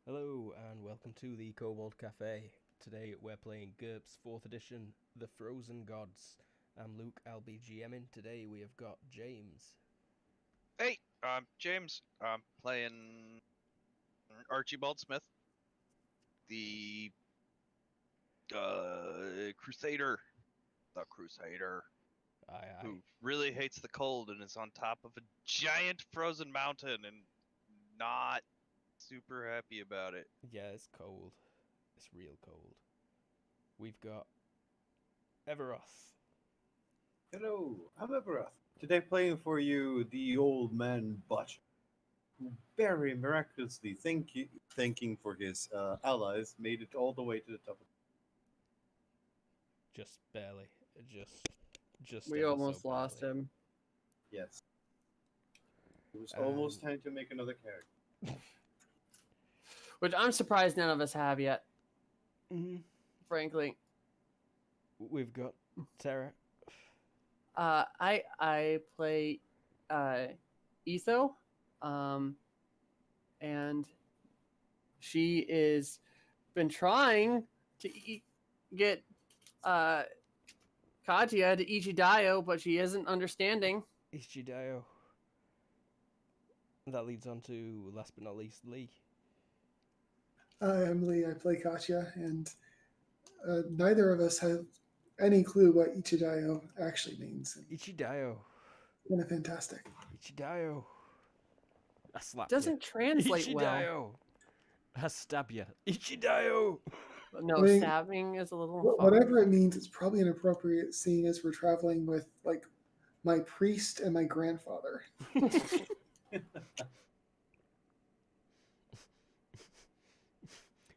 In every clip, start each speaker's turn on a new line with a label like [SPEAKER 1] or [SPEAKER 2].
[SPEAKER 1] Hello and welcome to the Kobold Cafe. Today we're playing GURPS 4th edition, The Frozen Gods. I'm Luke, I'll be GMing. Today we have got James.
[SPEAKER 2] Hey, James. I'm playing Archibald Smith, the Crusader,
[SPEAKER 1] Aye.
[SPEAKER 2] who really hates the cold and is on top of a giant frozen mountain and not super happy about it.
[SPEAKER 1] Yeah, it's cold. It's real cold. We've got Everoth.
[SPEAKER 3] Hello, I'm Everett. Today playing for you the old man Butch, who very miraculously thanking for his allies, made it all the way to the top of
[SPEAKER 1] Just barely. Just
[SPEAKER 4] We
[SPEAKER 1] ever
[SPEAKER 4] almost
[SPEAKER 1] so
[SPEAKER 4] lost
[SPEAKER 1] barely.
[SPEAKER 4] him.
[SPEAKER 3] Yes. It was almost
[SPEAKER 1] And-
[SPEAKER 3] time to make another character.
[SPEAKER 4] Which I'm surprised none of us have yet, frankly.
[SPEAKER 1] We've got Tara.
[SPEAKER 4] I play Etho, and she is been trying to get Katya to Ichidayo, but she isn't understanding.
[SPEAKER 1] Ichidayo. That leads on to, last but not least, Lee.
[SPEAKER 5] Hi, I'm Lee. I play Katya, and neither of us have any clue what Ichidayo actually means.
[SPEAKER 1] Ichidayo.
[SPEAKER 5] Kind of fantastic.
[SPEAKER 1] Ichidayo. I slapped
[SPEAKER 4] Doesn't translate
[SPEAKER 1] you.
[SPEAKER 4] well.
[SPEAKER 1] Ichidayo. I stab you. Ichidayo.
[SPEAKER 4] No,
[SPEAKER 5] I mean,
[SPEAKER 4] stabbing is a little.
[SPEAKER 5] Whatever it means, it's probably inappropriate, seeing as we're traveling with like my priest and my grandfather.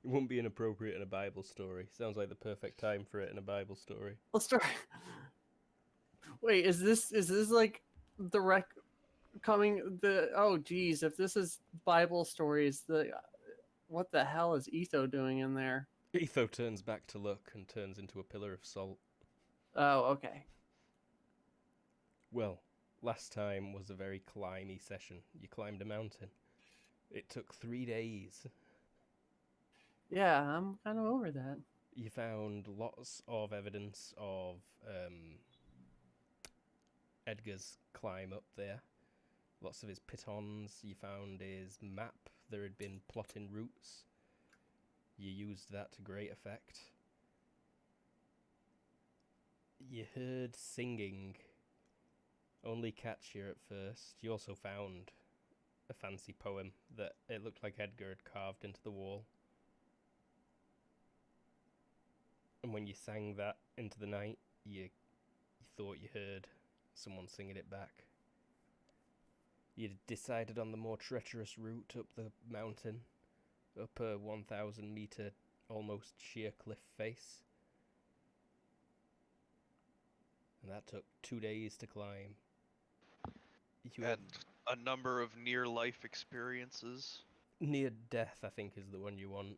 [SPEAKER 1] It wouldn't be inappropriate in a Bible story. Sounds like the perfect time for it in a Bible story.
[SPEAKER 4] Let's start. Wait, is this like the coming the? Oh, geez, if this is Bible stories, what the hell is Etho doing in there?
[SPEAKER 1] Etho turns back to look and turns into a pillar of salt.
[SPEAKER 4] Oh, okay.
[SPEAKER 1] Well, last time was a very climby session. You climbed a mountain. It took 3 days.
[SPEAKER 4] Yeah, I'm kind of over that.
[SPEAKER 1] You found lots of evidence of Edgar's climb up there. Lots of his pitons. You found his map. There had been plotting routes. You used that to great effect. You heard singing. Only Katya at first. You also found a fancy poem that it looked like Edgar had carved into the wall. And when you sang that into the night, you thought you heard someone singing it back. You decided on the more treacherous route up the mountain, up a 1,000 meter almost sheer cliff face. And that took 2 days to climb.
[SPEAKER 2] And a number of near-life experiences.
[SPEAKER 1] Near death, I think, is the one you want.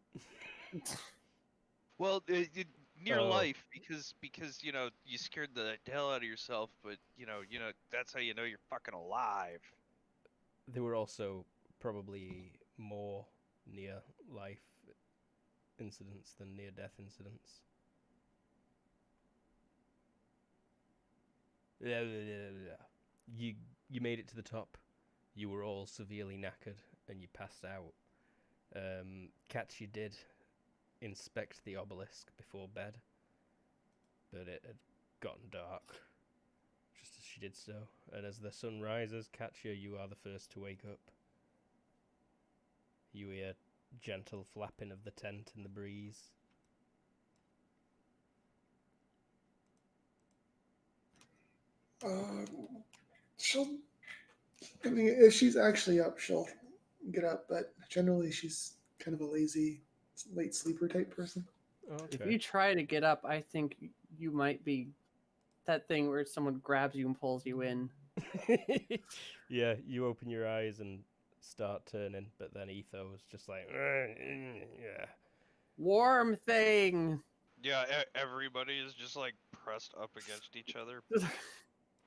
[SPEAKER 2] Well, near
[SPEAKER 1] Oh.
[SPEAKER 2] life because you scared the hell out of yourself, but you know that's how you know you're fucking alive.
[SPEAKER 1] There were also probably more near life incidents than near death incidents. You made it to the top. You were all severely knackered and you passed out. Katya did inspect the obelisk before bed, but it had gotten dark just as she did so. And as the sun rises, Katya, you are the first to wake up. You hear gentle flapping of the tent in the breeze.
[SPEAKER 5] She'll. I mean, if she's actually up, she'll get up. But generally, she's kind of a lazy, late sleeper type person.
[SPEAKER 4] If you try to get up, I think you might be that thing where someone grabs you and pulls you in.
[SPEAKER 1] Yeah, you open your eyes and start turning, but then Etho's just like, yeah.
[SPEAKER 4] Warm thing.
[SPEAKER 2] Yeah, everybody is just like pressed up against each other.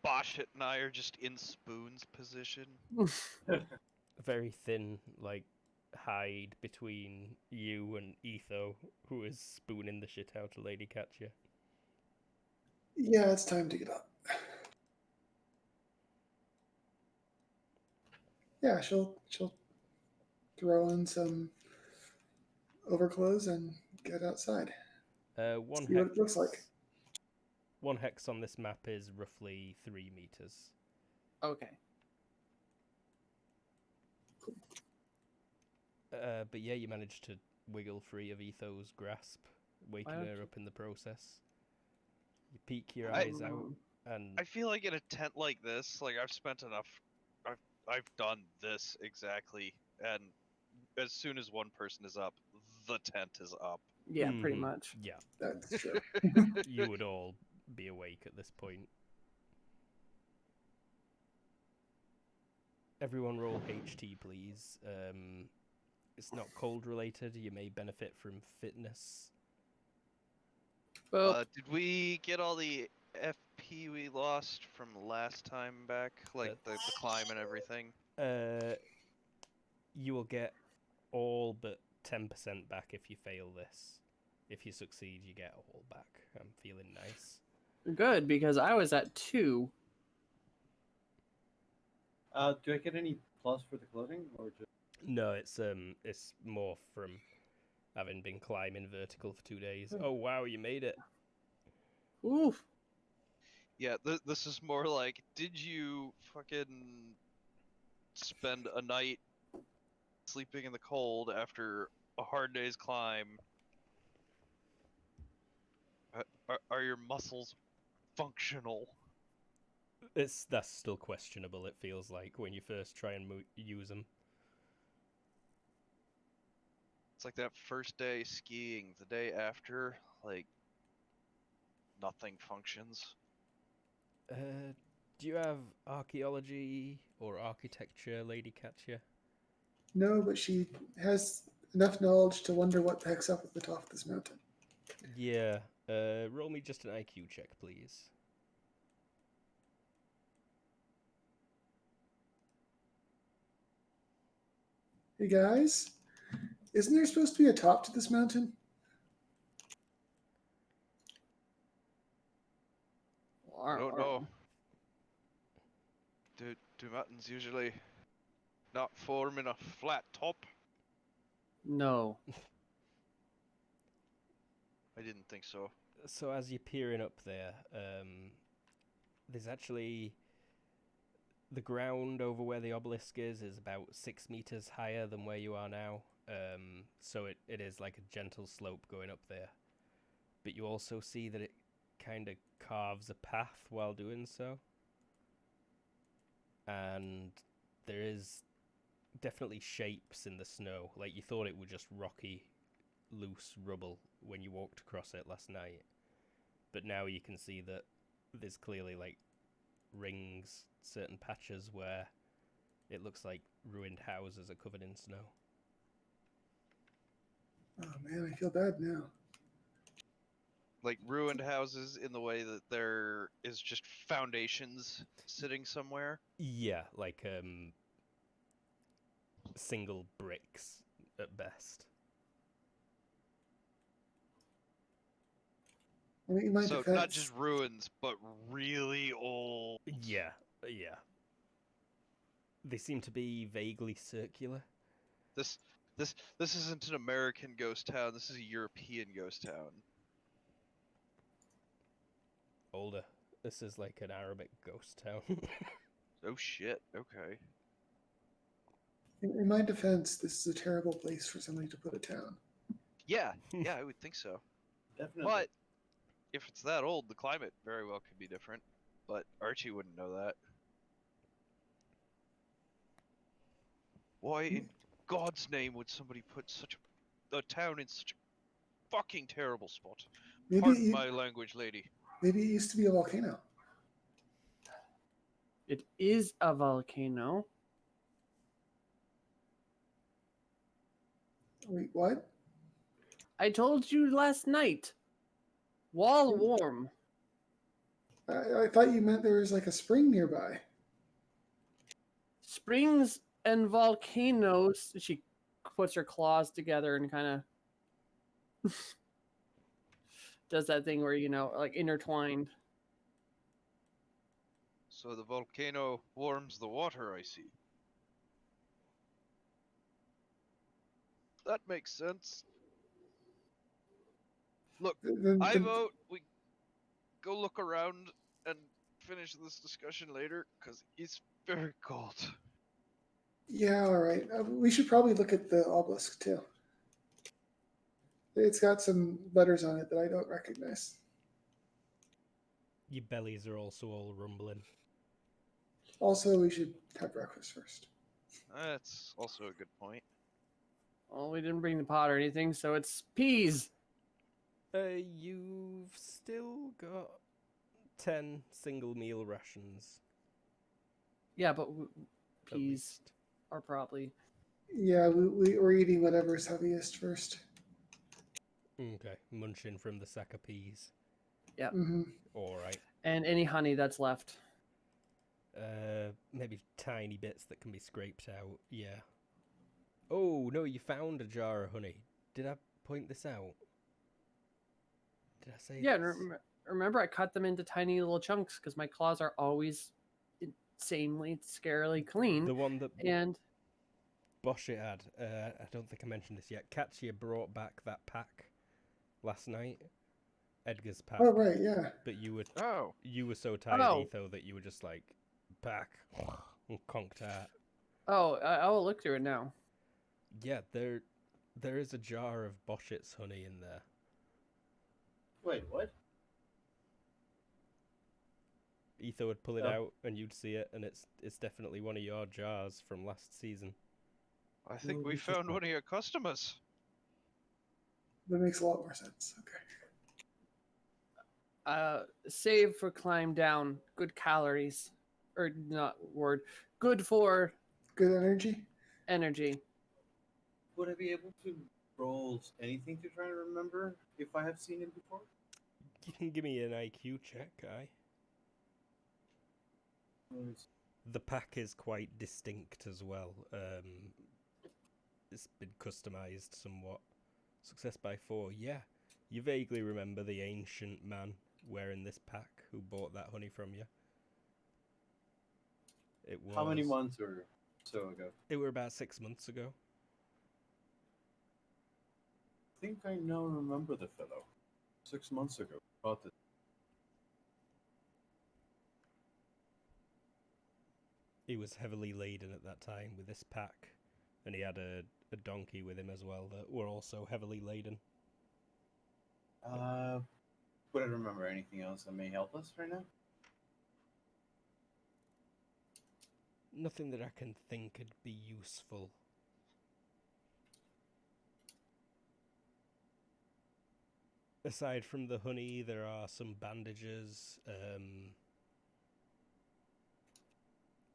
[SPEAKER 2] Boshit and I are just in Spoon's position.
[SPEAKER 1] Very thin, like hide between you and Etho, who is spooning the shit out of Lady Katya.
[SPEAKER 5] Yeah, it's time to get up. Yeah, she'll throw on some overclothes and get outside.
[SPEAKER 1] One
[SPEAKER 5] See what it looks like.
[SPEAKER 1] One hex on this map is roughly 3 meters.
[SPEAKER 4] Okay.
[SPEAKER 1] But yeah, you managed to wiggle free of Etho's grasp, waking
[SPEAKER 4] don't
[SPEAKER 1] her
[SPEAKER 4] you-
[SPEAKER 1] up in the process. You peek your
[SPEAKER 2] I-
[SPEAKER 1] eyes out, and
[SPEAKER 2] I feel like in a tent like this, like I've spent enough. I've done this exactly, and as soon as one person is up, the tent is up.
[SPEAKER 4] Yeah, pretty
[SPEAKER 1] Mhm,
[SPEAKER 4] much.
[SPEAKER 1] yeah,
[SPEAKER 5] That's true.
[SPEAKER 1] you would all be awake at this point. Everyone roll HT, please. It's not cold related. You may benefit from fitness.
[SPEAKER 4] Well,
[SPEAKER 2] Did we get all the FP we lost from last time back, like the climb and everything?
[SPEAKER 1] You will get all but 10% back if you fail this. If you succeed, you get all back. I'm feeling nice.
[SPEAKER 4] good, because I was at 2.
[SPEAKER 3] Do I get any plus for the clothing, or just?
[SPEAKER 1] No, it's more from having been climbing vertical for 2 days. Oh wow, you made it.
[SPEAKER 4] Oof.
[SPEAKER 2] Yeah, this is more like, did you fucking spend a night sleeping in the cold after a hard day's climb? Are your muscles functional?
[SPEAKER 1] That's still questionable. It feels like when you first try and use them.
[SPEAKER 2] It's like that first day skiing, the day after, like, nothing functions.
[SPEAKER 1] Do you have archaeology or architecture, Lady Katya?
[SPEAKER 5] No, but she has enough knowledge to wonder what the heck's up at the top of this mountain.
[SPEAKER 1] Yeah. Roll me just an IQ check, please.
[SPEAKER 5] Hey guys, isn't there supposed to be a top to this mountain?
[SPEAKER 2] I don't know. Do mountains usually not form in a flat top?
[SPEAKER 4] No.
[SPEAKER 2] I didn't think so.
[SPEAKER 1] So as you're peering up there, there's actually the ground over where the obelisk is about 6 meters higher than where you are now. So it is like a gentle slope going up there. But you also see that it kind of carves a path while doing so. And there is definitely shapes in the snow. Like you thought it was just rocky, loose rubble when you walked across it last night. But now you can see that there's clearly like rings, certain patches where it looks like ruined houses are covered in snow.
[SPEAKER 5] Oh man, I feel bad now.
[SPEAKER 2] Like ruined houses in the way that there is just foundations sitting somewhere.
[SPEAKER 1] Yeah, like single bricks at best.
[SPEAKER 5] I mean, in my
[SPEAKER 2] So
[SPEAKER 5] defense,
[SPEAKER 2] not just ruins, but really old.
[SPEAKER 1] Yeah. They seem to be vaguely circular.
[SPEAKER 2] This isn't an American ghost town. This is a European ghost town.
[SPEAKER 1] Older. This is like an Arabic ghost town.
[SPEAKER 2] Oh shit. Okay.
[SPEAKER 5] in my defense, this is a terrible place for somebody to put a town.
[SPEAKER 2] Yeah, I would think so.
[SPEAKER 3] Definitely.
[SPEAKER 2] But if it's that old, the climate very well could be different. But Archie wouldn't know that. Why in God's name would somebody put such a town in such a fucking terrible spot?
[SPEAKER 5] Maybe
[SPEAKER 2] Pardon
[SPEAKER 5] it,
[SPEAKER 2] my language, lady.
[SPEAKER 5] maybe it used to be a volcano.
[SPEAKER 4] It is a volcano.
[SPEAKER 5] Wait, what?
[SPEAKER 4] I told you last night. Wall warm.
[SPEAKER 5] I thought you meant there was like a spring nearby.
[SPEAKER 4] Springs and volcanoes. She puts her claws together and kind of does that thing where, like intertwined.
[SPEAKER 2] So the volcano warms the water, I see. That makes sense. Look, I vote we go look around and finish this discussion later, because it's very cold.
[SPEAKER 5] Yeah, all right. We should probably look at the obelisk too. It's got some letters on it that I don't recognize.
[SPEAKER 1] Your bellies are also all rumbling.
[SPEAKER 5] Also, we should have breakfast first.
[SPEAKER 2] That's also a good point.
[SPEAKER 4] Well, we didn't bring the pot or anything, so it's peas.
[SPEAKER 1] You've still got 10 single meal rations.
[SPEAKER 4] Yeah, but
[SPEAKER 1] at
[SPEAKER 4] peas
[SPEAKER 1] least.
[SPEAKER 4] are probably...
[SPEAKER 5] Yeah, we're eating whatever's heaviest first.
[SPEAKER 1] Okay, munching from the sack of peas.
[SPEAKER 4] Yep.
[SPEAKER 5] Mm-hmm.
[SPEAKER 1] Alright.
[SPEAKER 4] And any honey that's left.
[SPEAKER 1] Maybe tiny bits that can be scraped out, yeah. Oh, no, you found a jar of honey. Did I point this out? Did I say
[SPEAKER 4] Yeah,
[SPEAKER 1] this?
[SPEAKER 4] remember I cut them into tiny little chunks because my claws are always insanely, scarily clean.
[SPEAKER 1] The one that
[SPEAKER 4] And
[SPEAKER 1] Boshit had, I don't think I mentioned this yet. Katya brought back that pack last night. Edgar's pack.
[SPEAKER 5] Oh, right, yeah.
[SPEAKER 1] But you were so tired,
[SPEAKER 4] Oh.
[SPEAKER 1] Etho, that you were just like, pack, and conked out.
[SPEAKER 4] oh, I will look through it now.
[SPEAKER 1] Yeah, there is a jar of Boshit's honey in there.
[SPEAKER 3] Wait, what?
[SPEAKER 1] Etho would pull it
[SPEAKER 3] Oh.
[SPEAKER 1] out and you'd see it, and it's definitely one of your jars from last season.
[SPEAKER 2] I think
[SPEAKER 3] Well,
[SPEAKER 2] we
[SPEAKER 3] we just
[SPEAKER 2] found
[SPEAKER 3] got-
[SPEAKER 2] one of your customers.
[SPEAKER 5] That makes a lot more sense. Okay.
[SPEAKER 4] Save for climb down. Good calories. Or not word. Good for
[SPEAKER 5] Good energy?
[SPEAKER 4] energy.
[SPEAKER 3] Would I be able to roll anything to try and remember if I have seen it before?
[SPEAKER 1] You can give me an IQ check, guy. The pack is quite distinct as well. It's been customized somewhat. Success by 4. Yeah, you vaguely remember the ancient man wearing this pack who bought that honey from you. It was.
[SPEAKER 3] How many months or so ago?
[SPEAKER 1] It were about 6 months ago.
[SPEAKER 3] I think I now remember the fellow. 6 months ago. About it.
[SPEAKER 1] He was heavily laden at that time with this pack, and he had a donkey with him as well that were also heavily laden.
[SPEAKER 3] Would I remember anything else that may help us right now?
[SPEAKER 1] Nothing that I can think could be useful. Aside from the honey, there are some bandages,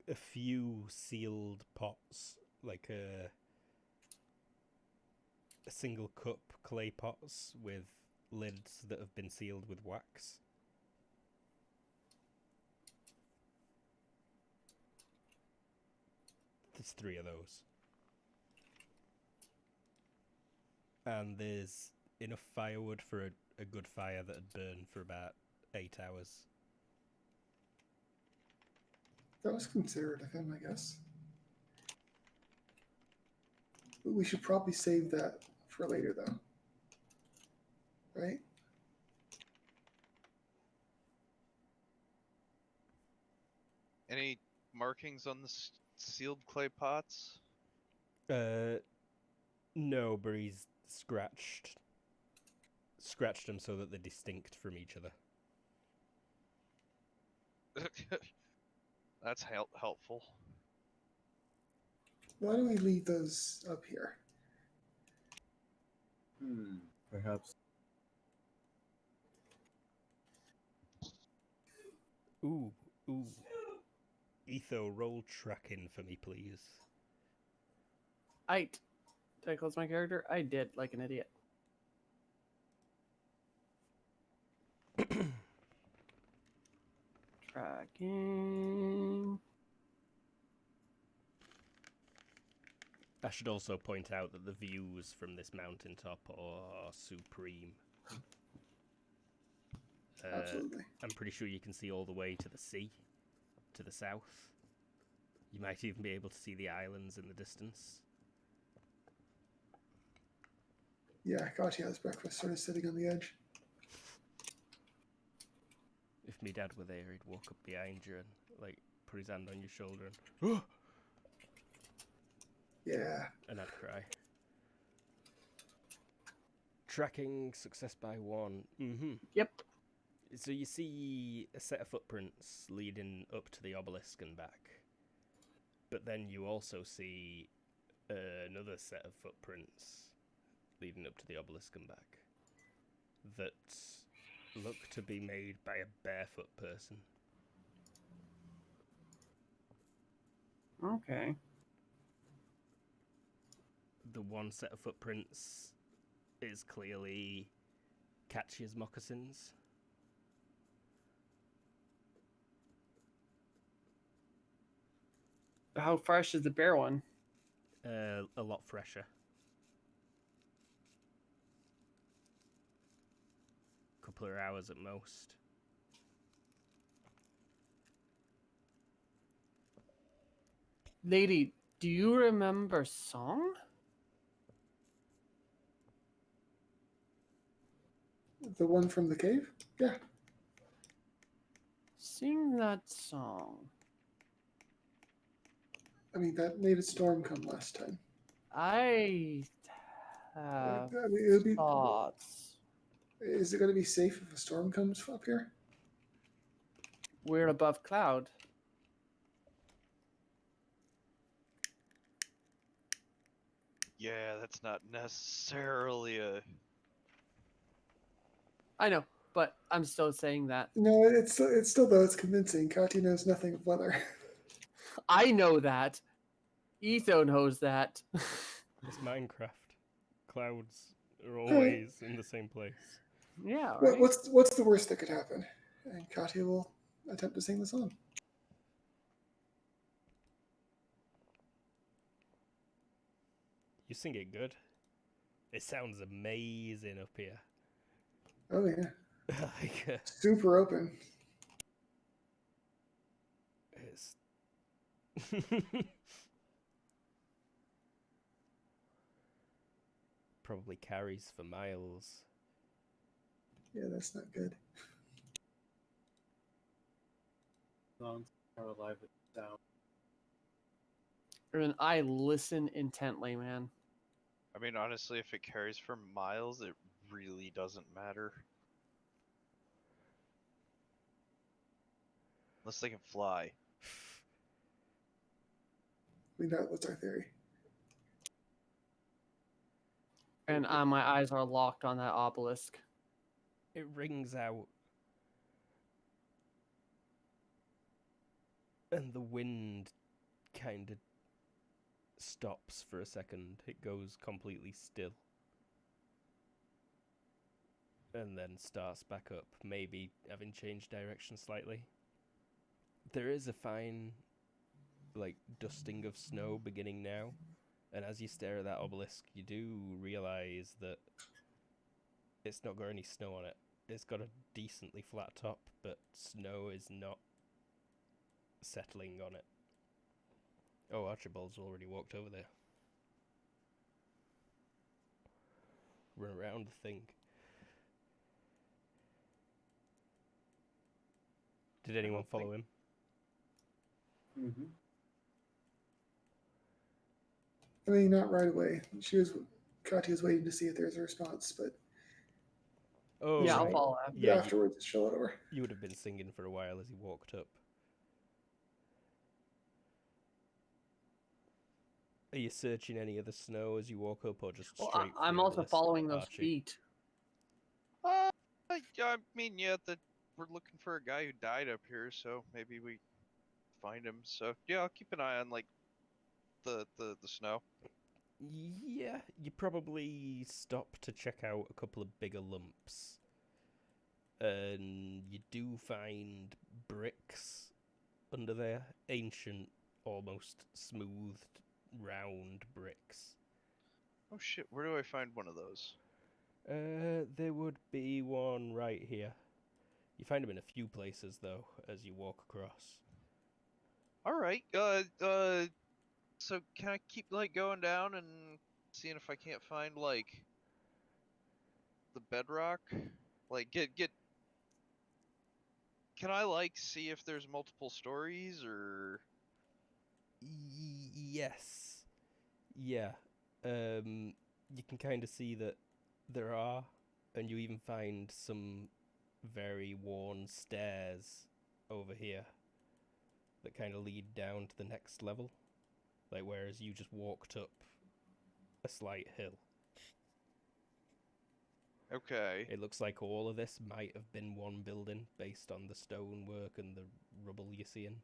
[SPEAKER 1] a few sealed pots, like a single cup clay pots with lids that have been sealed with wax. There's 3 of those. And there's enough firewood for a good fire that'd burn for about 8 hours.
[SPEAKER 5] That was considerate of him, I guess. But we should probably save that for later, though. Right?
[SPEAKER 2] Any markings on the sealed clay pots?
[SPEAKER 1] No, but he's scratched them so that they're distinct from each other.
[SPEAKER 2] That's helpful.
[SPEAKER 5] Why don't we leave those up here?
[SPEAKER 3] Perhaps.
[SPEAKER 1] Ooh. Etho, roll tracking for me, please.
[SPEAKER 4] Did I close my character? I did, like an idiot. Tracking.
[SPEAKER 1] I should also point out that the views from this mountaintop are supreme.
[SPEAKER 5] Absolutely.
[SPEAKER 1] I'm pretty sure you can see all the way to the sea, to the south. You might even be able to see the islands in the distance.
[SPEAKER 5] Yeah, Katya has breakfast sort of sitting on the edge.
[SPEAKER 1] If me dad were there, he'd walk up behind you and, like, put his hand on your shoulder and,
[SPEAKER 5] Yeah.
[SPEAKER 1] and I'd cry. Tracking success by 1. Mm-hmm.
[SPEAKER 4] Yep.
[SPEAKER 1] So you see a set of footprints leading up to the obelisk and back. But then you also see another set of footprints leading up to the obelisk and back that look to be made by a barefoot person.
[SPEAKER 4] Okay.
[SPEAKER 1] The one set of footprints is clearly Katya's moccasins.
[SPEAKER 4] How fresh is the bear one?
[SPEAKER 1] A lot fresher. Couple of hours at most.
[SPEAKER 4] Lady, do you remember song?
[SPEAKER 5] The one from the cave? Yeah.
[SPEAKER 4] Sing that song.
[SPEAKER 5] I mean, that made a storm come last time.
[SPEAKER 4] I have
[SPEAKER 5] I mean, it'll be.
[SPEAKER 4] thoughts.
[SPEAKER 5] Is it going to be safe if a storm comes up here?
[SPEAKER 4] We're above cloud.
[SPEAKER 2] Yeah, that's not necessarily a.
[SPEAKER 4] I know, but I'm still saying that.
[SPEAKER 5] No, it's still though it's convincing. Katya knows nothing of weather.
[SPEAKER 4] I know that. Etho knows that.
[SPEAKER 1] It's Minecraft. Clouds are always in the same place.
[SPEAKER 4] Yeah, right?
[SPEAKER 5] What's the worst that could happen? And Katya will attempt to sing the song.
[SPEAKER 1] You sing it good. It sounds amazing up here.
[SPEAKER 5] Oh yeah,
[SPEAKER 1] Like,
[SPEAKER 5] super open.
[SPEAKER 1] it's probably carries for miles.
[SPEAKER 5] Yeah, that's not good.
[SPEAKER 3] Songs are alive with sound.
[SPEAKER 4] And I listen intently, man.
[SPEAKER 2] I mean, honestly, if it carries for miles, it really doesn't matter. Unless they can fly.
[SPEAKER 5] I mean, that was our theory.
[SPEAKER 4] And my eyes are locked on that obelisk.
[SPEAKER 1] It rings out. And the wind kind of stops for a second. It goes completely still. And then starts back up, maybe having changed direction slightly. There is a fine, like, dusting of snow beginning now. And as you stare at that obelisk, you do realise that it's not got any snow on it. It's got a decently flat top, but snow is not settling on it. Oh, Archibald's already walked over there. Run around the thing. Did anyone follow him?
[SPEAKER 3] Mm-hmm.
[SPEAKER 5] I mean, not right away. Katya's waiting to see if there's a response, but
[SPEAKER 1] Oh,
[SPEAKER 4] Yeah, I'll
[SPEAKER 1] right.
[SPEAKER 4] follow after.
[SPEAKER 1] Yeah,
[SPEAKER 5] afterwards, she'll it over.
[SPEAKER 1] you would have been singing for a while as he walked up. Are you searching any of the snow as you walk up, or just
[SPEAKER 4] Well,
[SPEAKER 1] straight for
[SPEAKER 4] I'm
[SPEAKER 1] the
[SPEAKER 4] also
[SPEAKER 1] obelisk,
[SPEAKER 4] following those
[SPEAKER 1] Archie?
[SPEAKER 4] feet.
[SPEAKER 2] I mean, yeah, we're looking for a guy who died up here, so maybe we find him. So yeah, I'll keep an eye on like the snow.
[SPEAKER 1] Yeah, you probably stop to check out a couple of bigger lumps. And you do find bricks under there. Ancient, almost smoothed round bricks.
[SPEAKER 2] Oh shit, where do I find one of those?
[SPEAKER 1] There would be one right here. You find them in a few places though, as you walk across.
[SPEAKER 2] Alright, so can I keep, like, going down and seeing if I can't find, like, the bedrock? Like, can I, like, see if there's multiple stories, or...
[SPEAKER 1] Yes. Yeah. You can kind of see that there are, and you even find some very worn stairs over here that kind of lead down to the next level. Like, whereas you just walked up a slight hill.
[SPEAKER 2] Okay.
[SPEAKER 1] It looks like all of this might have been one building based on the stonework and the rubble you're seeing.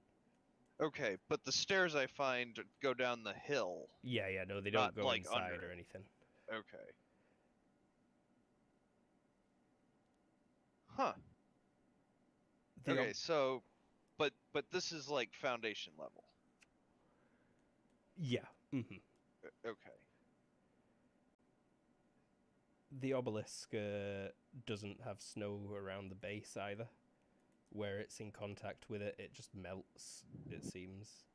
[SPEAKER 2] Okay, but the stairs I find go down the hill.
[SPEAKER 1] Yeah, no, they
[SPEAKER 2] Not,
[SPEAKER 1] don't go
[SPEAKER 2] like,
[SPEAKER 1] inside
[SPEAKER 2] under.
[SPEAKER 1] or anything.
[SPEAKER 2] Okay. Huh.
[SPEAKER 1] The
[SPEAKER 2] Okay, so, but this is, like, foundation level.
[SPEAKER 1] Yeah. Mm-hmm.
[SPEAKER 2] Okay.
[SPEAKER 1] The obelisk doesn't have snow around the base either. Where it's in contact with it, it just melts, it seems.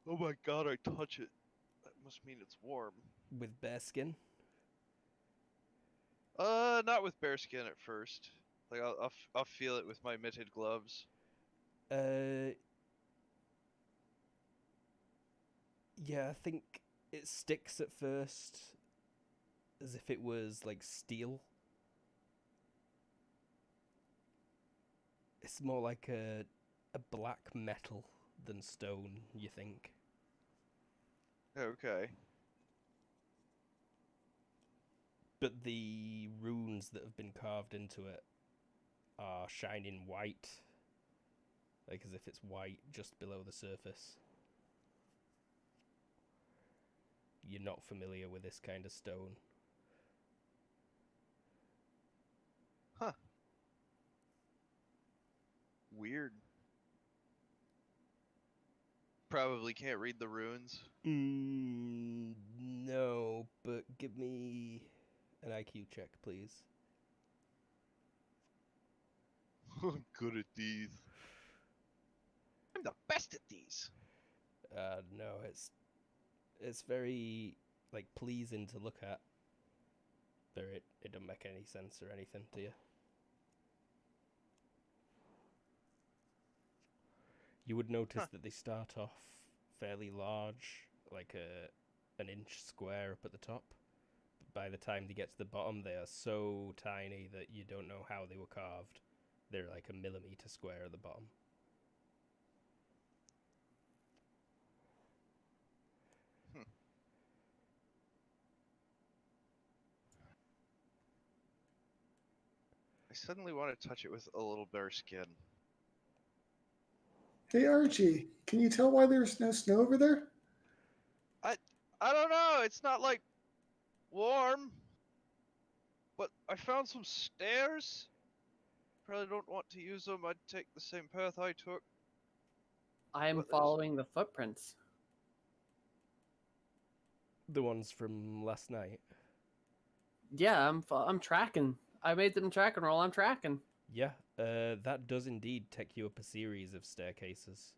[SPEAKER 2] Oh my god, I touch it. That must mean it's warm.
[SPEAKER 1] With bare skin?
[SPEAKER 2] Not with bare skin at first. Like, I'll feel it with my mitted gloves.
[SPEAKER 1] Yeah, I think it sticks at first as if it was like steel. It's more like a black metal than stone, you think.
[SPEAKER 2] Okay.
[SPEAKER 1] But the runes that have been carved into it are shining white. Like as if it's white just below the surface. You're not familiar with this kind of stone.
[SPEAKER 2] Huh. Weird. Probably can't read the runes.
[SPEAKER 1] No, but give me an IQ check, please.
[SPEAKER 2] I'm good at these. I'm the best at these.
[SPEAKER 1] No, it's very like pleasing to look at. But it don't make any sense or anything to you. You would notice that they start off fairly large, like an inch square up at the top. But by the time they get to the bottom, they are so tiny that you don't know how they were carved. They're like a millimeter square at the bottom.
[SPEAKER 2] I suddenly want to touch it with a little bare skin.
[SPEAKER 5] Hey Archie, can you tell why there's no snow over there?
[SPEAKER 2] I don't know, it's not, like, warm. But I found some stairs. Probably don't want to use them. I'd take the same path I took.
[SPEAKER 4] I am
[SPEAKER 2] But there's-
[SPEAKER 4] following the footprints.
[SPEAKER 1] The ones from last night.
[SPEAKER 4] Yeah, I'm tracking. I made them track and roll. I'm tracking.
[SPEAKER 1] Yeah, that does indeed take you up a series of staircases.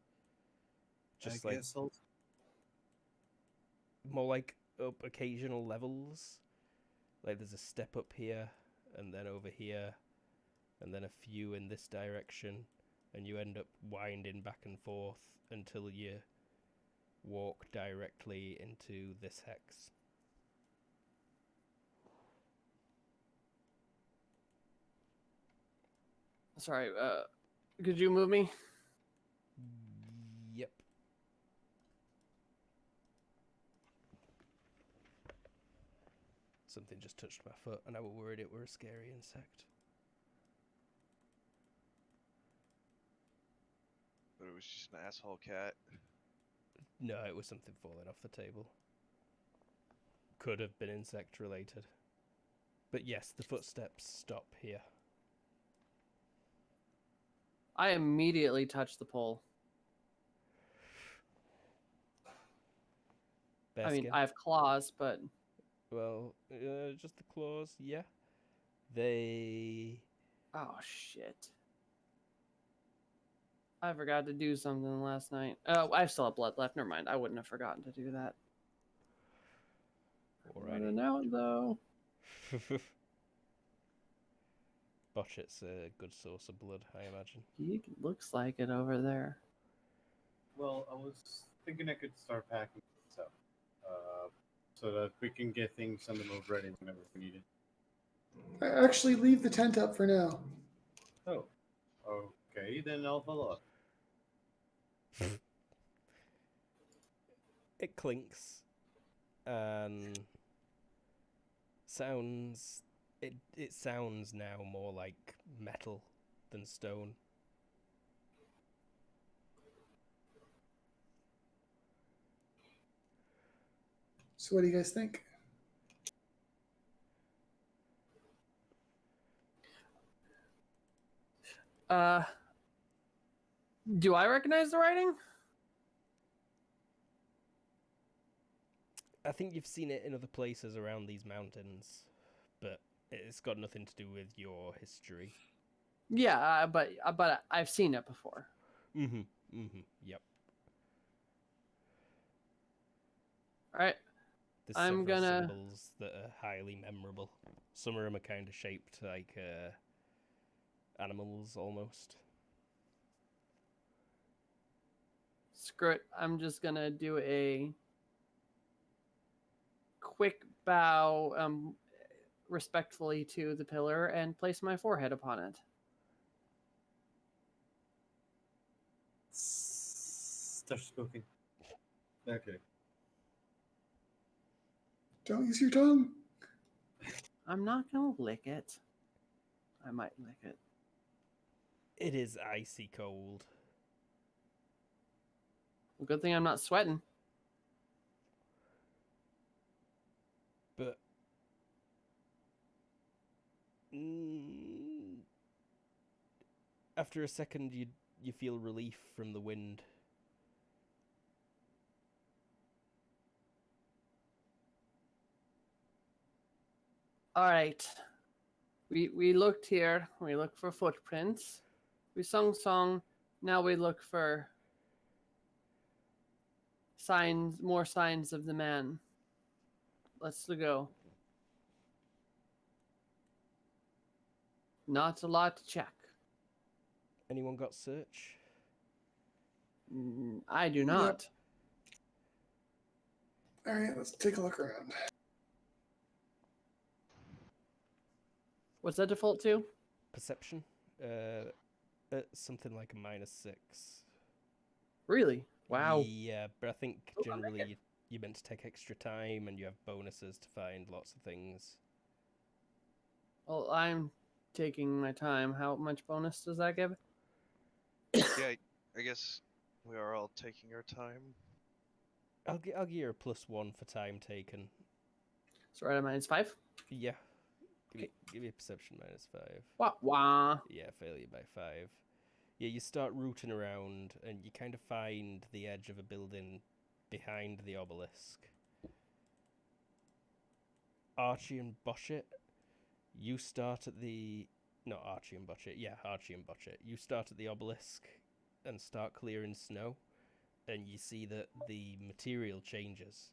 [SPEAKER 1] Just
[SPEAKER 3] I
[SPEAKER 1] like
[SPEAKER 3] guess I'll...
[SPEAKER 1] more like up occasional levels. Like there's a step up here, and then over here, and then a few in this direction, and you end up winding back and forth until you walk directly into this hex.
[SPEAKER 4] Sorry, could you move me?
[SPEAKER 1] Yep. Something just touched my foot, and I was worried it were a scary insect.
[SPEAKER 2] But it was just an asshole cat.
[SPEAKER 1] No, it was something falling off the table. Could have been insect related. But yes, the footsteps stop here.
[SPEAKER 4] I immediately touched the pole.
[SPEAKER 1] Bear
[SPEAKER 4] I mean,
[SPEAKER 1] skin?
[SPEAKER 4] I have claws, but
[SPEAKER 1] Well, just the claws, yeah. They...
[SPEAKER 4] oh shit! I forgot to do something last night. Oh, I still have blood left. Never mind. I wouldn't have forgotten to do that. Running out though.
[SPEAKER 1] Botchet's a good source of blood, I imagine.
[SPEAKER 4] He looks like it over there.
[SPEAKER 3] Well, I was thinking I could start packing stuff, so that we can get things on the move ready whenever we need it.
[SPEAKER 5] I actually leave the tent up for now.
[SPEAKER 3] Oh, okay, then I'll follow up.
[SPEAKER 1] It clinks and sounds... It sounds now more like metal than stone.
[SPEAKER 5] So what do you guys think?
[SPEAKER 4] Do I recognize the writing?
[SPEAKER 1] I think you've seen it in other places around these mountains, but it's got nothing to do with your history.
[SPEAKER 4] Yeah, but I've seen it before.
[SPEAKER 1] Yep.
[SPEAKER 4] All right.
[SPEAKER 1] There's
[SPEAKER 4] I'm
[SPEAKER 1] several
[SPEAKER 4] gonna-
[SPEAKER 1] symbols that are highly memorable. Some of them are kind of shaped like animals almost.
[SPEAKER 4] Screw it. I'm just gonna do a quick bow, respectfully to the pillar and place my forehead upon it.
[SPEAKER 3] Start spoken. Okay.
[SPEAKER 5] Don't use your tongue.
[SPEAKER 4] I'm not gonna lick it. I might lick it.
[SPEAKER 1] It is icy cold.
[SPEAKER 4] Well, good thing I'm not sweating.
[SPEAKER 1] But after a second, you feel relief from the wind.
[SPEAKER 4] All right. We looked here. We looked for footprints. We sung song. Now we look for signs, more signs of the man. Let's go. Not a lot to check.
[SPEAKER 1] Anyone got search?
[SPEAKER 4] I do not.
[SPEAKER 5] All right, let's take a look around.
[SPEAKER 4] What's that default to?
[SPEAKER 1] Perception? Something like a -6.
[SPEAKER 4] Really? Wow.
[SPEAKER 1] Yeah, but I think
[SPEAKER 4] Oh, I
[SPEAKER 1] generally
[SPEAKER 4] like
[SPEAKER 1] you're meant to take extra time and you have bonuses to find lots of things.
[SPEAKER 4] Well, I'm taking my time. How much bonus does that give?
[SPEAKER 2] Yeah, I guess we are all taking our time.
[SPEAKER 1] I'll give you a +1 for time taken.
[SPEAKER 4] So right at -5.
[SPEAKER 1] Yeah.
[SPEAKER 4] Okay.
[SPEAKER 1] Give me a perception -5.
[SPEAKER 4] Wah wah.
[SPEAKER 1] Yeah, failure by 5. Yeah, you start rooting around and you kind of find the edge of a building behind the obelisk. Archie and Botchet, you start at the... Not Archie and Botchet. Yeah, Archie and Botchet. You start at the obelisk and start clearing snow, and you see that the material changes.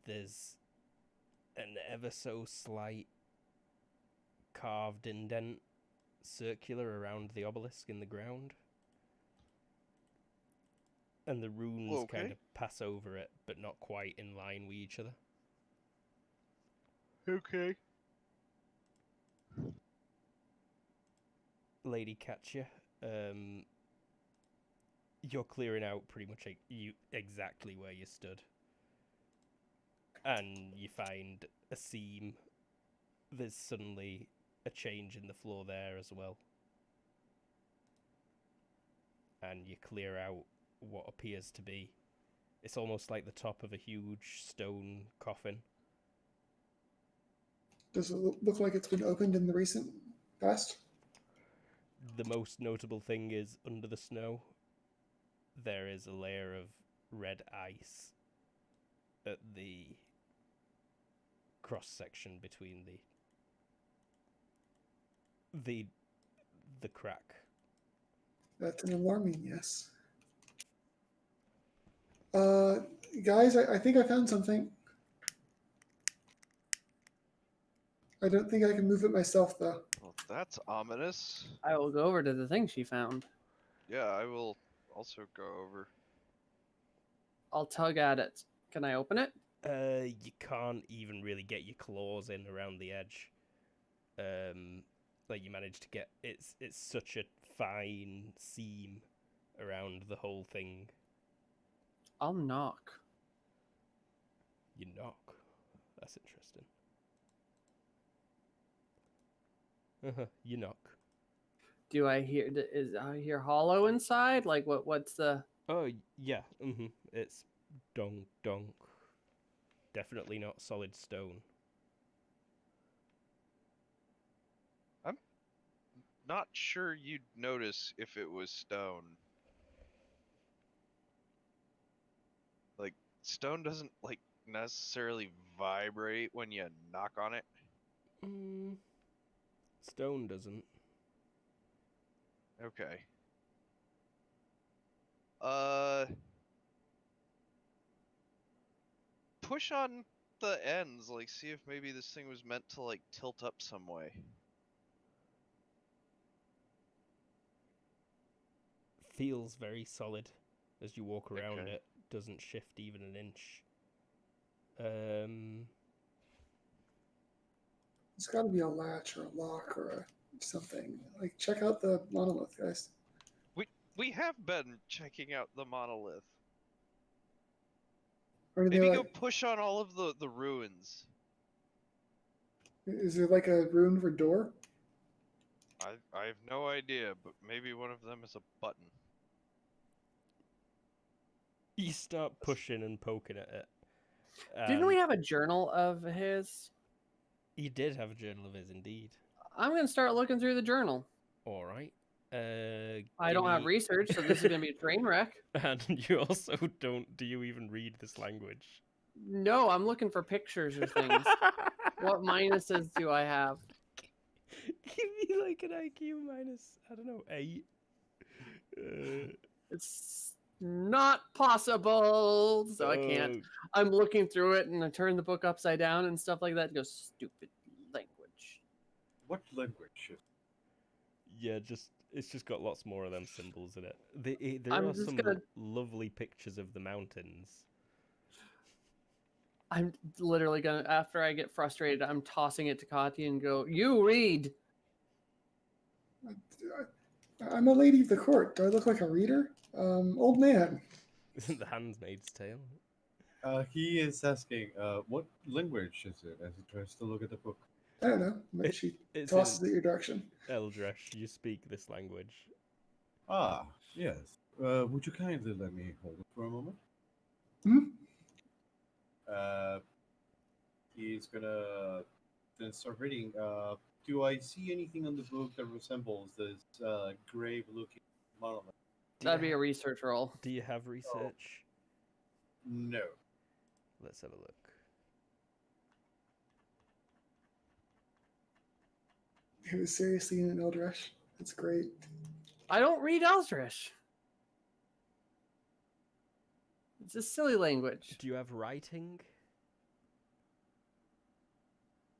[SPEAKER 1] There's an ever so slight carved indent circular around the obelisk in the ground. And the runes
[SPEAKER 2] Okay.
[SPEAKER 1] kind of pass over it, but not quite in line with each other.
[SPEAKER 2] Okay.
[SPEAKER 1] Lady Katya, you're clearing out pretty much exactly where you stood. And you find a seam. There's suddenly a change in the floor there as well. And you clear out what appears to be... It's almost like the top of a huge stone coffin.
[SPEAKER 5] Does it look like it's been opened in the recent past?
[SPEAKER 1] The most notable thing is under the snow, there is a layer of red ice. at the cross section between the crack.
[SPEAKER 5] That's an alarming yes. Guys, I think I found something. I don't think I can move it myself, though.
[SPEAKER 2] Well, that's ominous.
[SPEAKER 4] I will go over to the thing she found.
[SPEAKER 2] Yeah, I will also go over.
[SPEAKER 4] I'll tug at it. Can I open it?
[SPEAKER 1] You can't even really get your claws in around the edge. Like you managed to get it's such a fine seam around the whole thing.
[SPEAKER 4] I'll knock.
[SPEAKER 1] You knock. That's interesting. You knock.
[SPEAKER 4] Do I hear? Is I hear hollow inside? Like what? What's the?
[SPEAKER 1] Oh yeah. It's donk donk. Definitely not solid stone.
[SPEAKER 2] Not sure you'd notice if it was stone. Like, stone doesn't, like, necessarily vibrate when you knock on it.
[SPEAKER 1] Stone doesn't.
[SPEAKER 2] Okay. Push on the ends, like, see if maybe this thing was meant to, like, tilt up some way.
[SPEAKER 1] Feels very solid as you walk around
[SPEAKER 2] Okay.
[SPEAKER 1] it. Doesn't shift even an inch.
[SPEAKER 5] It's got to be a latch or a lock or something. Like, check out the monolith, guys.
[SPEAKER 2] We have been checking out the monolith.
[SPEAKER 5] Or are they
[SPEAKER 2] Maybe go
[SPEAKER 5] like,
[SPEAKER 2] push on all of the ruins.
[SPEAKER 5] is there like a rune for door?
[SPEAKER 2] I have no idea, but maybe one of them is a button.
[SPEAKER 1] You start pushing and poking at it.
[SPEAKER 4] Didn't we have a journal of his?
[SPEAKER 1] You did have a journal of his, indeed.
[SPEAKER 4] I'm gonna start looking through the journal.
[SPEAKER 1] All right.
[SPEAKER 4] I don't have research, so this is gonna be a train wreck.
[SPEAKER 1] And you also don't. Do you even read this language?
[SPEAKER 4] No, I'm looking for pictures or things. What minuses do I have?
[SPEAKER 1] Give me like an IQ minus, I don't know, 8.
[SPEAKER 4] It's not possible, so I can't.
[SPEAKER 1] Oh,
[SPEAKER 4] I'm looking through it and I turn the book upside down and stuff like that and go, stupid language.
[SPEAKER 3] What language?
[SPEAKER 1] yeah, it's just got lots more of them symbols in it. There
[SPEAKER 4] I'm
[SPEAKER 1] are
[SPEAKER 4] just
[SPEAKER 1] some
[SPEAKER 4] gonna-
[SPEAKER 1] lovely pictures of the mountains.
[SPEAKER 4] I'm literally gonna, after I get frustrated, I'm tossing it to Kati and go, you read.
[SPEAKER 5] I'm a lady of the court. Do I look like a reader? Old man.
[SPEAKER 1] The Handmaid's Tale.
[SPEAKER 3] He is asking, what language is it as he tries to look at the book?
[SPEAKER 5] I don't know. But she
[SPEAKER 1] It's
[SPEAKER 5] tosses
[SPEAKER 1] in
[SPEAKER 5] it your direction.
[SPEAKER 1] Eldresh. You speak this language.
[SPEAKER 3] Ah, yes. Would you kindly let me hold it for a moment?
[SPEAKER 5] Hmm?
[SPEAKER 3] He's gonna then start reading. Do I see anything on the book that resembles this grave-looking monolith?
[SPEAKER 4] That'd be a research roll.
[SPEAKER 1] Do you have research?
[SPEAKER 3] No.
[SPEAKER 1] Let's have a look.
[SPEAKER 5] He was seriously in an Eldresh. That's great.
[SPEAKER 4] I don't read Eldritch. It's a silly language.
[SPEAKER 1] Do you have writing?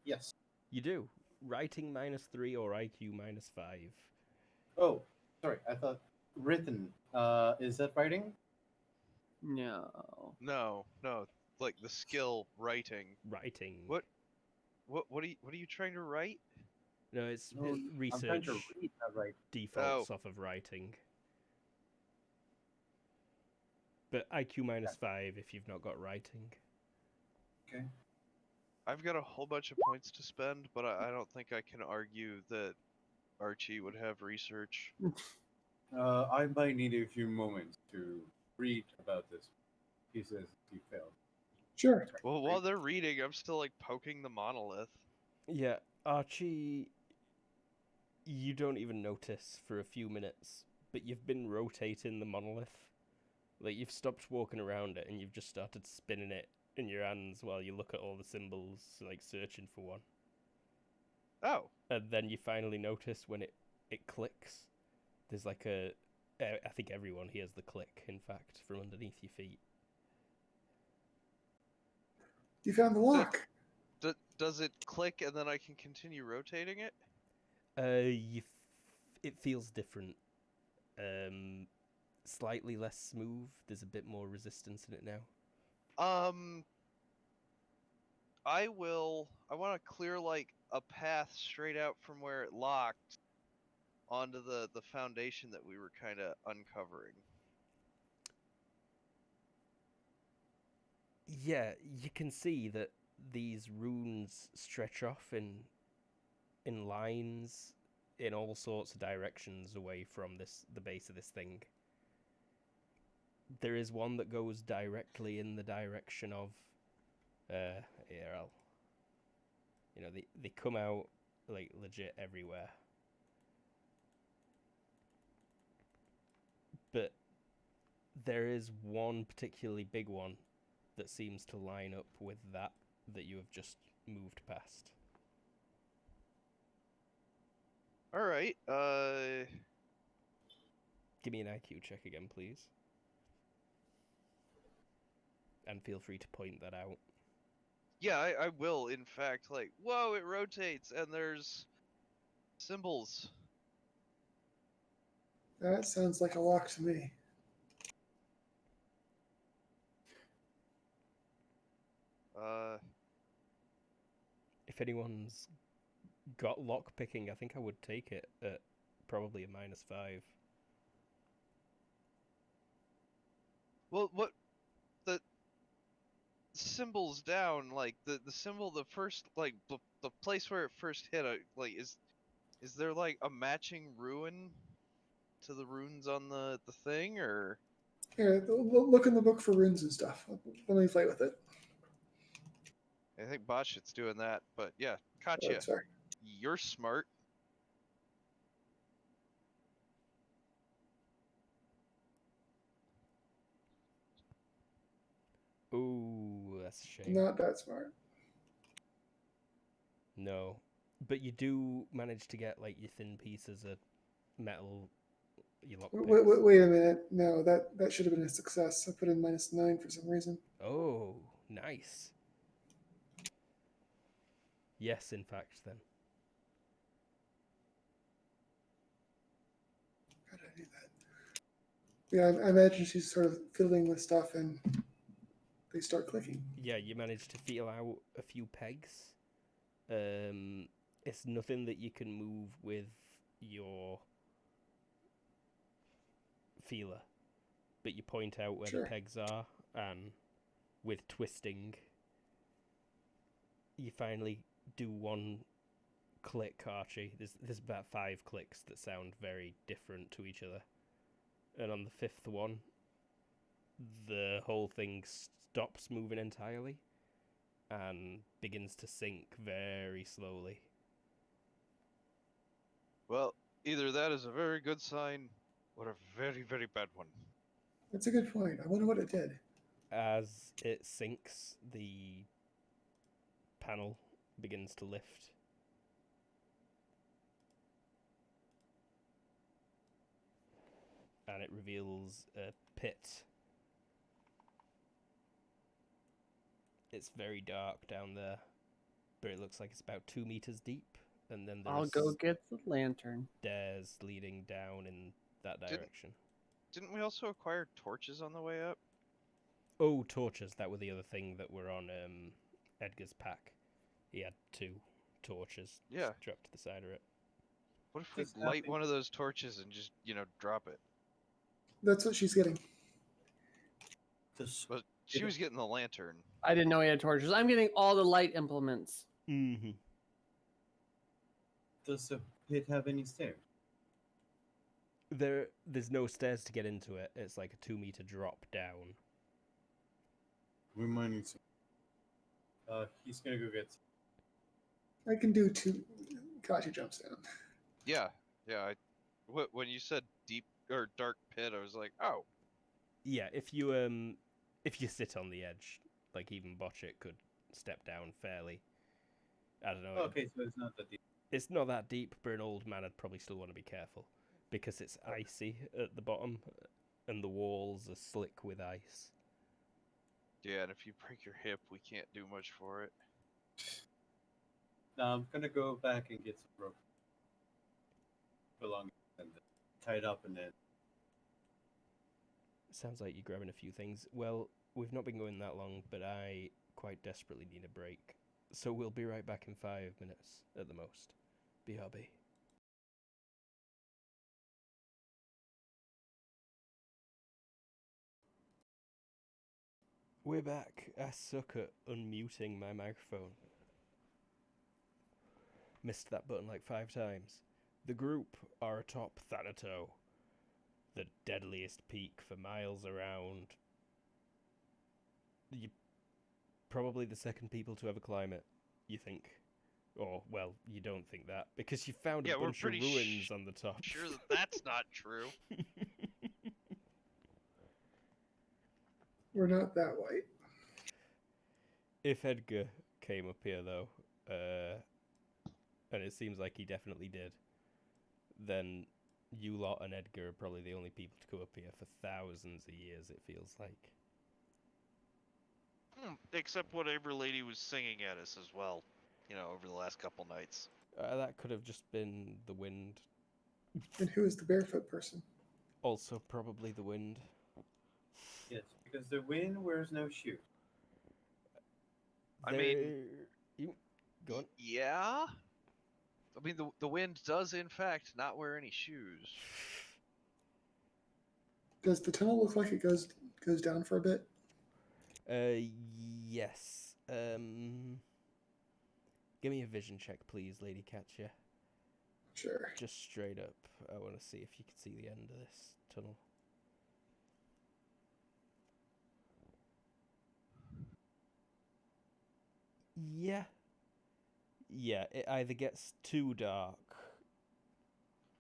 [SPEAKER 3] Yes.
[SPEAKER 1] You do. Writing -3 or IQ -5.
[SPEAKER 3] Oh, sorry. I thought written. Is that writing?
[SPEAKER 4] No.
[SPEAKER 2] No, like the skill writing.
[SPEAKER 1] Writing.
[SPEAKER 2] What are you trying to write?
[SPEAKER 1] No, it's
[SPEAKER 3] No, I'm trying
[SPEAKER 1] research
[SPEAKER 3] to read that right.
[SPEAKER 1] defaults off of writing. But IQ -5 if you've not got writing.
[SPEAKER 3] Okay.
[SPEAKER 2] I've got a whole bunch of points to spend, but I don't think I can argue that Archie would have research.
[SPEAKER 3] I might need a few moments to read about this. He says he failed.
[SPEAKER 5] Sure.
[SPEAKER 2] Well, while they're reading, I'm still like poking the monolith.
[SPEAKER 1] Yeah, Archie, you don't even notice for a few minutes, but you've been rotating the monolith. Like, you've stopped walking around it and you've just started spinning it in your hands while you look at all the symbols, like searching for one.
[SPEAKER 2] Oh,
[SPEAKER 1] And then you finally notice when it clicks, there's like I think everyone hears the click, in fact, from underneath your feet.
[SPEAKER 5] You found the lock.
[SPEAKER 2] does it click and then I can continue rotating it?
[SPEAKER 1] It feels different. Slightly less smooth. There's a bit more resistance in it now.
[SPEAKER 2] I want to clear like a path straight out from where it locked onto the foundation that we were kind of uncovering.
[SPEAKER 1] Yeah, you can see that these runes stretch off in lines in all sorts of directions away from the base of this thing. There is one that goes directly in the direction of here I'll they come out like legit everywhere. But there is one particularly big one that seems to line up with that you have just moved past.
[SPEAKER 2] All right.
[SPEAKER 1] Give me an IQ check again, please. And feel free to point that out.
[SPEAKER 2] Yeah, I will. In fact, like, whoa, it rotates and there's symbols.
[SPEAKER 5] That sounds like a lock to me.
[SPEAKER 1] If anyone's got lock picking, I think I would take it at probably a -5.
[SPEAKER 2] Well, what the symbols down? Like the symbol, the first like the place where it first hit. Like is there like a matching ruin to the runes on the thing, or?
[SPEAKER 5] Here, look in the book for runes and stuff. Let me play with it.
[SPEAKER 2] I think Botchit's doing that, but yeah,
[SPEAKER 5] Oh,
[SPEAKER 2] Katya,
[SPEAKER 5] sorry.
[SPEAKER 2] you're smart.
[SPEAKER 1] Ooh, that's a shame.
[SPEAKER 5] Not that smart.
[SPEAKER 1] No. But you do manage to get like your thin pieces of metal, your lockpicks.
[SPEAKER 5] Wait a minute. No, that should have been a success. I put in -9 for some reason.
[SPEAKER 1] Oh, nice. Yes, in fact, then.
[SPEAKER 5] How did I do that? Yeah, I imagine she's sort of fiddling with stuff and they start clicking.
[SPEAKER 1] Yeah, you manage to feel out a few pegs. It's nothing that you can move with your feeler, but you point out where
[SPEAKER 5] Sure.
[SPEAKER 1] the pegs are, and with twisting, you finally do one click, Archie. There's about 5 clicks that sound very different to each other, and on the 5th one, the whole thing stops moving entirely and begins to sink very slowly.
[SPEAKER 2] Well, either that is a very good sign, or a very, very bad one.
[SPEAKER 5] That's a good point. I wonder what it did.
[SPEAKER 1] As it sinks, the panel begins to lift. And it reveals a pit. It's very dark down there, but it looks like it's about 2 meters deep. And then
[SPEAKER 4] I'll
[SPEAKER 1] there's
[SPEAKER 4] go get the lantern.
[SPEAKER 1] stairs leading down in that direction.
[SPEAKER 2] Didn't we also acquire torches on the way up?
[SPEAKER 1] Oh, torches. That were the other thing that were on Edgar's pack. He had 2 torches
[SPEAKER 2] Yeah.
[SPEAKER 1] strapped to the side of it.
[SPEAKER 2] What if we
[SPEAKER 3] Does
[SPEAKER 2] light
[SPEAKER 3] nothing-
[SPEAKER 2] one of those torches and just, drop it?
[SPEAKER 5] That's what she's getting.
[SPEAKER 3] Does
[SPEAKER 2] But she was getting the lantern.
[SPEAKER 4] I didn't know he had torches. I'm getting all the light implements.
[SPEAKER 1] Mm-hmm.
[SPEAKER 3] the pit have any stairs?
[SPEAKER 1] There's no stairs to get into it. It's like a 2-meter drop down.
[SPEAKER 3] We might need some. He's gonna go get.
[SPEAKER 5] I can do 2. Katya jumps down.
[SPEAKER 2] Yeah. When you said deep or dark pit, I was like, oh.
[SPEAKER 1] Yeah, if you sit on the edge, Like even Botchit could step down fairly. I don't know.
[SPEAKER 3] Okay, so it's not that deep.
[SPEAKER 1] It's not that deep, but an old man would probably still want to be careful because it's
[SPEAKER 3] Okay.
[SPEAKER 1] icy at the bottom, and the walls are slick with ice.
[SPEAKER 2] Yeah, and if you break your hip, we can't do much for it.
[SPEAKER 3] Now I'm gonna go back and get some rope along and tie it up, and then
[SPEAKER 1] Sounds like you're grabbing a few things. Well, we've not been going that long, but I quite desperately need a break. So we'll be right back in 5 minutes at the most. BRB. We're back. I suck at unmuting my microphone. Missed that button like 5 times. The group are atop Thanato, the deadliest peak for miles around. You're probably the second people to ever climb it, you think. Or, well, you don't think that, because you found
[SPEAKER 2] Yeah,
[SPEAKER 1] a
[SPEAKER 2] we're
[SPEAKER 1] bunch of
[SPEAKER 2] pretty
[SPEAKER 1] ruins on the top.
[SPEAKER 2] Sure that that's not true.
[SPEAKER 5] We're not that white.
[SPEAKER 1] If Edgar came up here, though, and it seems like he definitely did, then you lot and Edgar are probably the only people to go up here for thousands of years, it feels like.
[SPEAKER 2] Except whatever lady was singing at us as well, you know, over the last couple nights.
[SPEAKER 1] That could have just been the wind.
[SPEAKER 5] And who is the barefoot person?
[SPEAKER 1] Also, probably the wind.
[SPEAKER 3] yes, because the wind wears no shoe.
[SPEAKER 2] I mean-
[SPEAKER 1] You... Go on.
[SPEAKER 2] Yeah? I mean, the wind does, in fact, not wear any shoes.
[SPEAKER 5] Does the tunnel look like it goes down for a bit?
[SPEAKER 1] Yes. Give me a vision check, please, Lady Catcher.
[SPEAKER 5] Sure.
[SPEAKER 1] Just straight up. I want to see if you can see the end of this tunnel. Yeah. Yeah, it either gets too dark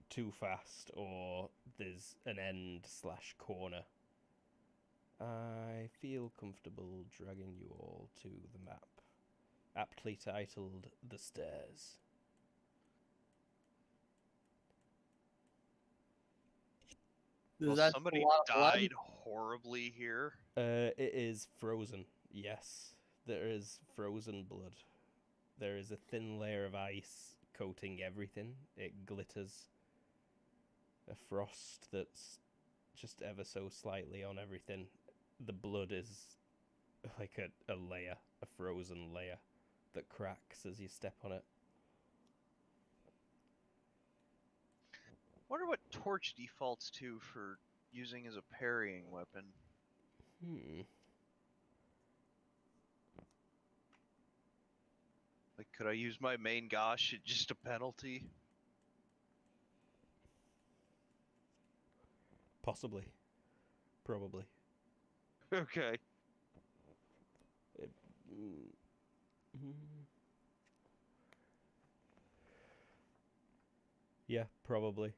[SPEAKER 1] too fast, or there's an end/corner. I feel comfortable dragging you all to the map, aptly titled The Stairs.
[SPEAKER 4] Does
[SPEAKER 2] Well,
[SPEAKER 4] that
[SPEAKER 2] somebody
[SPEAKER 4] a lot of blood?
[SPEAKER 2] died horribly here.
[SPEAKER 1] It is frozen, yes. There is frozen blood. There is a thin layer of ice coating everything. It glitters. A frost that's just ever so slightly on everything. The blood is like a layer, a frozen layer that cracks as you step on it.
[SPEAKER 2] Wonder what torch defaults to for using as a parrying weapon. Like, could I use my main gosh at just a penalty?
[SPEAKER 1] Possibly. Probably.
[SPEAKER 2] Okay.
[SPEAKER 1] Yeah, probably.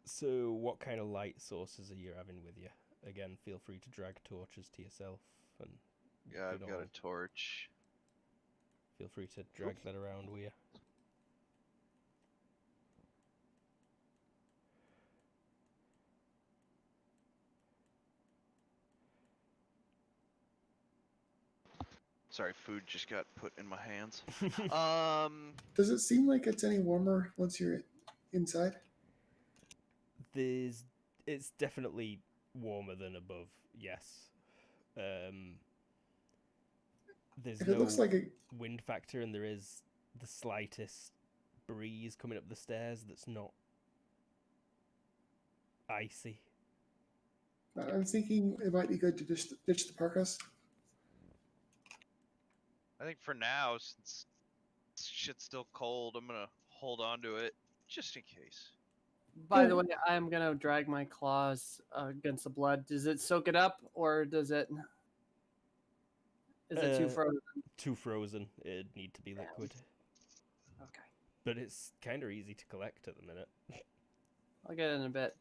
[SPEAKER 1] So what kind of light sources are you having with you? Again, feel free to drag torches to yourself, and
[SPEAKER 2] Yeah, I've
[SPEAKER 1] good
[SPEAKER 2] got
[SPEAKER 1] old-
[SPEAKER 2] a torch.
[SPEAKER 1] feel free to drag that around with you.
[SPEAKER 2] Sorry, food just got put in my hands.
[SPEAKER 5] Does it seem like it's any warmer once you're inside?
[SPEAKER 1] It's definitely warmer than above, yes. There's
[SPEAKER 5] If
[SPEAKER 1] no
[SPEAKER 5] it looks like it,
[SPEAKER 1] wind factor, and there is the slightest breeze coming up the stairs that's not icy.
[SPEAKER 5] I'm thinking it might be good to just ditch the parkas.
[SPEAKER 2] I think for now, since shit's still cold, I'm gonna hold on to it just in case.
[SPEAKER 4] By the way, I'm gonna drag my claws against the blood. Does it soak it up, or does it? Is it too
[SPEAKER 1] Uh,
[SPEAKER 4] frozen?
[SPEAKER 1] Too frozen. It'd need to be liquid.
[SPEAKER 4] Okay,
[SPEAKER 1] But it's kind of easy to collect at the minute.
[SPEAKER 4] I'll get it in a bit.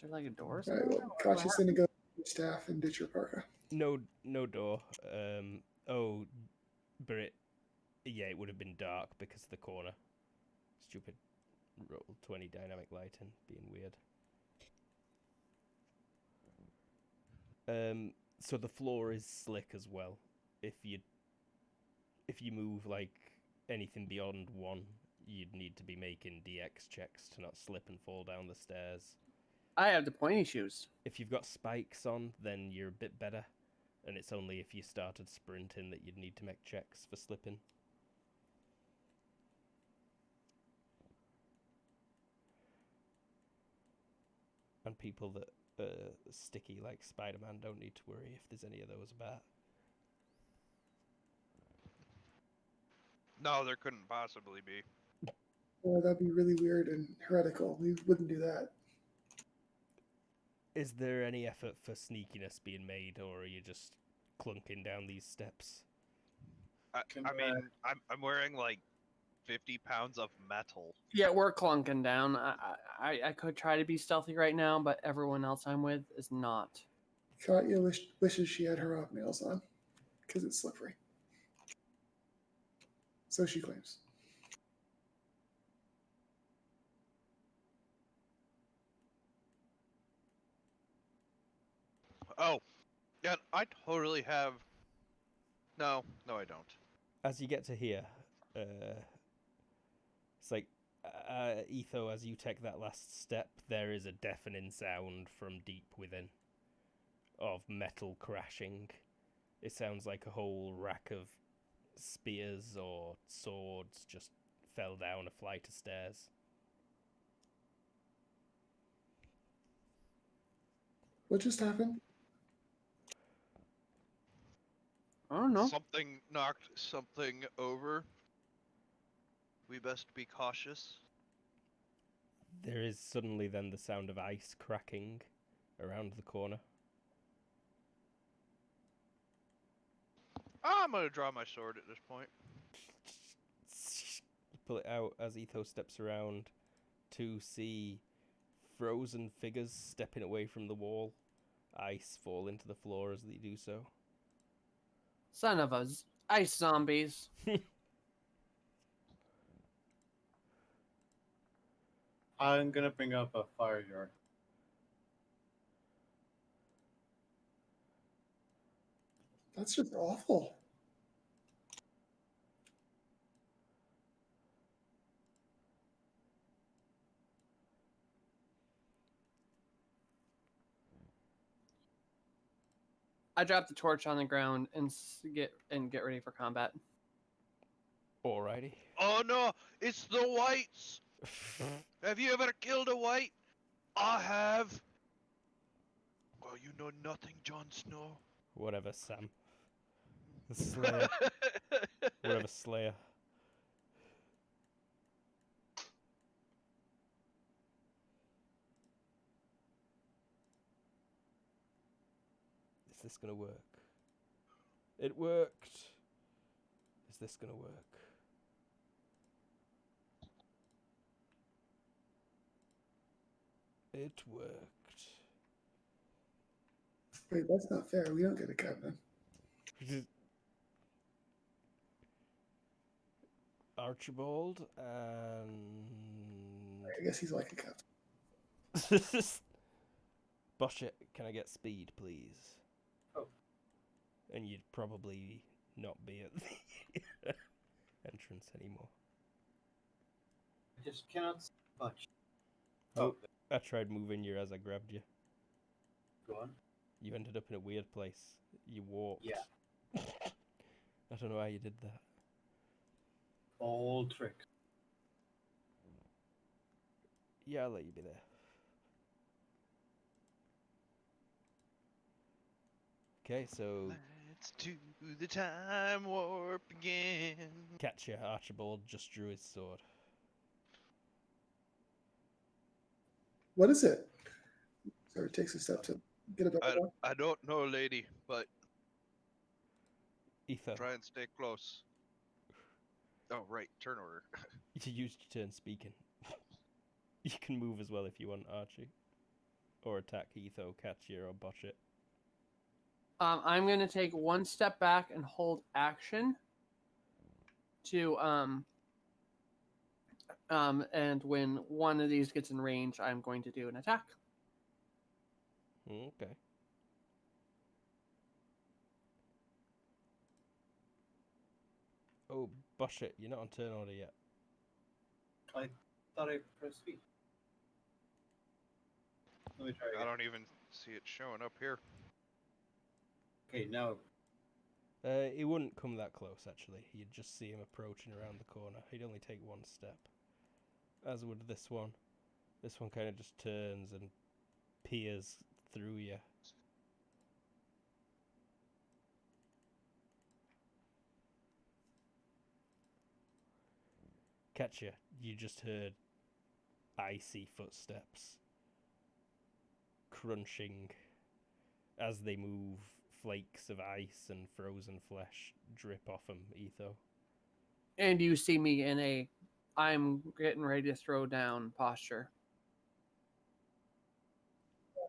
[SPEAKER 4] there like a door?
[SPEAKER 5] All right,
[SPEAKER 4] somewhere?
[SPEAKER 5] well, cautious then to go with your staff and ditch your parka.
[SPEAKER 1] No door. Oh, but it would have been dark because of the corner. Stupid roll 20 dynamic lighting being weird. So the floor is slick as well. If you move like anything beyond 1, you'd need to be making DX checks to not slip and fall down the stairs.
[SPEAKER 4] I have the pointy shoes.
[SPEAKER 1] If you've got spikes on, then you're a bit better. And it's only if you started sprinting that you'd need to make checks for slipping. And people that are sticky like Spider-Man don't need to worry if there's any of those about.
[SPEAKER 2] No, there couldn't possibly be.
[SPEAKER 5] Oh, that'd be really weird and heretical. We wouldn't do that.
[SPEAKER 1] Is there any effort for sneakiness being made, or are you just clunking down these steps?
[SPEAKER 2] I mean, I'm wearing like 50 pounds of metal.
[SPEAKER 4] Yeah, we're clunking down. I could try to be stealthy right now, but everyone else I'm with is not.
[SPEAKER 5] Katya wishes she had her hobnails on because it's slippery. So she claims.
[SPEAKER 2] Oh, yeah, I totally have. No, I don't.
[SPEAKER 1] As you get to here, it's like, Etho, as you take that last step, there is a deafening sound from deep within of metal crashing. It sounds like a whole rack of spears or swords just fell down a flight of stairs.
[SPEAKER 5] What just happened?
[SPEAKER 4] I don't know.
[SPEAKER 2] Something knocked something over. We best be cautious.
[SPEAKER 1] There is suddenly then the sound of ice cracking around the corner.
[SPEAKER 2] I'm gonna draw my sword at this point.
[SPEAKER 1] Pull it out as Etho steps around to see frozen figures stepping away from the wall. Ice fall into the floor as they do so.
[SPEAKER 4] Son of a ice zombies.
[SPEAKER 3] I'm gonna bring up a fire jar.
[SPEAKER 5] That's just awful.
[SPEAKER 4] I drop the torch on the ground and get ready for combat.
[SPEAKER 1] Alrighty.
[SPEAKER 2] Oh no, it's the whites! Have you ever killed a white? I have. Well, you know nothing, Jon Snow.
[SPEAKER 1] Whatever, Sam. The Slayer. Whatever, Slayer. Is this gonna work? It worked. Is this gonna work? It worked.
[SPEAKER 5] Wait, that's not fair. We don't get a captain.
[SPEAKER 1] Archibald and
[SPEAKER 5] I guess he's like a captain.
[SPEAKER 1] Bosh it, can I get speed, please?
[SPEAKER 3] Oh.
[SPEAKER 1] And you'd probably not be at the entrance anymore.
[SPEAKER 3] I just cannot see much.
[SPEAKER 1] Oh, I tried moving you as I grabbed you.
[SPEAKER 3] Go on.
[SPEAKER 1] You ended up in a weird place. You warped.
[SPEAKER 3] Yeah.
[SPEAKER 1] I don't know how you did that.
[SPEAKER 3] All tricks.
[SPEAKER 1] Yeah, I'll let you be there. Okay, so
[SPEAKER 2] Let's do the time warp again.
[SPEAKER 1] catch you. Archibald just drew his sword.
[SPEAKER 5] What is it? So it takes a step to get a better one.
[SPEAKER 2] I don't know, lady, but
[SPEAKER 1] Ether,
[SPEAKER 2] try and stay close. Oh, right, turn order.
[SPEAKER 1] you used your turn speaking. You can move as well if you want, Archie. or attack Etho, Katya, or botch it.
[SPEAKER 4] I'm gonna take one step back and hold action to and when one of these gets in range, I'm going to do an attack.
[SPEAKER 1] Okay. Oh, botch it! You're not on turn order yet.
[SPEAKER 3] I thought I pressed speed. Let me try
[SPEAKER 2] I
[SPEAKER 3] again.
[SPEAKER 2] don't even see it showing up here.
[SPEAKER 3] Okay, now.
[SPEAKER 1] He wouldn't come that close, actually. You'd just see him approaching around the corner. He'd only take one step. As would this one. This one kind of just turns and peers through you. Catch you just heard icy footsteps crunching as they move. Flakes of ice and frozen flesh drip off him, Etho.
[SPEAKER 4] And you see me in a I'm getting ready to throw down posture.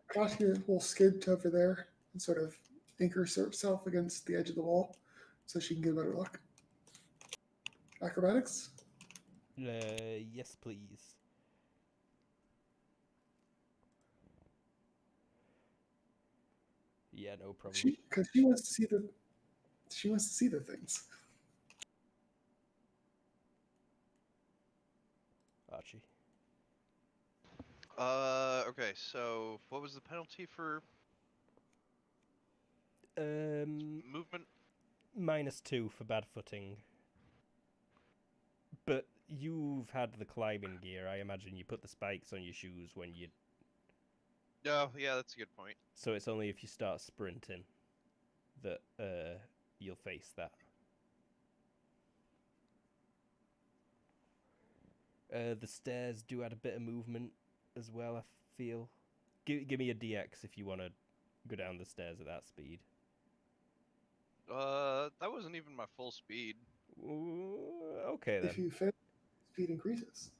[SPEAKER 5] Katya will skid to over there and sort of anchor herself against the edge of the wall so she can get better luck. Acrobatics?
[SPEAKER 1] Yes, please. Yeah, no problem.
[SPEAKER 5] Because she wants to see the things.
[SPEAKER 1] Archie.
[SPEAKER 2] Okay, so what was the penalty for movement?
[SPEAKER 1] -2 for bad footing. But you've had the climbing gear. I imagine you put the spikes on your shoes when you...
[SPEAKER 2] Oh, yeah, that's a good point.
[SPEAKER 1] So it's only if you start sprinting that you'll face that. The stairs do add a bit of movement as well, I feel. Give me a DX if you want to go down the stairs at that speed.
[SPEAKER 2] That wasn't even my full speed.
[SPEAKER 1] Ooh, okay then.
[SPEAKER 5] If you finish, speed increases.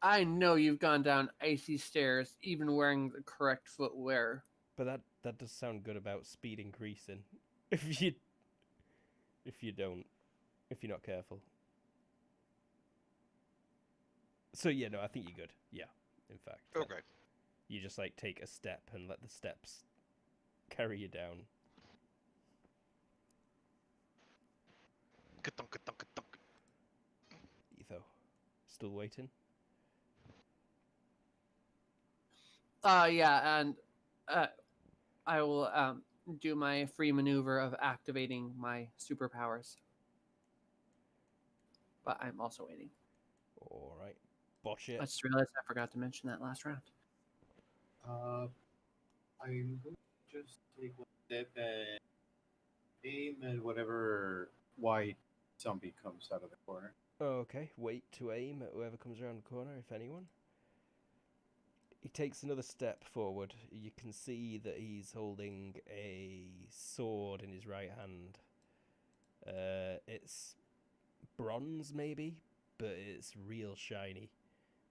[SPEAKER 4] I know you've gone down icy stairs even wearing the correct footwear.
[SPEAKER 1] But that does sound good about speed increasing. If you're not careful. So yeah, no, I think you're good. Yeah, in fact.
[SPEAKER 2] Okay.
[SPEAKER 1] You just like take a step and let the steps carry you down.
[SPEAKER 2] Ka-thunk, ka-thunk, ka-thunk.
[SPEAKER 1] Etho, still waiting?
[SPEAKER 4] Yeah, and I will do my free maneuver of activating my superpowers. But I'm also waiting.
[SPEAKER 1] All right, botch it.
[SPEAKER 4] I just realized I forgot to mention that last round.
[SPEAKER 3] I'm going to just take one step and aim at whatever white zombie comes out of the corner.
[SPEAKER 1] Okay, wait to aim at whoever comes around the corner, if anyone. He takes another step forward. You can see that he's holding a sword in his right hand. It's bronze, maybe, but it's real shiny.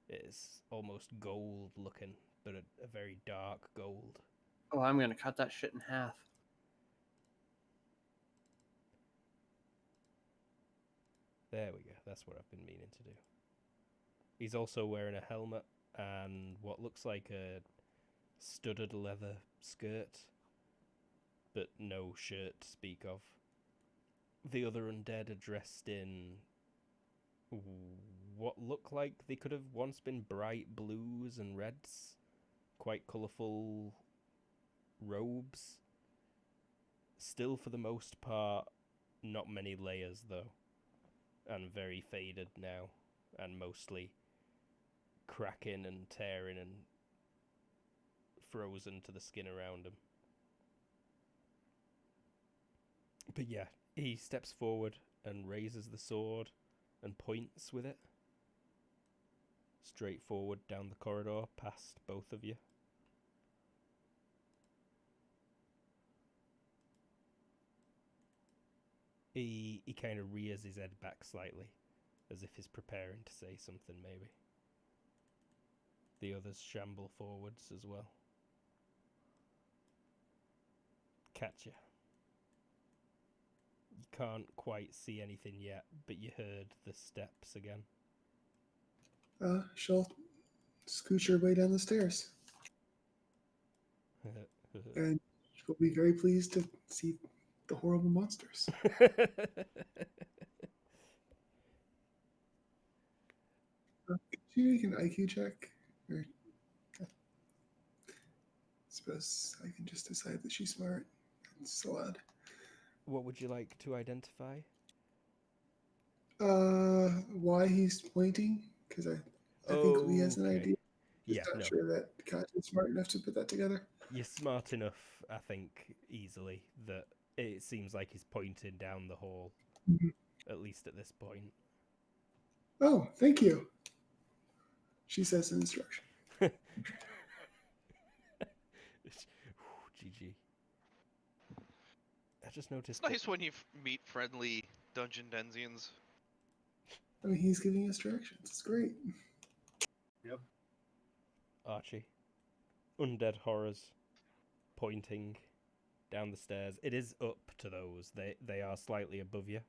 [SPEAKER 1] It's almost gold looking, but a very dark gold.
[SPEAKER 4] Oh, I'm gonna cut that shit in half.
[SPEAKER 1] There we go. That's what I've been meaning to do. He's also wearing a helmet and what looks like a studded leather skirt, but no shirt to speak of. The other undead are dressed in what look like they could have once been bright blues and reds. Quite colourful robes. Still, for the most part, not many layers, though. And very faded now. And mostly cracking and tearing and frozen to the skin around him. But yeah, he steps forward and raises the sword and points with it. Straight forward down the corridor, past both of you. He kind of rears his head back slightly, as if he's preparing to say something, maybe. The others shamble forwards as well. Catch you. You can't quite see anything yet, but you heard the steps again.
[SPEAKER 5] She'll scooch her way down the stairs, and she'll be very pleased to see the horrible monsters. Could you make an IQ check? Or, I suppose I can just decide that she's smart. It's allowed.
[SPEAKER 1] What would you like to identify?
[SPEAKER 5] Why he's pointing? Because I think Lee has an
[SPEAKER 1] Okay.
[SPEAKER 5] idea. Just
[SPEAKER 1] Yeah,
[SPEAKER 5] not
[SPEAKER 1] no.
[SPEAKER 5] sure that Kat is smart enough to put that together.
[SPEAKER 1] You're smart enough, I think, easily, that it seems like he's pointing down the hall,
[SPEAKER 5] Mhm.
[SPEAKER 1] at least at this point.
[SPEAKER 5] Oh, thank you. She says an instruction.
[SPEAKER 1] GG. I just noticed.
[SPEAKER 2] It's nice when you meet friendly Dungeon Denzians.
[SPEAKER 5] I mean, he's giving us directions. It's great.
[SPEAKER 1] Archie. Undead horrors. Pointing down the stairs. It is up to those. They are slightly above you.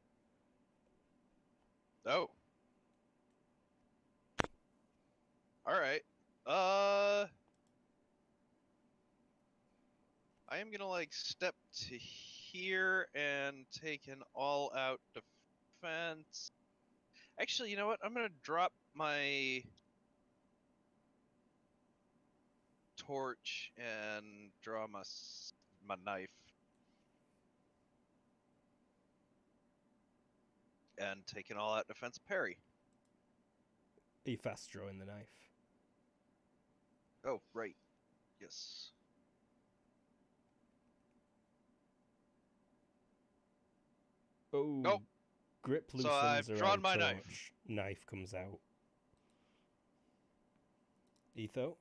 [SPEAKER 2] Oh. Alright. I am gonna like step to here and take an all-out defense. Actually, you know what? I'm gonna drop my torch and draw my knife. And take an all-out defense parry.
[SPEAKER 1] Are you fast drawing the knife?
[SPEAKER 2] Oh, right. Yes.
[SPEAKER 1] Oh.
[SPEAKER 2] Nope.
[SPEAKER 1] Grip
[SPEAKER 2] So
[SPEAKER 1] loosens
[SPEAKER 2] I've
[SPEAKER 1] around
[SPEAKER 2] drawn my
[SPEAKER 1] torch. Knife comes out. Etho?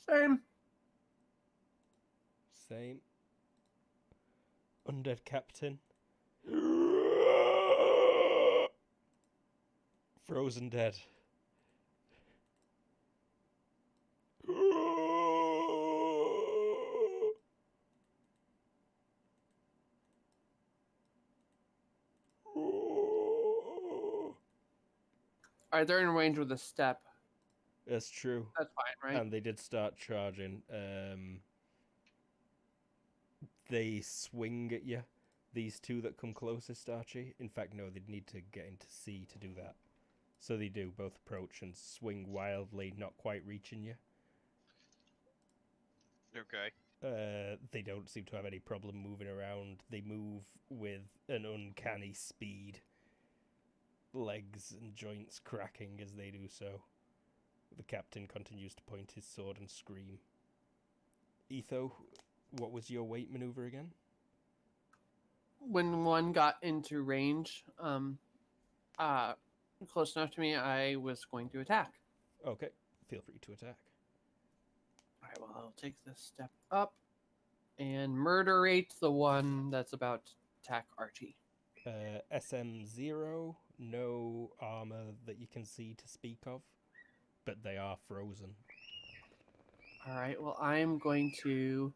[SPEAKER 4] Same.
[SPEAKER 1] Same. Undead captain. Frozen dead.
[SPEAKER 4] Alright, they're in range with a step.
[SPEAKER 1] That's true.
[SPEAKER 4] That's fine, right?
[SPEAKER 1] And they did start charging. They swing at you. These two that come closest, Archie. In fact, no, they'd need to get into C to do that. So they do both approach and swing wildly, not quite reaching you.
[SPEAKER 2] Okay.
[SPEAKER 1] They don't seem to have any problem moving around. They move with an uncanny speed. Legs and joints cracking as they do so. The captain continues to point his sword and scream. Etho, what was your weight maneuver again?
[SPEAKER 4] When one got into range, close enough to me, I was going to attack.
[SPEAKER 1] Okay, feel free to attack.
[SPEAKER 4] Alright, well, I'll take this step up and murderate the one that's about to attack Archie.
[SPEAKER 1] SM0, no armor that you can see to speak of, but they are frozen.
[SPEAKER 4] Alright, well, I'm going to...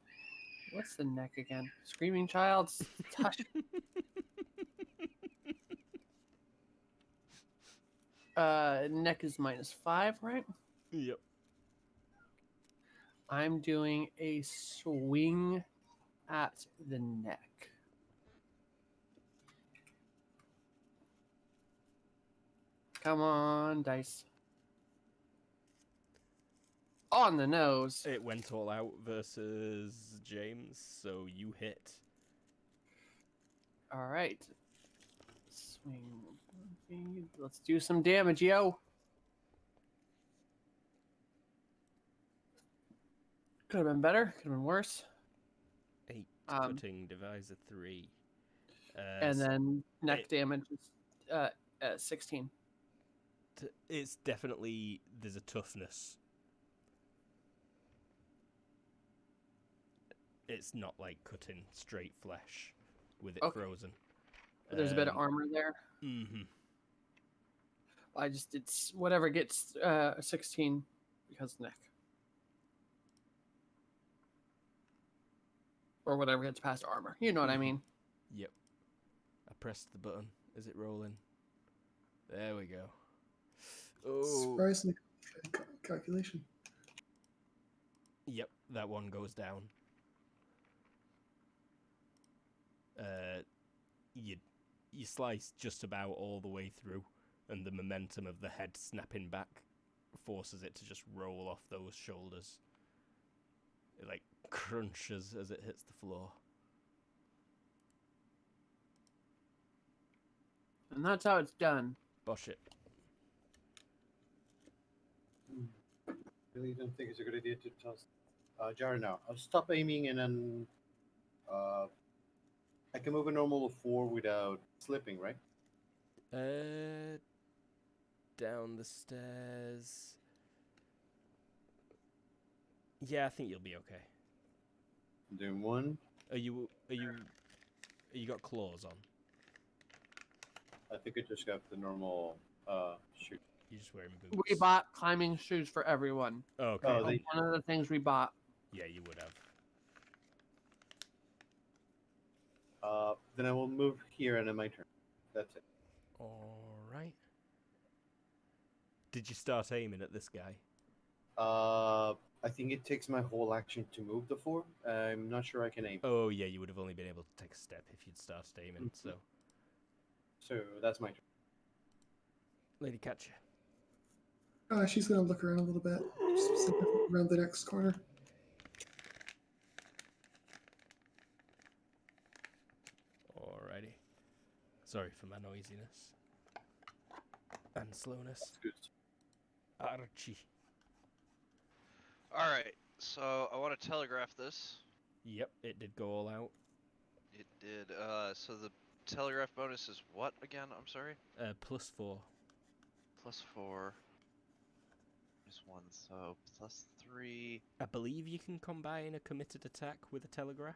[SPEAKER 4] What's the neck again? Screaming Child's touch. Neck is -5, right?
[SPEAKER 1] Yep.
[SPEAKER 4] I'm doing a swing at the neck. Come on, dice. On the nose.
[SPEAKER 1] It went all out versus James, so you hit.
[SPEAKER 4] All right. Swing. Let's do some damage, yo. Could have been better. Could have been worse.
[SPEAKER 1] 8 cutting, divisor 3.
[SPEAKER 4] And then neck damage is 16.
[SPEAKER 1] It's definitely, there's a toughness. It's not like cutting straight flesh with it
[SPEAKER 4] Okay.
[SPEAKER 1] frozen.
[SPEAKER 4] But there's a bit of armor there.
[SPEAKER 1] Mm-hmm.
[SPEAKER 4] I just did whatever gets 16 because neck. Or whatever gets past armor. You know what I mean.
[SPEAKER 1] Yep. I pressed the button. Is it rolling? There we go. Oh.
[SPEAKER 5] Surprisingly calculation.
[SPEAKER 1] Yep, that one goes down. You slice just about all the way through, and the momentum of the head snapping back forces it to just roll off those shoulders. It like crunches as it hits the floor.
[SPEAKER 4] And that's how it's done.
[SPEAKER 1] Bosh it.
[SPEAKER 3] Really don't think it's a good idea to toss. Jar now. I'll stop aiming and then I can move a normal of 4 without slipping, right?
[SPEAKER 1] Down the stairs. Yeah, I think you'll be okay.
[SPEAKER 3] Doing 1.
[SPEAKER 1] You got claws on?
[SPEAKER 3] I think I just got the normal shoot.
[SPEAKER 1] You just wearing boots.
[SPEAKER 4] We bought climbing shoes for everyone.
[SPEAKER 1] Oh, okay.
[SPEAKER 3] Oh,
[SPEAKER 4] That's one of the things we bought.
[SPEAKER 1] Yeah, you would have.
[SPEAKER 3] Then I will move here and then my turn. That's it.
[SPEAKER 1] All right. Did you start aiming at this guy?
[SPEAKER 3] I think it takes my whole action to move the 4. I'm not sure I can aim.
[SPEAKER 1] Oh, yeah, you would have only been able to take a step if you'd started aiming, so...
[SPEAKER 3] So that's my turn.
[SPEAKER 1] Lady Catcher.
[SPEAKER 5] She's gonna look around a little bit, just around the next corner.
[SPEAKER 1] Alrighty. Sorry for my noisiness. And slowness.
[SPEAKER 3] Good.
[SPEAKER 1] Archie.
[SPEAKER 2] Alright, so I want to telegraph this.
[SPEAKER 1] Yep, it did go all out.
[SPEAKER 2] It did. So the telegraph bonus is what again? I'm sorry?
[SPEAKER 1] +4.
[SPEAKER 2] +4. -1, so +3.
[SPEAKER 1] I believe you can combine a committed attack with a telegraph.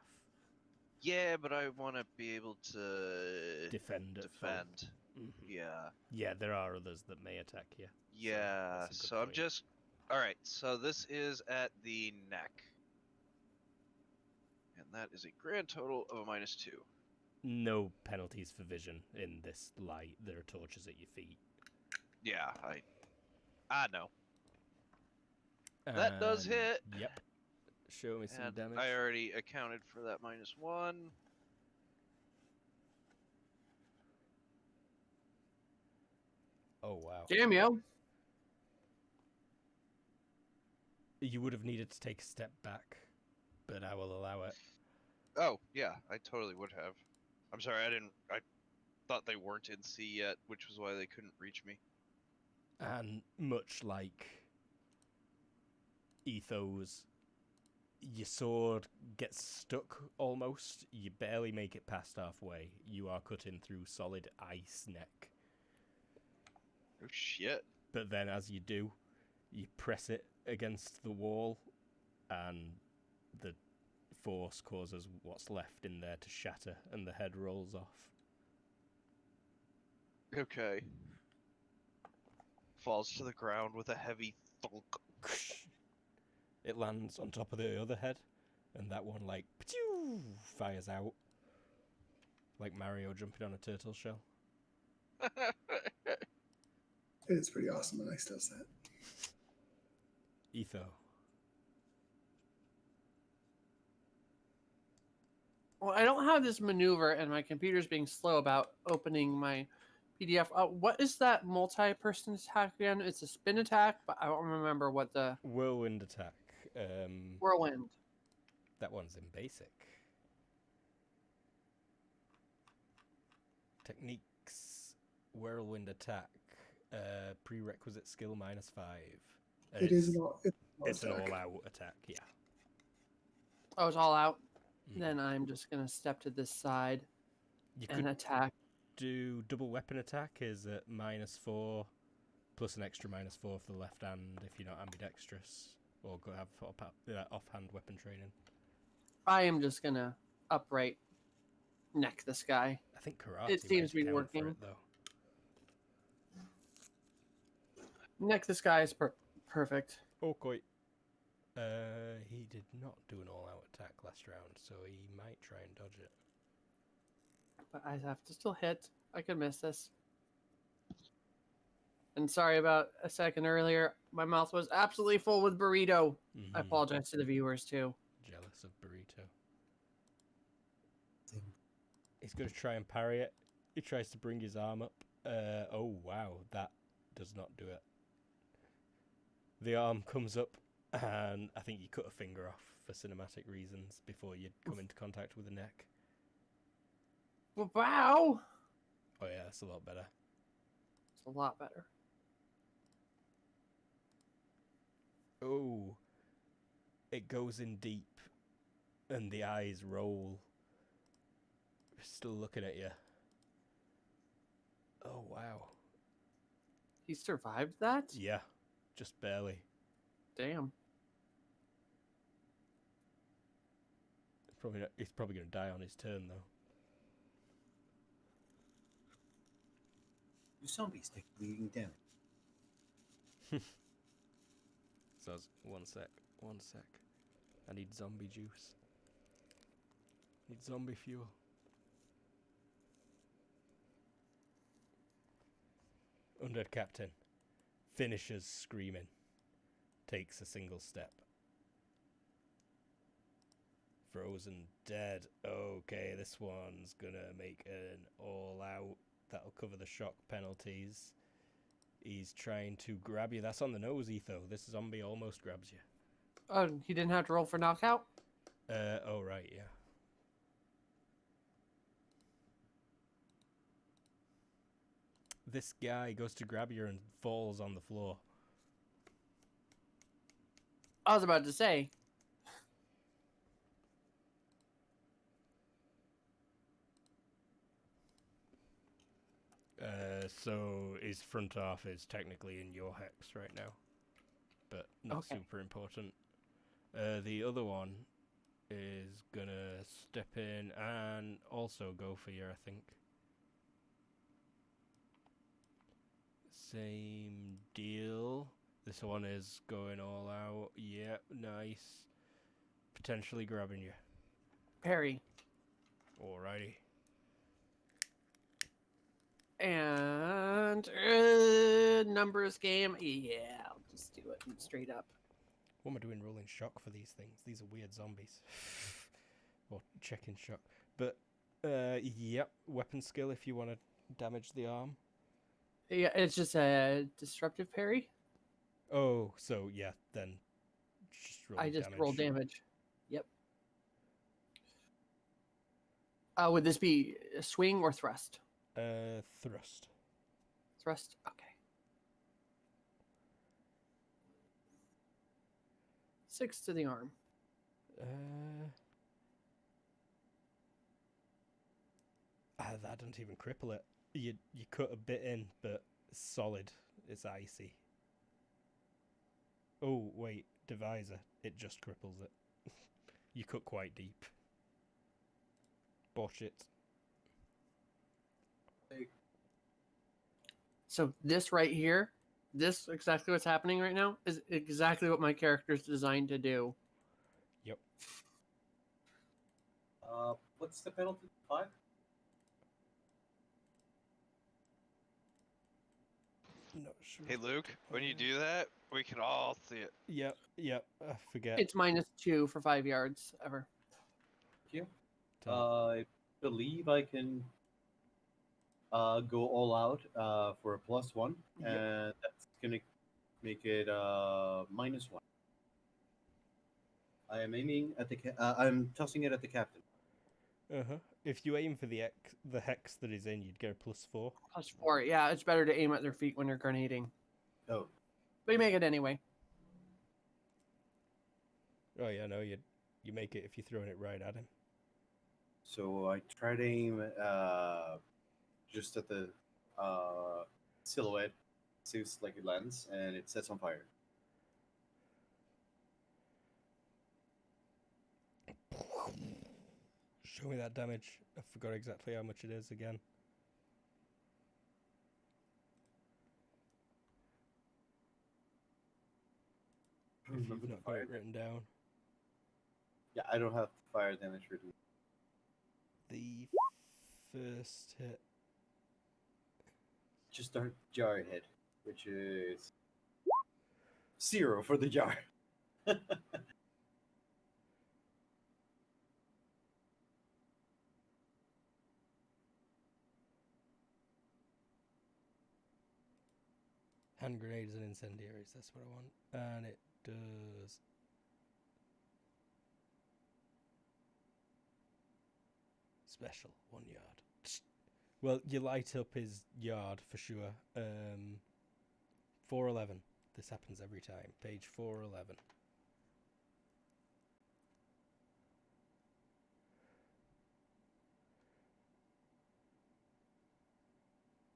[SPEAKER 2] Yeah, but I want to be able to
[SPEAKER 1] Defend at full.
[SPEAKER 2] defend.
[SPEAKER 1] Mhm.
[SPEAKER 2] Yeah.
[SPEAKER 1] Yeah, there are others that may attack you.
[SPEAKER 2] Yeah.
[SPEAKER 1] that's a good
[SPEAKER 2] So I'm
[SPEAKER 1] point.
[SPEAKER 2] just. Alright, so this is at the neck. And that is a grand total of a -2.
[SPEAKER 1] No penalties for vision in this light. There are torches at your feet.
[SPEAKER 2] Yeah, I know. That does
[SPEAKER 1] And-
[SPEAKER 2] hit.
[SPEAKER 1] Yep. Show me some
[SPEAKER 2] And
[SPEAKER 1] damage.
[SPEAKER 2] I already accounted for that -1.
[SPEAKER 1] Oh, wow.
[SPEAKER 4] Damn you.
[SPEAKER 1] You would have needed to take a step back, but I will allow it.
[SPEAKER 2] Oh, yeah, I totally would have. I'm sorry, I thought they weren't in C yet, which was why they couldn't reach me.
[SPEAKER 1] And much like Ethos, your sword gets stuck almost. You barely make it past halfway. You are cutting through solid ice neck.
[SPEAKER 2] Oh, shit.
[SPEAKER 1] But then as you do, you press it against the wall, and the force causes what's left in there to shatter, and the head rolls off.
[SPEAKER 2] Okay. Falls to the ground with a heavy thunk.
[SPEAKER 1] It lands on top of the other head, and that one, like, fires out. Like Mario jumping on a turtle shell.
[SPEAKER 5] It's pretty awesome when Ice does that.
[SPEAKER 1] Etho.
[SPEAKER 4] Well, I don't have this maneuver, and my computer's being slow about opening my PDF. What is that multi-person attack again? It's a spin attack, but I don't remember what the
[SPEAKER 1] Whirlwind Attack.
[SPEAKER 4] whirlwind.
[SPEAKER 1] That one's in basic. Techniques. Whirlwind Attack. Prerequisite skill -5. And
[SPEAKER 5] It is an all.
[SPEAKER 1] It's an
[SPEAKER 5] attack.
[SPEAKER 1] all-out attack, yeah.
[SPEAKER 4] Oh, it's all out.
[SPEAKER 1] Mhm.
[SPEAKER 4] Then I'm just gonna step to this side
[SPEAKER 1] You
[SPEAKER 4] and
[SPEAKER 1] could
[SPEAKER 4] attack.
[SPEAKER 1] do double weapon attack is at -4, plus an extra -4 for the left hand if you're not ambidextrous, or go have offhand weapon training.
[SPEAKER 4] I am just gonna upright neck this guy.
[SPEAKER 1] I think karate.
[SPEAKER 4] It seems to be
[SPEAKER 1] might count for
[SPEAKER 4] working.
[SPEAKER 1] it, though.
[SPEAKER 4] Nexus guy is perfect.
[SPEAKER 1] Okay. He did not do an all-out attack last round, so he might try and dodge it.
[SPEAKER 4] But I have to still hit. I could miss this. And sorry about a second earlier. My mouth was absolutely full with burrito. I apologize to the viewers too.
[SPEAKER 1] Jealous of burrito. He's going to try and parry it. He tries to bring his arm up. Oh, wow. That does not do it. The arm comes up, and I think you cut a finger off for cinematic reasons before you come into contact with the neck.
[SPEAKER 4] Wow!
[SPEAKER 1] Oh, yeah, that's a lot better.
[SPEAKER 4] It's a lot better.
[SPEAKER 1] Oh. It goes in deep, and the eyes roll. Still looking at you. Oh, wow.
[SPEAKER 4] He survived that?
[SPEAKER 1] Yeah, just barely.
[SPEAKER 4] Damn.
[SPEAKER 1] He's probably going to die on his turn, though.
[SPEAKER 3] You zombies take bleeding damage.
[SPEAKER 1] So, one sec. I need zombie juice. Need zombie fuel. Undead Captain finishes screaming. Takes a single step. Frozen dead. Okay, this one's gonna make an all-out. That'll cover the shock penalties. He's trying to grab you. That's on the nose, Etho. This zombie almost grabs you.
[SPEAKER 4] Oh, he didn't have to roll for knockout?
[SPEAKER 1] Oh, right, yeah. This guy goes to grab you and falls on the floor.
[SPEAKER 4] I was about to say.
[SPEAKER 1] So his front half is technically in your hex right now, but not super important. The other one is gonna step in and also go for you, I think. Same deal. This one is going all out. Yep, nice. Potentially grabbing you.
[SPEAKER 4] Parry.
[SPEAKER 1] Alrighty.
[SPEAKER 4] And numbers game. Yeah, I'll just do it straight up.
[SPEAKER 1] What am I doing rolling shock for these things? These are weird zombies. Or checking shock. But, yep, weapon skill if you want to damage the arm.
[SPEAKER 4] Yeah, it's just a disruptive parry.
[SPEAKER 1] Oh, so yeah, then just roll damage.
[SPEAKER 4] Roll damage. Yep. Would this be a swing or thrust?
[SPEAKER 1] Thrust.
[SPEAKER 4] Thrust, okay. 6 to the arm.
[SPEAKER 1] That doesn't even cripple it. You cut a bit in, but it's solid. It's icy. Oh, wait, divisor. It just cripples it. You cut quite deep. Botch it.
[SPEAKER 4] So this right here, this exactly what's happening right now, is exactly what my character's designed to do.
[SPEAKER 1] Yep.
[SPEAKER 3] What's the penalty? 5?
[SPEAKER 1] Not sure.
[SPEAKER 2] Hey Luke, when you do that, we can all see it.
[SPEAKER 1] Yep. I forget.
[SPEAKER 4] It's -2 for 5 yards ever.
[SPEAKER 3] Thank you. I believe I can go all out for a +1, and that's gonna make it -1. I am aiming at the. I'm tossing it at the captain.
[SPEAKER 1] If you aim for the hex that is in, you'd get a +4.
[SPEAKER 4] +4, yeah. It's better to aim at their feet when you're grenading.
[SPEAKER 3] Oh.
[SPEAKER 4] But you make it anyway.
[SPEAKER 1] Oh yeah, no, you make it if you're throwing it right at him.
[SPEAKER 3] So I try to aim just at the silhouette, seems like it lands, and it sets on fire.
[SPEAKER 1] Show me that damage. I forgot exactly how much it is again. If you've not got it written down.
[SPEAKER 3] Yeah, I don't have fire damage written.
[SPEAKER 1] The first hit.
[SPEAKER 3] Just our jar hit, which is 0 for the jar.
[SPEAKER 1] Hand grenades and incendiaries, that's what I want. And it does. Special, 1 yard. Well, you light up his yard for sure. 411. This happens every time. Page 411.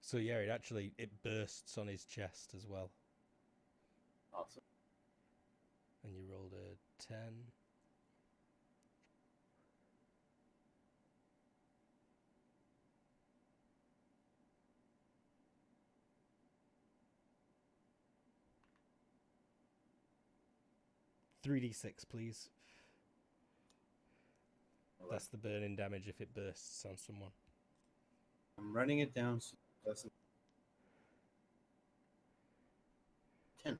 [SPEAKER 1] So yeah, it bursts on his chest as well.
[SPEAKER 3] Awesome.
[SPEAKER 1] And you rolled a 10. $3d6, please. That's the burning damage if it bursts on someone.
[SPEAKER 3] I'm running it down so it doesn't. 10.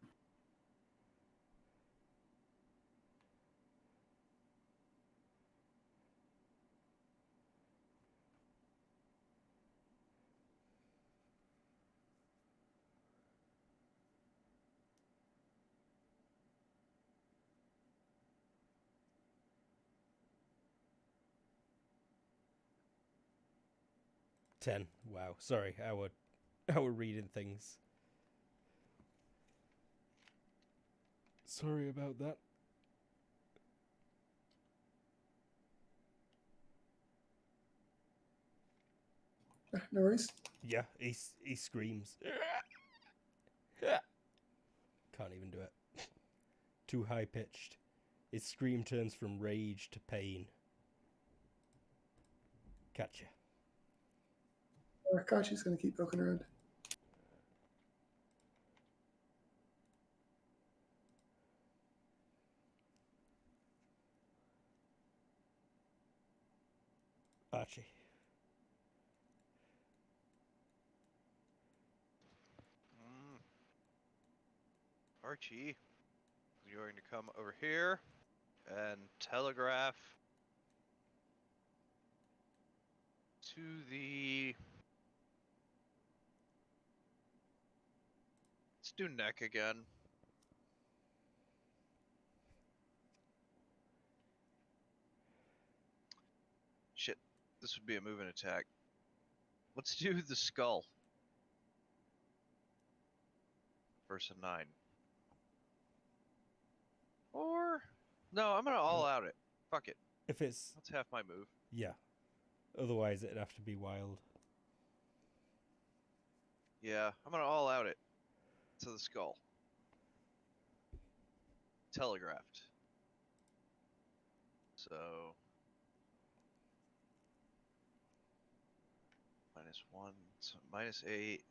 [SPEAKER 1] $10. Wow. Sorry, our reading things. Sorry about that.
[SPEAKER 5] No worries.
[SPEAKER 1] Yeah, he screams. Can't even do it. Too high pitched. His scream turns from rage to pain. Catch ya.
[SPEAKER 5] Kachi's going to keep poking around.
[SPEAKER 1] Archie.
[SPEAKER 2] Archie, you're going to come over here and telegraph to the. Let's do neck again. Shit, this would be a moving attack. Let's do the skull. Versus a 9. Or no, I'm gonna all out it. Fuck it.
[SPEAKER 1] If it's
[SPEAKER 2] That's half my move.
[SPEAKER 1] yeah. Otherwise it'd have to be wild.
[SPEAKER 2] Yeah, I'm gonna all out it to the skull. Telegraphed. So -1, so -8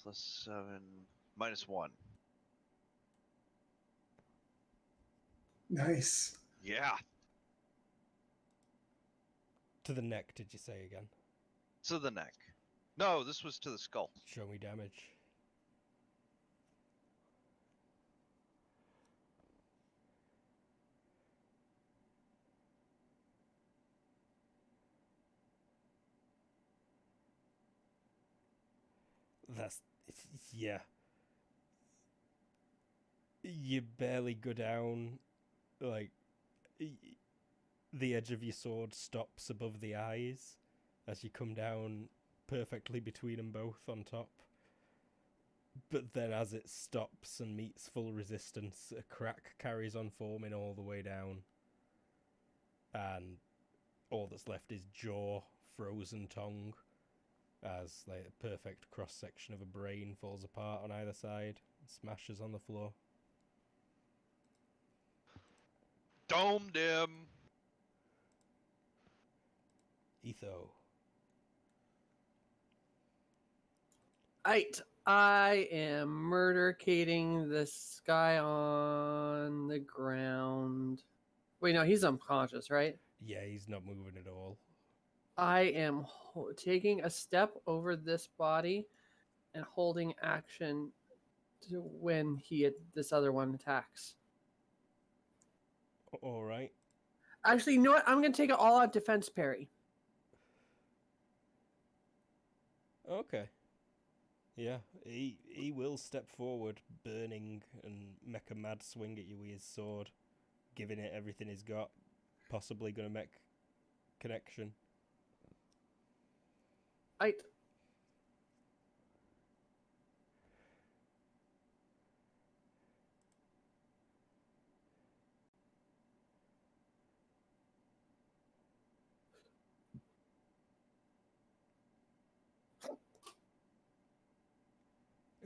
[SPEAKER 2] +7 -1.
[SPEAKER 5] Nice.
[SPEAKER 2] Yeah.
[SPEAKER 1] To the neck, did you say again?
[SPEAKER 2] To the neck. No, this was to the skull.
[SPEAKER 1] Show me damage. That's yeah. You barely go down, like the edge of your sword stops above the eyes as you come down perfectly between them both on top. But then as it stops and meets full resistance, a crack carries on forming all the way down. And all that's left is jaw, frozen tongue, as like a perfect cross-section of a brain falls apart on either side and smashes on the floor.
[SPEAKER 2] Domed him.
[SPEAKER 1] Etho.
[SPEAKER 4] Right. I am murdercating this guy on the ground. Wait, no, he's unconscious, right?
[SPEAKER 1] Yeah, he's not moving at all.
[SPEAKER 4] I am taking a step over this body and holding action to when this other one attacks.
[SPEAKER 1] All right.
[SPEAKER 4] Actually, you know what? I'm going to take an all-out defense parry.
[SPEAKER 1] Okay. Yeah, he will step forward, burning, and make a mad swing at you with his sword, giving it everything he's got. Possibly going to make connection.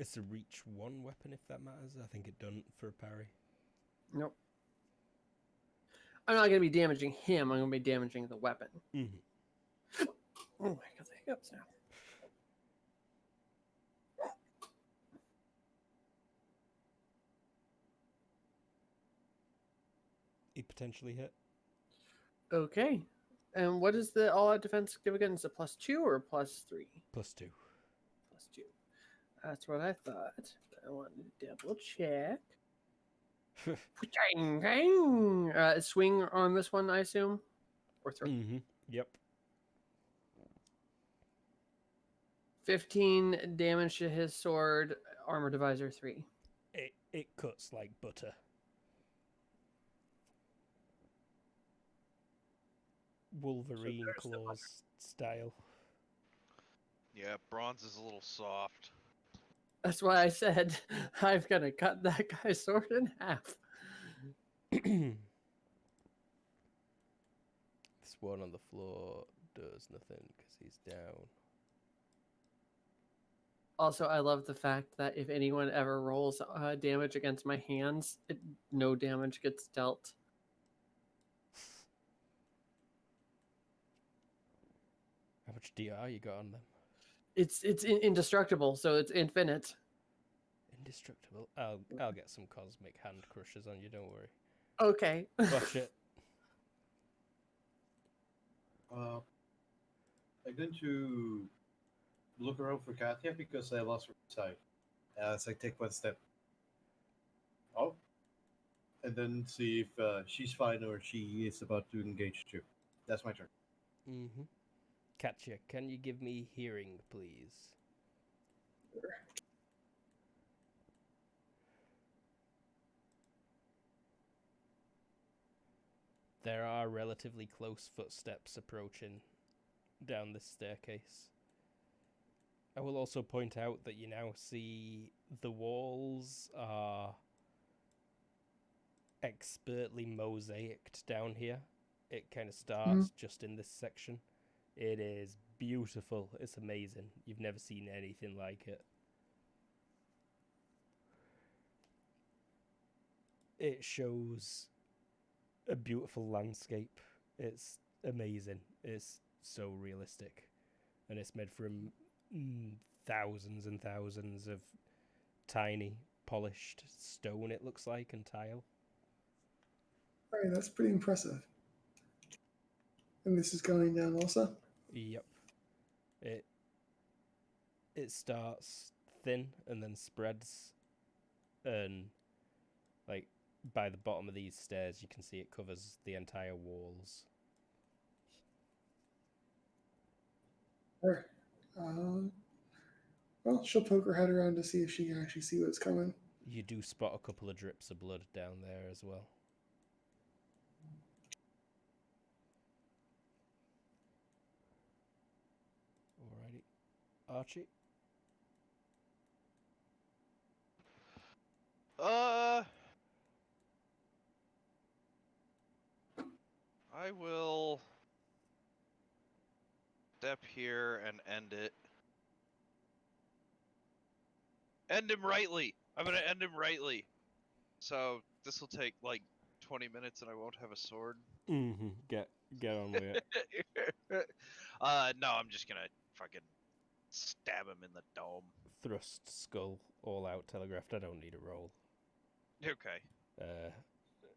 [SPEAKER 1] It's a reach 1 weapon if that matters. I think it doesn't for a parry.
[SPEAKER 4] Nope. I'm not going to be damaging him. I'm going to be damaging the weapon.
[SPEAKER 1] Mm-hmm.
[SPEAKER 4] Oh my god, the hiccups now.
[SPEAKER 1] He potentially hit.
[SPEAKER 4] Okay. And what does the all-out defense give again? Is it +2 or +3?
[SPEAKER 1] +2.
[SPEAKER 4] +2. That's what I thought. But I wanted to double check. Swing on this one, I assume? Or throw?
[SPEAKER 1] Mm-hmm. Yep.
[SPEAKER 4] 15 damage to his sword, armor divisor 3.
[SPEAKER 1] It cuts like butter. Wolverine claws style.
[SPEAKER 2] Yeah, bronze is a little soft.
[SPEAKER 4] That's why I said I'm going to cut that guy's sword in half.
[SPEAKER 1] This one on the floor does nothing because he's down.
[SPEAKER 4] Also, I love the fact that if anyone ever rolls damage against my hands, no damage gets dealt.
[SPEAKER 1] How much DR you got on them?
[SPEAKER 4] It's indestructible, so it's infinite.
[SPEAKER 1] Indestructible. I'll get some cosmic hand crushers on you. Don't worry.
[SPEAKER 4] Okay.
[SPEAKER 1] Watch it.
[SPEAKER 3] I'm going to look around for Katya because I lost her sight as I take one step. Oh. And then see if she's fine or she is about to engage too. That's my turn.
[SPEAKER 1] Mm-hmm. Katya, can you give me hearing, please? There are relatively close footsteps approaching down this staircase. I will also point out that you now see the walls are expertly mosaicked down here. It kind of starts just in this section. It is beautiful. It's amazing. You've never seen anything like it. It shows a beautiful landscape. It's amazing. It's so realistic. And it's made from thousands and thousands of tiny polished stone, it looks like, and tile.
[SPEAKER 5] All right, that's pretty impressive. And this is going down also?
[SPEAKER 1] Yep. It starts thin and then spreads, and like by the bottom of these stairs you can see it covers the entire walls.
[SPEAKER 5] Sure. Well, she'll poke her head around to see if she can actually see what's coming.
[SPEAKER 1] You do spot a couple of drips of blood down there as well. Alrighty. Archie?
[SPEAKER 2] I will step here and end it. End him rightly. I'm gonna end him rightly. So this will take like 20 minutes, and I won't have a sword.
[SPEAKER 1] Mm-hmm. Get on with it.
[SPEAKER 2] No, I'm just gonna fucking stab him in the dome.
[SPEAKER 1] thrust skull all out telegraphed. I don't need a roll.
[SPEAKER 2] Okay.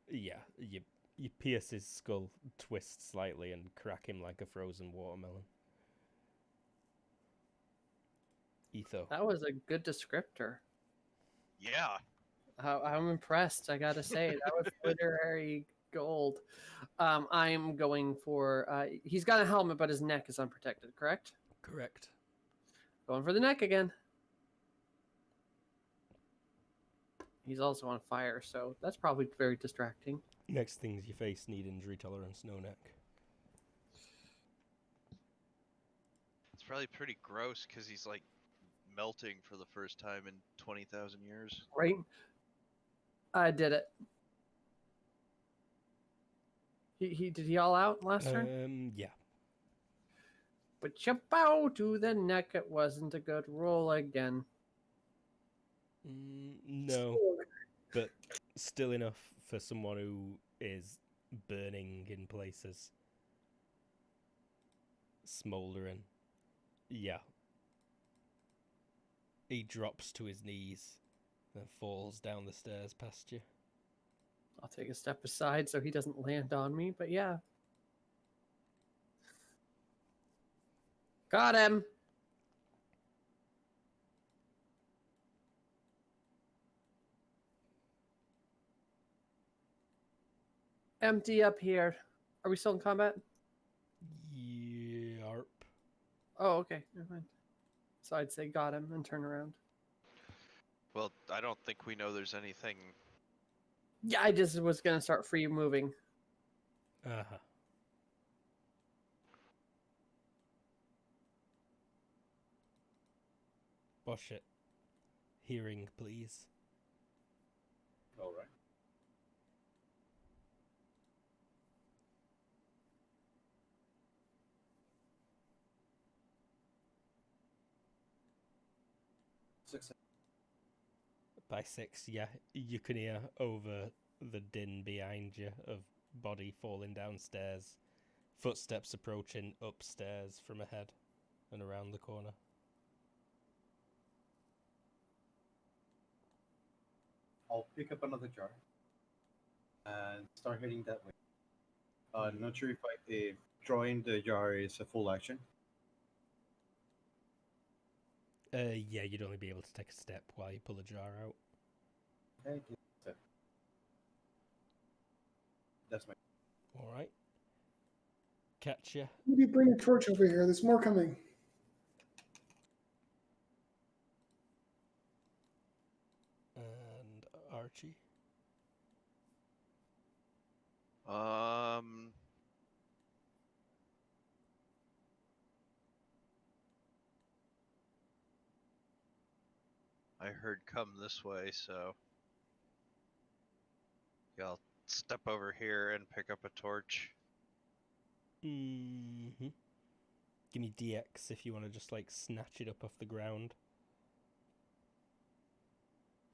[SPEAKER 1] Yeah, you pierce his skull, twist slightly, and crack him like a frozen watermelon. Etho.
[SPEAKER 4] That was a good descriptor.
[SPEAKER 2] Yeah.
[SPEAKER 4] I'm impressed. I gotta say that was literary gold. I'm going for. He's got a helmet, but his neck is unprotected. Correct.
[SPEAKER 1] Correct.
[SPEAKER 4] Going for the neck again. He's also on fire, so that's probably very distracting.
[SPEAKER 1] Next things you face need injury tolerance, no neck.
[SPEAKER 2] It's probably pretty gross because he's like melting for the first time in 20,000 years.
[SPEAKER 4] Right. I did it. He did he all out last turn?
[SPEAKER 1] Yeah.
[SPEAKER 4] But you bow to the neck. It wasn't a good roll again.
[SPEAKER 1] No, but still enough for someone who is burning in places. Smouldering. Yeah. He drops to his knees, then falls down the stairs past you.
[SPEAKER 4] I'll take a step aside so he doesn't land on me, but yeah. Got him! Empty up here. Are we still in combat?
[SPEAKER 1] Yarp.
[SPEAKER 4] Oh, okay. Never mind. So I'd say got him and turn around.
[SPEAKER 2] Well, I don't think we know there's anything.
[SPEAKER 4] Yeah, I just was going to start free moving.
[SPEAKER 1] Uh-huh. Bosh it. Hearing, please.
[SPEAKER 3] All right. Success.
[SPEAKER 1] By 6, yeah. You can hear over the din behind you of body falling downstairs. Footsteps approaching upstairs from ahead and around the corner.
[SPEAKER 3] I'll pick up another jar and start heading that way. I'm not sure if drawing the jar is a full action.
[SPEAKER 1] Yeah, you'd only be able to take a step while you pull a jar out.
[SPEAKER 3] Okay, that's my.
[SPEAKER 1] Alright. Catch ya.
[SPEAKER 5] Maybe bring a torch over here. There's more coming.
[SPEAKER 1] And Archie.
[SPEAKER 2] I heard come this way, so yeah, I'll step over here and pick up a torch.
[SPEAKER 1] Mm-hmm. Give me DX if you want to just like snatch it up off the ground.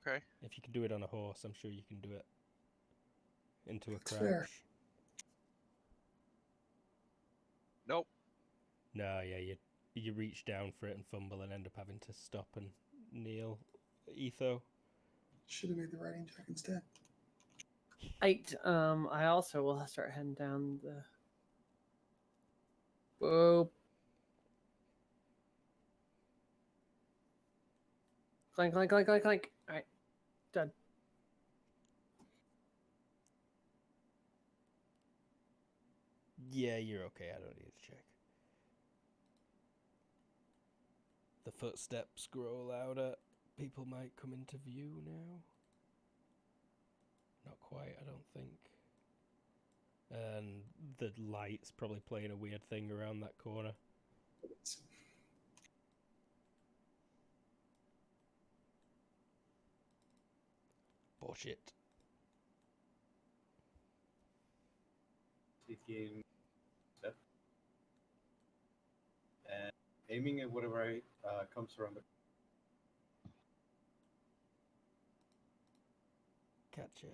[SPEAKER 2] Okay.
[SPEAKER 1] If you can do it on a horse, I'm sure you can do it into a
[SPEAKER 5] That's
[SPEAKER 1] crouch.
[SPEAKER 5] fair.
[SPEAKER 2] Nope.
[SPEAKER 1] No, yeah, you reach down for it and fumble and end up having to stop and kneel. Etho.
[SPEAKER 5] Should have made the riding check instead.
[SPEAKER 4] I also will start heading down the. Whoa. Clank, clank, clank, clank, clank. Alright. Done.
[SPEAKER 1] Yeah, you're okay. I don't need to check. The footsteps grow louder. People might come into view now. Not quite, I don't think. And the light's probably playing a weird thing around that corner. Bullshit.
[SPEAKER 3] 15 step. And aiming at whatever comes around the.
[SPEAKER 1] Gotcha.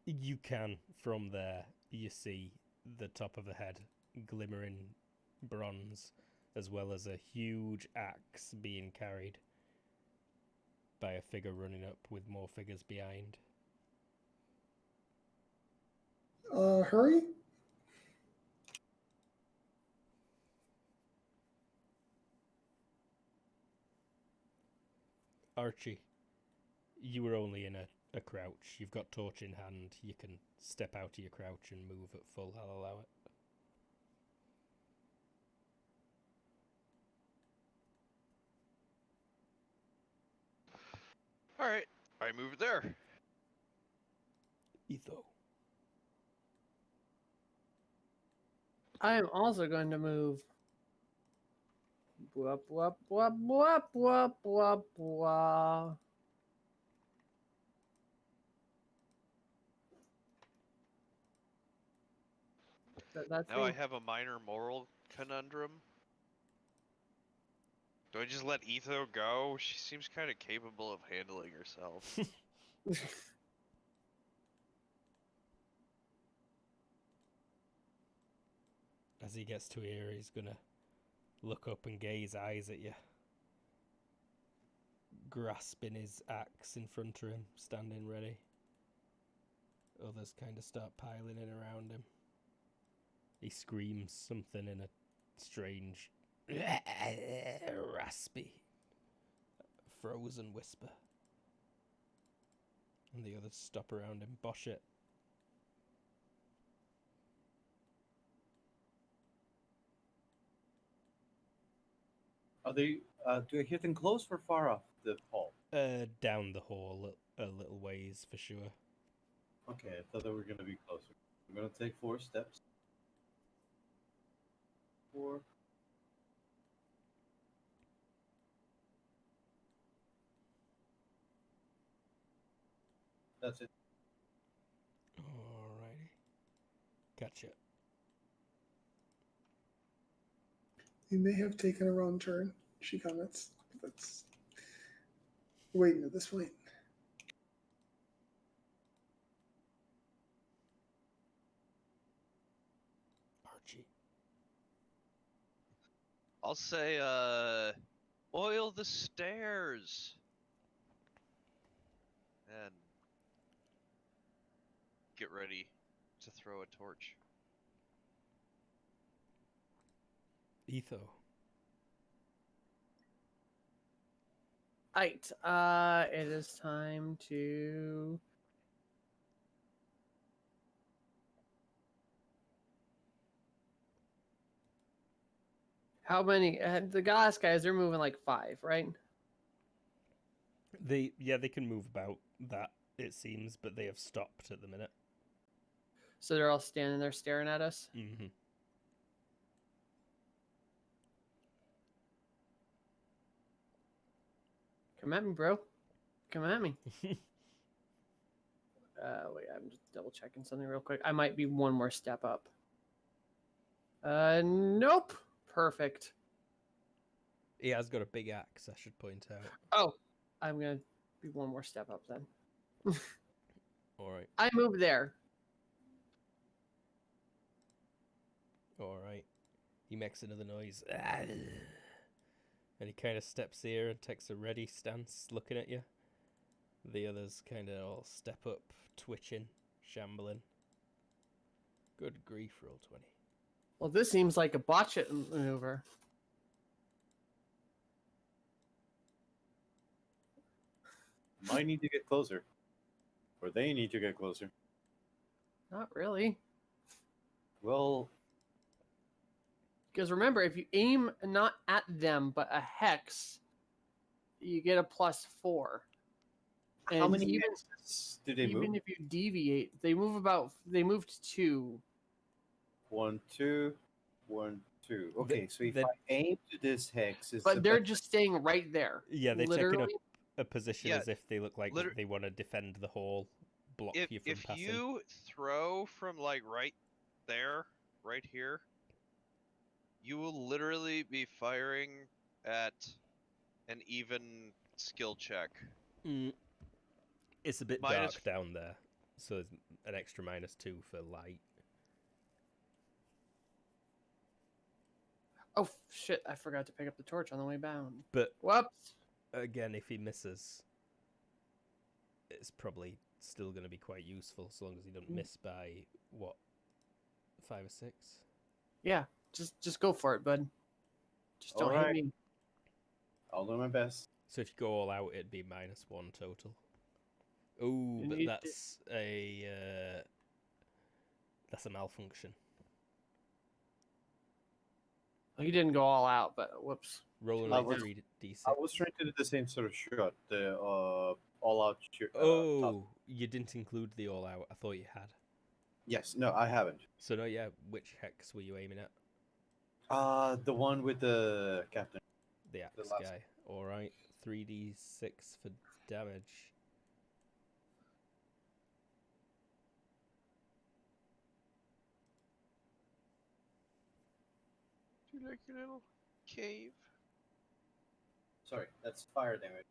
[SPEAKER 1] You can, from there, you see the top of the head glimmering bronze as well as a huge axe being carried by a figure running up with more figures behind.
[SPEAKER 5] Hurry.
[SPEAKER 1] Archie, you were only in a crouch. You've got torch in hand. You can step out of your crouch and move at full. I'll allow it.
[SPEAKER 2] Alright, I move there.
[SPEAKER 1] Etho.
[SPEAKER 4] I am also going to move. Blah, blah, blah, blah, blah, blah, blah. That's
[SPEAKER 2] Now I
[SPEAKER 4] me.
[SPEAKER 2] have a minor moral conundrum. Do I just let Etho go? She seems kind of capable of handling herself.
[SPEAKER 1] As he gets to here, he's gonna look up and gaze eyes at you, grasping his axe in front of him, standing ready. Others kind of start piling in around him. He screams something in a strange, raspy, frozen whisper. And the others stop around him. Bosh it.
[SPEAKER 3] Are they? Do I hear them close or far off the hall?
[SPEAKER 1] Down the hall a little ways for sure.
[SPEAKER 3] Okay, I thought they were gonna be closer. I'm gonna take 4 steps. 4. That's it.
[SPEAKER 1] Alrighty. Gotcha.
[SPEAKER 5] You may have taken a wrong turn, she comments. That's waiting at this point.
[SPEAKER 1] Archie.
[SPEAKER 2] I'll say, oil the stairs. And get ready to throw a torch.
[SPEAKER 1] Etho.
[SPEAKER 4] Right. It is time to. How many? The glass guys, they're moving like 5, right?
[SPEAKER 1] They can move about that, it seems, but they have stopped at the minute.
[SPEAKER 4] So they're all standing there staring at us.
[SPEAKER 1] Mm-hmm.
[SPEAKER 4] Come at me, bro. Come at me. Wait, I'm just double checking something real quick. I might be one more step up. Nope. Perfect.
[SPEAKER 1] He has got a big axe, I should point out.
[SPEAKER 4] Oh, I'm gonna be one more step up then.
[SPEAKER 1] Alright.
[SPEAKER 4] I moved there.
[SPEAKER 1] Alright. He makes another noise. And he kind of steps here and takes a ready stance, looking at you. The others kind of all step up, twitching, shambling. Good grief, roll 20.
[SPEAKER 4] Well, this seems like a botch it maneuver.
[SPEAKER 3] Might need to get closer. Or they need to get closer.
[SPEAKER 4] Not really.
[SPEAKER 3] Well,
[SPEAKER 4] Because remember, if you aim not at them, but a hex, you get a +4.
[SPEAKER 3] how
[SPEAKER 4] And
[SPEAKER 3] many
[SPEAKER 4] even,
[SPEAKER 3] hexes do they move?
[SPEAKER 4] even if you deviate, they moved 2.
[SPEAKER 3] 1, 2, 1, 2. Okay, so if
[SPEAKER 1] the-
[SPEAKER 3] I aim to this hex, it's
[SPEAKER 4] But they're just staying right there.
[SPEAKER 1] Yeah, they're
[SPEAKER 4] literally.
[SPEAKER 1] taking a position
[SPEAKER 2] Yeah,
[SPEAKER 1] as if they look like
[SPEAKER 2] liter-
[SPEAKER 1] they want to defend the hall, block you from
[SPEAKER 2] If
[SPEAKER 1] passing.
[SPEAKER 2] you throw from like right there, right here, you will literally be firing at an even skill check.
[SPEAKER 1] It's a bit
[SPEAKER 2] minus-
[SPEAKER 1] dark down there, so there's an extra -2 for light.
[SPEAKER 4] Oh shit! I forgot to pick up the torch on the way down.
[SPEAKER 1] But
[SPEAKER 4] Whoops.
[SPEAKER 1] again, if he misses, it's probably still going to be quite useful, as long as he doesn't miss by what, 5 or 6.
[SPEAKER 4] Yeah, just go for it, bud. Just don't
[SPEAKER 3] Alright.
[SPEAKER 4] hit me.
[SPEAKER 3] I'll do my best.
[SPEAKER 1] So if you go all out, it'd be -1 total. Ooh,
[SPEAKER 4] And
[SPEAKER 1] but
[SPEAKER 4] you
[SPEAKER 1] that's a malfunction.
[SPEAKER 4] Oh, he didn't go all out, but whoops.
[SPEAKER 1] Rolling
[SPEAKER 3] I
[SPEAKER 1] like
[SPEAKER 3] was-
[SPEAKER 1] 3d6.
[SPEAKER 3] I was trying to do the same sort of shot, the all-out shot.
[SPEAKER 1] Oh, you didn't include the all out. I thought you had.
[SPEAKER 3] Yes, no, I haven't.
[SPEAKER 1] So no, yeah. Which hex were you aiming at?
[SPEAKER 3] The one with the captain.
[SPEAKER 1] The axe
[SPEAKER 3] last-
[SPEAKER 1] guy. All right, 3d6 for damage.
[SPEAKER 2] Do you like your little cave?
[SPEAKER 3] Sorry, that's fire damage.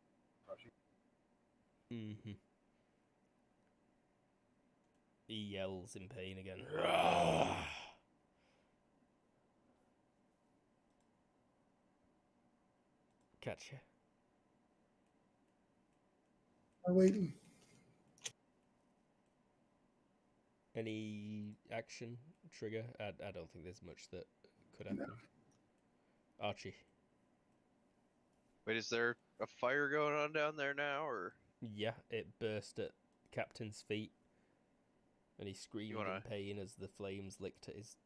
[SPEAKER 1] Mm-hmm. He yells in pain again. Catch you.
[SPEAKER 5] I'm waiting.
[SPEAKER 1] Any action trigger? I don't think there's much that could happen. Archie.
[SPEAKER 2] Wait, is there a fire going on down there now, or
[SPEAKER 1] Yeah, it burst at Captain's feet, and he screamed
[SPEAKER 2] wanna-
[SPEAKER 1] in pain as the flames licked at his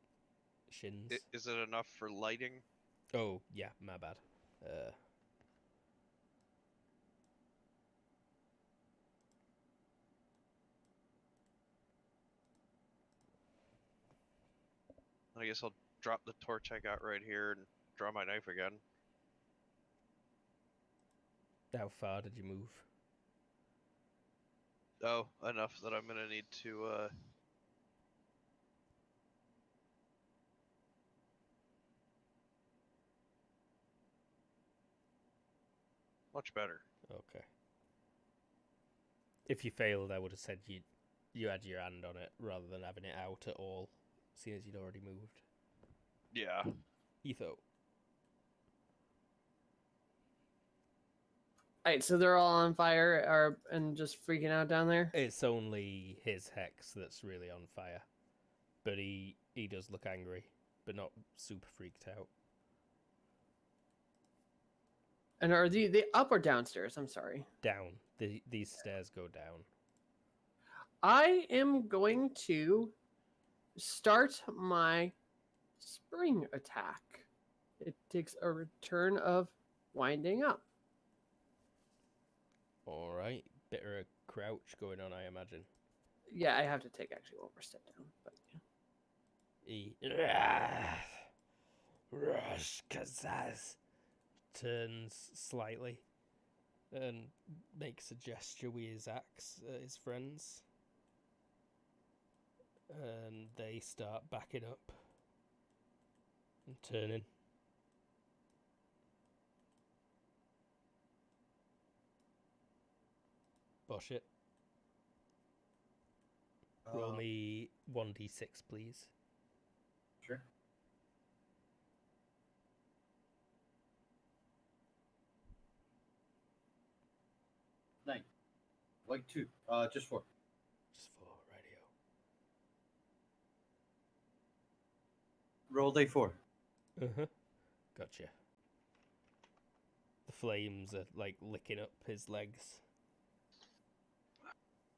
[SPEAKER 1] shins.
[SPEAKER 2] is it enough for lighting?
[SPEAKER 1] Oh, yeah, my bad.
[SPEAKER 2] I guess I'll drop the torch I got right here and draw my knife again.
[SPEAKER 1] How far did you move?
[SPEAKER 2] Oh, enough that I'm gonna need to much better.
[SPEAKER 1] Okay. If you failed, I would have said you had your hand on it rather than having it out at all, seeing as you'd already moved.
[SPEAKER 2] Yeah.
[SPEAKER 1] Etho.
[SPEAKER 4] Alright, so they're all on fire and just freaking out down there?
[SPEAKER 1] It's only his hex that's really on fire. But he does look angry, but not super freaked out.
[SPEAKER 4] And are they up or downstairs? I'm sorry.
[SPEAKER 1] Down. These stairs go down.
[SPEAKER 4] I am going to start my spring attack. It takes a return of winding up.
[SPEAKER 1] Alright. Bit of a crouch going on, I imagine.
[SPEAKER 4] Yeah, I have to take actually one more step down. But yeah.
[SPEAKER 1] He Rush Kazaz turns slightly and makes a gesture with his axe at his friends. And they start backing up and turning. Bosh it. Roll me 1d6, please.
[SPEAKER 3] Sure. Nine. Like 2. Just 4.
[SPEAKER 1] Just for radio.
[SPEAKER 3] Roll day 4.
[SPEAKER 1] Uh-huh. Gotcha. The flames are like licking up his legs.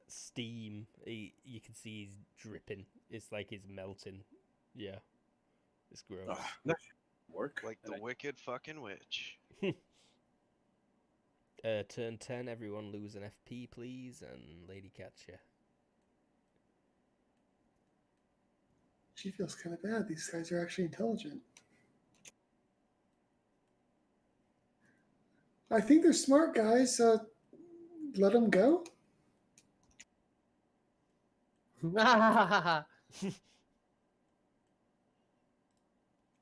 [SPEAKER 1] Steam. You can see he's dripping. It's like he's melting. Yeah. It's gross.
[SPEAKER 3] That should work.
[SPEAKER 2] Like the wicked fucking witch.
[SPEAKER 1] Turn 10, everyone lose an FP, please, and Lady Catcher.
[SPEAKER 5] She feels kind of bad. These guys are actually intelligent. I think they're smart guys. Let them go.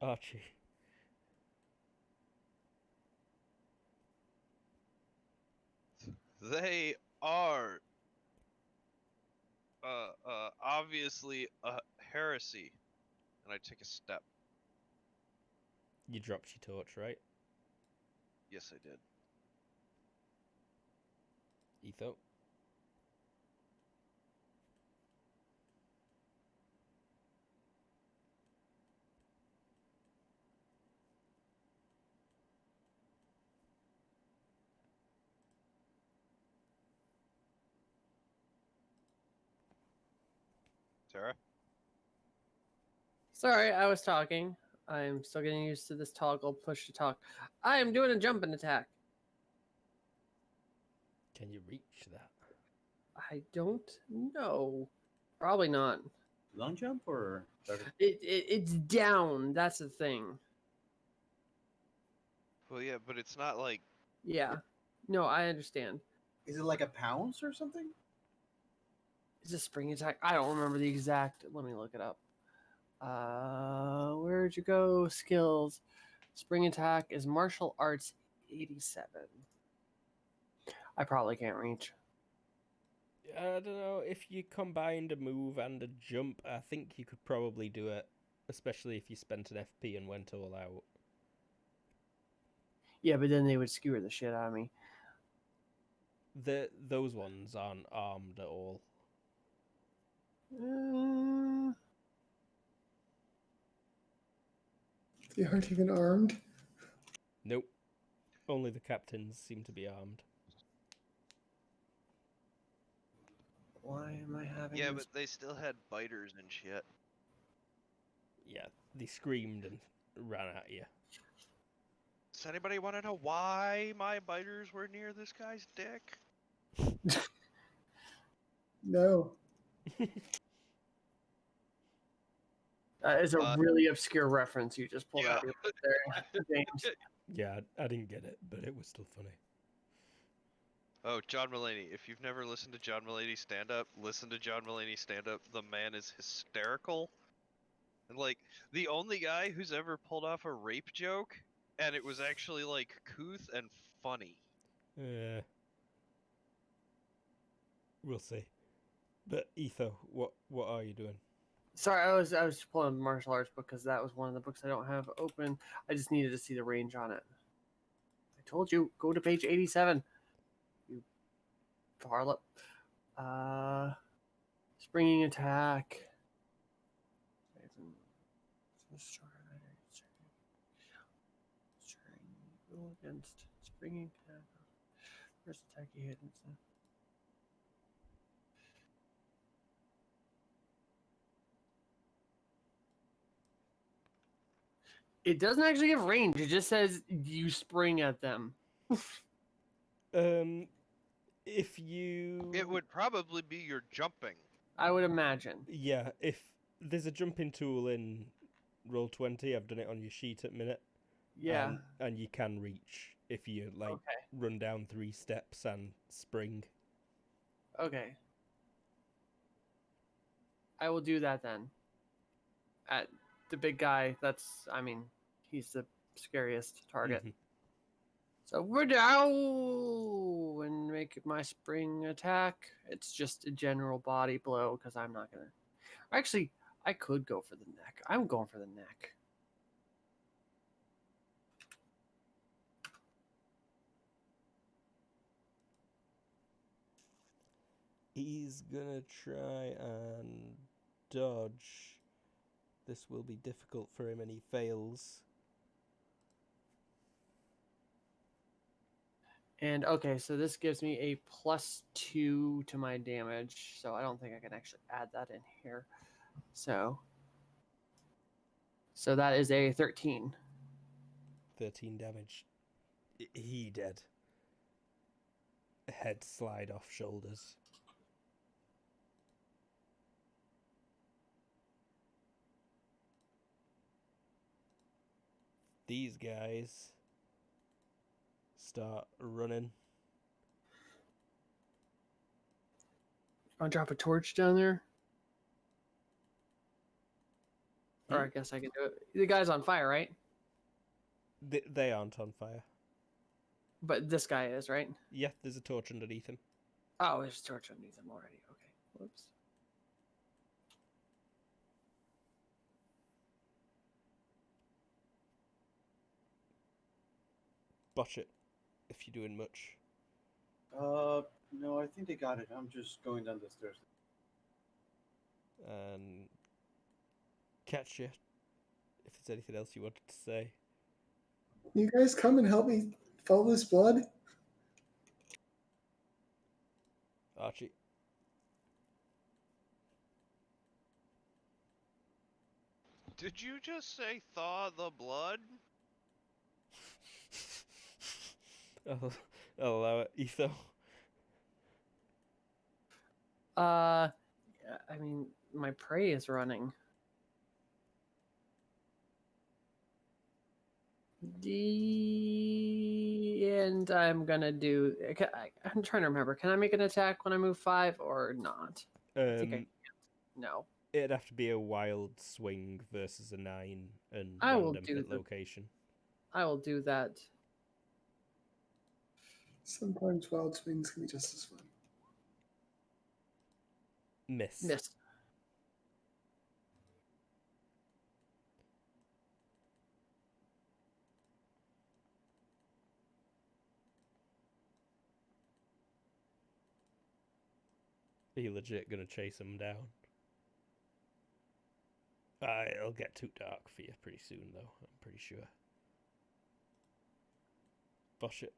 [SPEAKER 1] Archie.
[SPEAKER 2] They are obviously a heresy. And I take a step.
[SPEAKER 1] You dropped your torch, right?
[SPEAKER 2] Yes, I did.
[SPEAKER 1] Etho?
[SPEAKER 2] Sarah?
[SPEAKER 4] Sorry, I was talking. I'm still getting used to this toggle push to talk. I am doing a jumping attack.
[SPEAKER 1] Can you reach that?
[SPEAKER 4] I don't know. Probably not.
[SPEAKER 3] Long jump or
[SPEAKER 4] It's down. That's the thing.
[SPEAKER 2] Well, yeah, but it's not like
[SPEAKER 4] Yeah. No, I understand.
[SPEAKER 3] is it like a pounce or something?
[SPEAKER 4] Is a spring attack? I don't remember the exact. Let me look it up. Where'd you go? Skills. Spring attack is martial arts 87. I probably can't reach.
[SPEAKER 1] I don't know. If you combined a move and a jump, I think you could probably do it. Especially if you spent an FP and went all out.
[SPEAKER 4] Yeah, but then they would skewer the shit out of me.
[SPEAKER 1] Those ones aren't armed at all.
[SPEAKER 5] They aren't even armed.
[SPEAKER 1] Nope. Only the captains seem to be armed.
[SPEAKER 4] Why am I having
[SPEAKER 2] yeah,
[SPEAKER 4] this?
[SPEAKER 2] but they still had biters and shit.
[SPEAKER 1] Yeah, they screamed and ran at you.
[SPEAKER 2] Does anybody want to know why my biters were near this guy's dick?
[SPEAKER 5] No.
[SPEAKER 4] It's a really obscure reference you just pulled out of your butt there, James.
[SPEAKER 1] Yeah, I didn't get it, but it was still funny.
[SPEAKER 2] Oh, John Mulaney. If you've never listened to John Mulaney stand up, listen to John Mulaney stand up. The man is hysterical. And like the only guy who's ever pulled off a rape joke, and it was actually like couth and funny.
[SPEAKER 1] We'll see. But Etho, what are you doing?
[SPEAKER 4] Sorry, I was pulling a martial arts book because that was one of the books I don't have open. I just needed to see the range on it. I told you, go to page 87. You harlot. Springing attack. Go against springing attack. First attack you hit. It doesn't actually give range. It just says you spring at them.
[SPEAKER 1] If you...
[SPEAKER 2] It would probably be your jumping.
[SPEAKER 4] I would imagine.
[SPEAKER 1] Yeah, if there's a jumping tool in Roll20, I've done it on your sheet at minute.
[SPEAKER 4] Yeah.
[SPEAKER 1] And you can reach if you, like, run down 3 steps and spring.
[SPEAKER 4] Okay. I will do that then. At the big guy, he's the scariest target.
[SPEAKER 1] Mhm.
[SPEAKER 4] So we're down and make my spring attack. It's just a general body blow because I'm not gonna. Actually, I could go for the neck. I'm going for the neck.
[SPEAKER 1] He's gonna try and dodge. This will be difficult for him and he fails.
[SPEAKER 4] And okay, so this gives me a +2 to my damage. So I don't think I can actually add that in here. So that is a 13.
[SPEAKER 1] 13 damage. He dead. Head slide off shoulders. These guys start running.
[SPEAKER 4] I'll drop a torch down there. Or I guess I can do it. The guy's on fire, right?
[SPEAKER 1] They aren't on fire.
[SPEAKER 4] But this guy is, right?
[SPEAKER 1] Yeah, there's a torch underneath him.
[SPEAKER 4] Oh, there's a torch underneath him already. Okay. Whoops.
[SPEAKER 1] botch it if you're doing much.
[SPEAKER 3] No, I think they got it. I'm just going down the stairs.
[SPEAKER 1] And catch you if there's anything else you wanted to say.
[SPEAKER 5] You guys come and help me follow this blood?
[SPEAKER 1] Archie.
[SPEAKER 2] Did you just say thaw the blood?
[SPEAKER 1] I'll allow it. Etho.
[SPEAKER 4] I mean, my prey is running. And I'm gonna do. I'm trying to remember. Can I make an attack when I move 5 or not? I think I can't. No.
[SPEAKER 1] It'd have to be a wild swing versus a 9 and
[SPEAKER 4] I will
[SPEAKER 1] random
[SPEAKER 4] do
[SPEAKER 1] hit
[SPEAKER 4] the-
[SPEAKER 1] location.
[SPEAKER 4] I will do that.
[SPEAKER 5] Sometimes wild swings can be just as fun.
[SPEAKER 1] Miss.
[SPEAKER 4] Miss.
[SPEAKER 1] Are you legit gonna chase him down? It'll get too dark for you pretty soon, though. I'm pretty sure. Bosh it.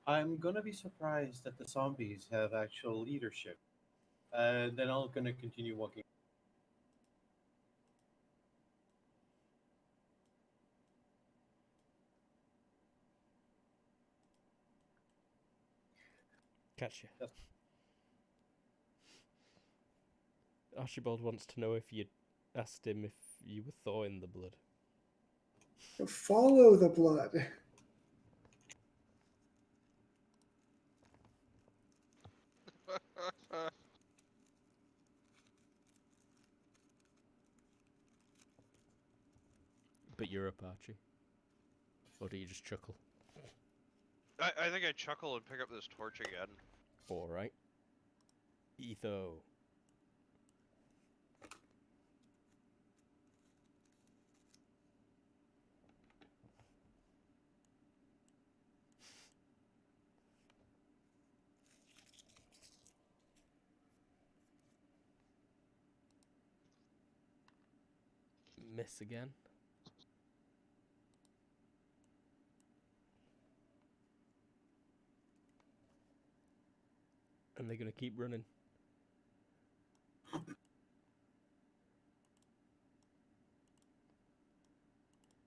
[SPEAKER 3] I'm gonna be surprised that the zombies have actual leadership. Then I'm gonna continue walking.
[SPEAKER 1] Catch you.
[SPEAKER 3] Yes.
[SPEAKER 1] Archibald wants to know if you asked him if you were thawing the blood.
[SPEAKER 5] Follow the blood.
[SPEAKER 1] But you're up, Archie. Or do you just chuckle?
[SPEAKER 2] I think I chuckle and pick up this torch again.
[SPEAKER 1] Alright. Etho. Miss again. And they're gonna keep running.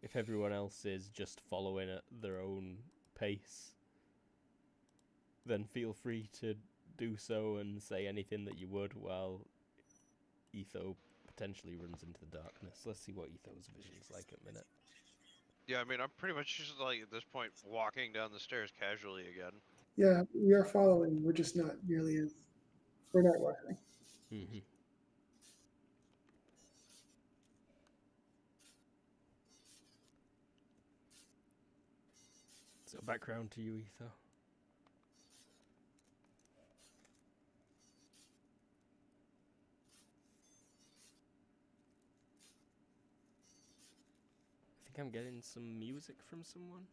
[SPEAKER 1] If everyone else is just following at their own pace, then feel free to do so and say anything that you would while Etho potentially runs into the darkness. Let's see what Etho's vision's like at a minute.
[SPEAKER 2] Yeah, I mean, I'm pretty much just like at this point walking down the stairs casually again.
[SPEAKER 5] Yeah, we are following. We're just not nearly as. We're not rushing.
[SPEAKER 1] Mm-hmm. So background to you, Etho. I think I'm getting some music from someone.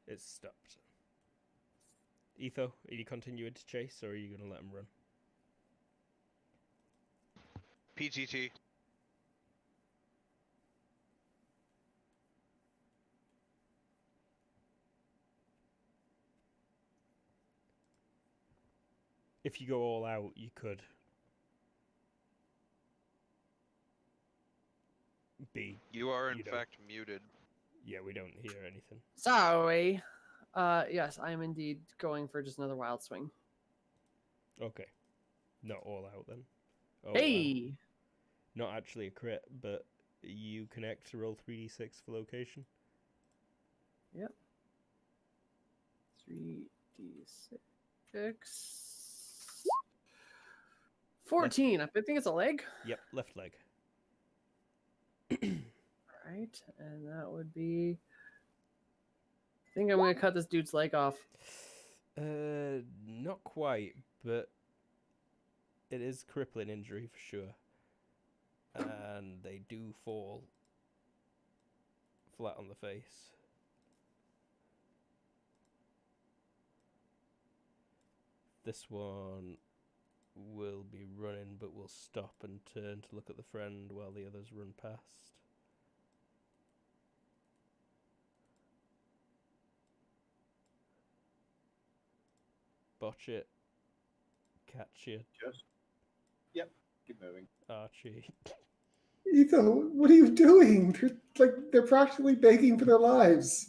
[SPEAKER 1] It's stopped. Etho, are you continuing to chase or are you going to let him run?
[SPEAKER 2] PTT.
[SPEAKER 1] If you go all out, you could be.
[SPEAKER 2] You are in
[SPEAKER 1] You don't.
[SPEAKER 2] fact muted.
[SPEAKER 1] Yeah, we don't hear anything.
[SPEAKER 4] Sorry. Yes, I am indeed going for just another wild swing.
[SPEAKER 1] Okay. Not all out then. Oh, wow.
[SPEAKER 4] Hey!
[SPEAKER 1] Not actually a crit, but you connect to roll 3d6 for location.
[SPEAKER 4] 3d6. 14. I think it's a leg.
[SPEAKER 1] Yep, left leg.
[SPEAKER 4] Right, and that would be. I think I'm gonna cut this dude's leg off.
[SPEAKER 1] Not quite, but it is crippling injury for sure. and they do fall flat on the face. This one will be running, but will stop and turn to look at the friend while the others run past. Botch it. Catch it.
[SPEAKER 3] Just. Yep. Keep moving.
[SPEAKER 1] Archie.
[SPEAKER 5] Ethan, what are you doing? They're practically begging for their lives.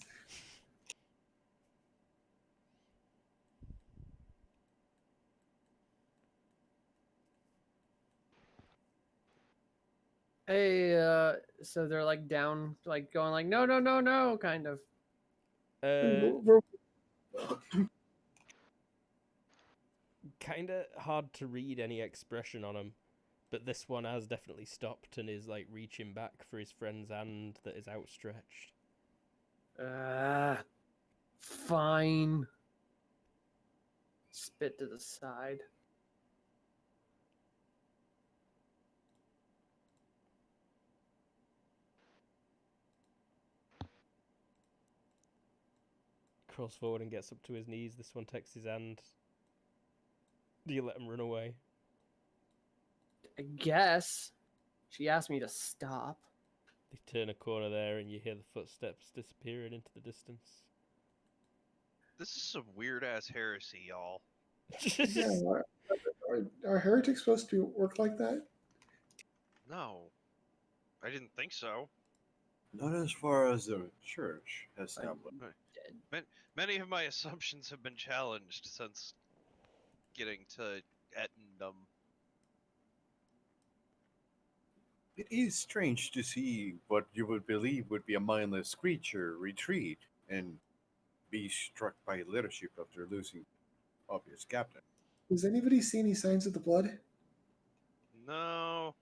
[SPEAKER 4] Hey, so they're like down, like going like no, no, no, no, kind of.
[SPEAKER 5] We're-
[SPEAKER 1] Kind of hard to read any expression on him, but this one has definitely stopped and is like reaching back for his friend's hand that is outstretched.
[SPEAKER 4] Fine. Spit to the side.
[SPEAKER 1] Crawls forward and gets up to his knees. This one takes his hand. Do you let him run away?
[SPEAKER 4] I guess. She asked me to stop.
[SPEAKER 1] They turn a corner there and you hear the footsteps disappearing into the distance.
[SPEAKER 2] This is some weird ass heresy, y'all.
[SPEAKER 5] yeah, are heretics supposed to work like that?
[SPEAKER 2] No, I didn't think so.
[SPEAKER 3] Not as far as the church has established.
[SPEAKER 2] Many of my assumptions have been challenged since getting to Ettendom.
[SPEAKER 3] It is strange to see what you would believe would be a mindless creature retreat and be struck by leadership after losing obvious captain.
[SPEAKER 5] Does anybody see any signs of the blood?
[SPEAKER 2] No,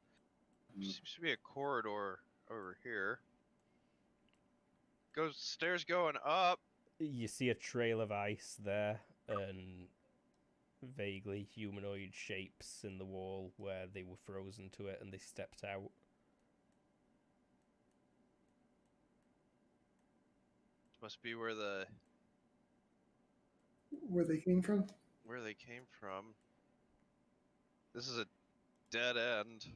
[SPEAKER 3] Mm.
[SPEAKER 2] seems to be a corridor over here. Goes stairs going up.
[SPEAKER 1] You see a trail of ice there and vaguely humanoid shapes in the wall where they were frozen to it and they stepped out.
[SPEAKER 2] Must be where
[SPEAKER 5] They came from?
[SPEAKER 2] they came from. This is a dead end.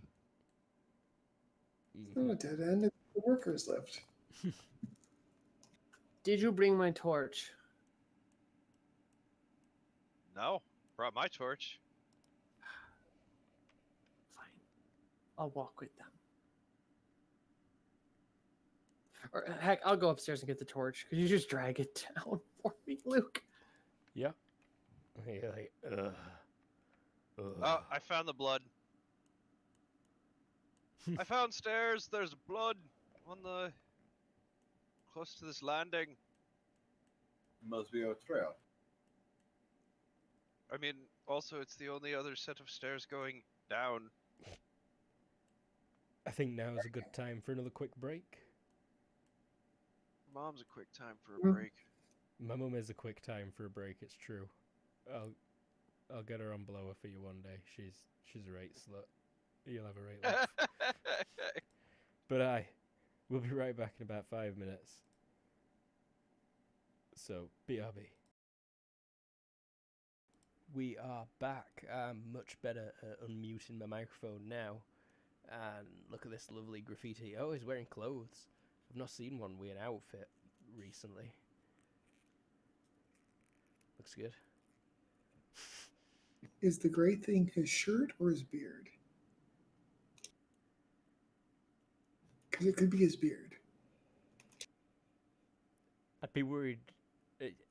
[SPEAKER 5] It's not a dead end. It's the workers left.
[SPEAKER 4] Did you bring my torch?
[SPEAKER 2] No, brought my torch.
[SPEAKER 4] Fine. I'll walk with them. Or heck, I'll go upstairs and get the torch. Could you just drag it down for me, Luke?
[SPEAKER 1] Yeah. You're like, ugh.
[SPEAKER 2] Oh, I found the blood. I found stairs. There's blood on the close to this landing.
[SPEAKER 3] Must be a trail.
[SPEAKER 2] I mean, also it's the only other set of stairs going down.
[SPEAKER 1] I think now is a good time for another quick break.
[SPEAKER 2] Mom's a quick time for a
[SPEAKER 5] Mm.
[SPEAKER 2] break.
[SPEAKER 1] My mum is a quick time for a break, it's true. I'll get her on blower for you one day. She's a right slut. You'll have a right laugh. But we'll be right back in about 5 minutes. So, BRB. We are back. I'm much better at unmuting my microphone now. And look at this lovely graffiti. Oh, he's wearing clothes. I've not seen one with an outfit recently. Looks good.
[SPEAKER 5] Is the gray thing his shirt or his beard? Because it could be his beard.
[SPEAKER 1] I'd be worried.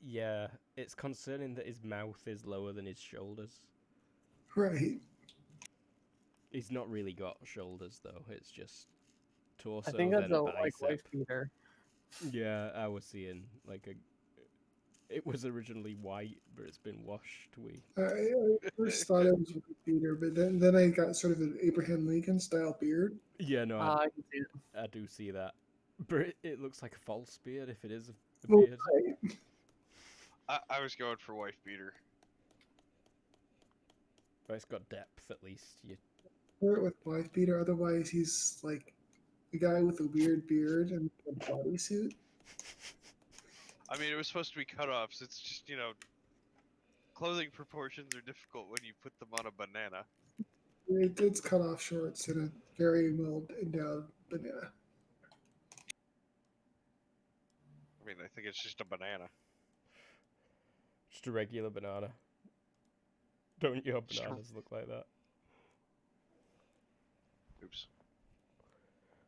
[SPEAKER 1] Yeah, it's concerning that his mouth is lower than his shoulders.
[SPEAKER 5] Right.
[SPEAKER 1] He's not really got shoulders though. It's just torso.
[SPEAKER 4] I think that's
[SPEAKER 1] then
[SPEAKER 4] a like
[SPEAKER 1] bicep.
[SPEAKER 4] wife beater.
[SPEAKER 1] Yeah, I was seeing like a. It was originally white, but it's been washed.
[SPEAKER 5] I first thought it was Peter, but then I got sort of an Abraham Lincoln style beard.
[SPEAKER 1] Yeah, no,
[SPEAKER 4] I can see it.
[SPEAKER 1] I do see that, but it looks like a false beard if it is a
[SPEAKER 5] Well,
[SPEAKER 1] beard.
[SPEAKER 5] right.
[SPEAKER 2] I was going for wife beater.
[SPEAKER 1] But it's got depth at least.
[SPEAKER 5] short with wife beater. Otherwise, he's like a guy with a weird beard and a bodysuit.
[SPEAKER 2] I mean, it was supposed to be cutoffs. It's just, clothing proportions are difficult when you put them on a banana.
[SPEAKER 5] It's cut off shorts and a very well endowed banana.
[SPEAKER 2] I mean, I think it's just a banana.
[SPEAKER 1] Just a regular banana. Don't your
[SPEAKER 2] Sure.
[SPEAKER 1] bananas look like that?
[SPEAKER 2] Oops.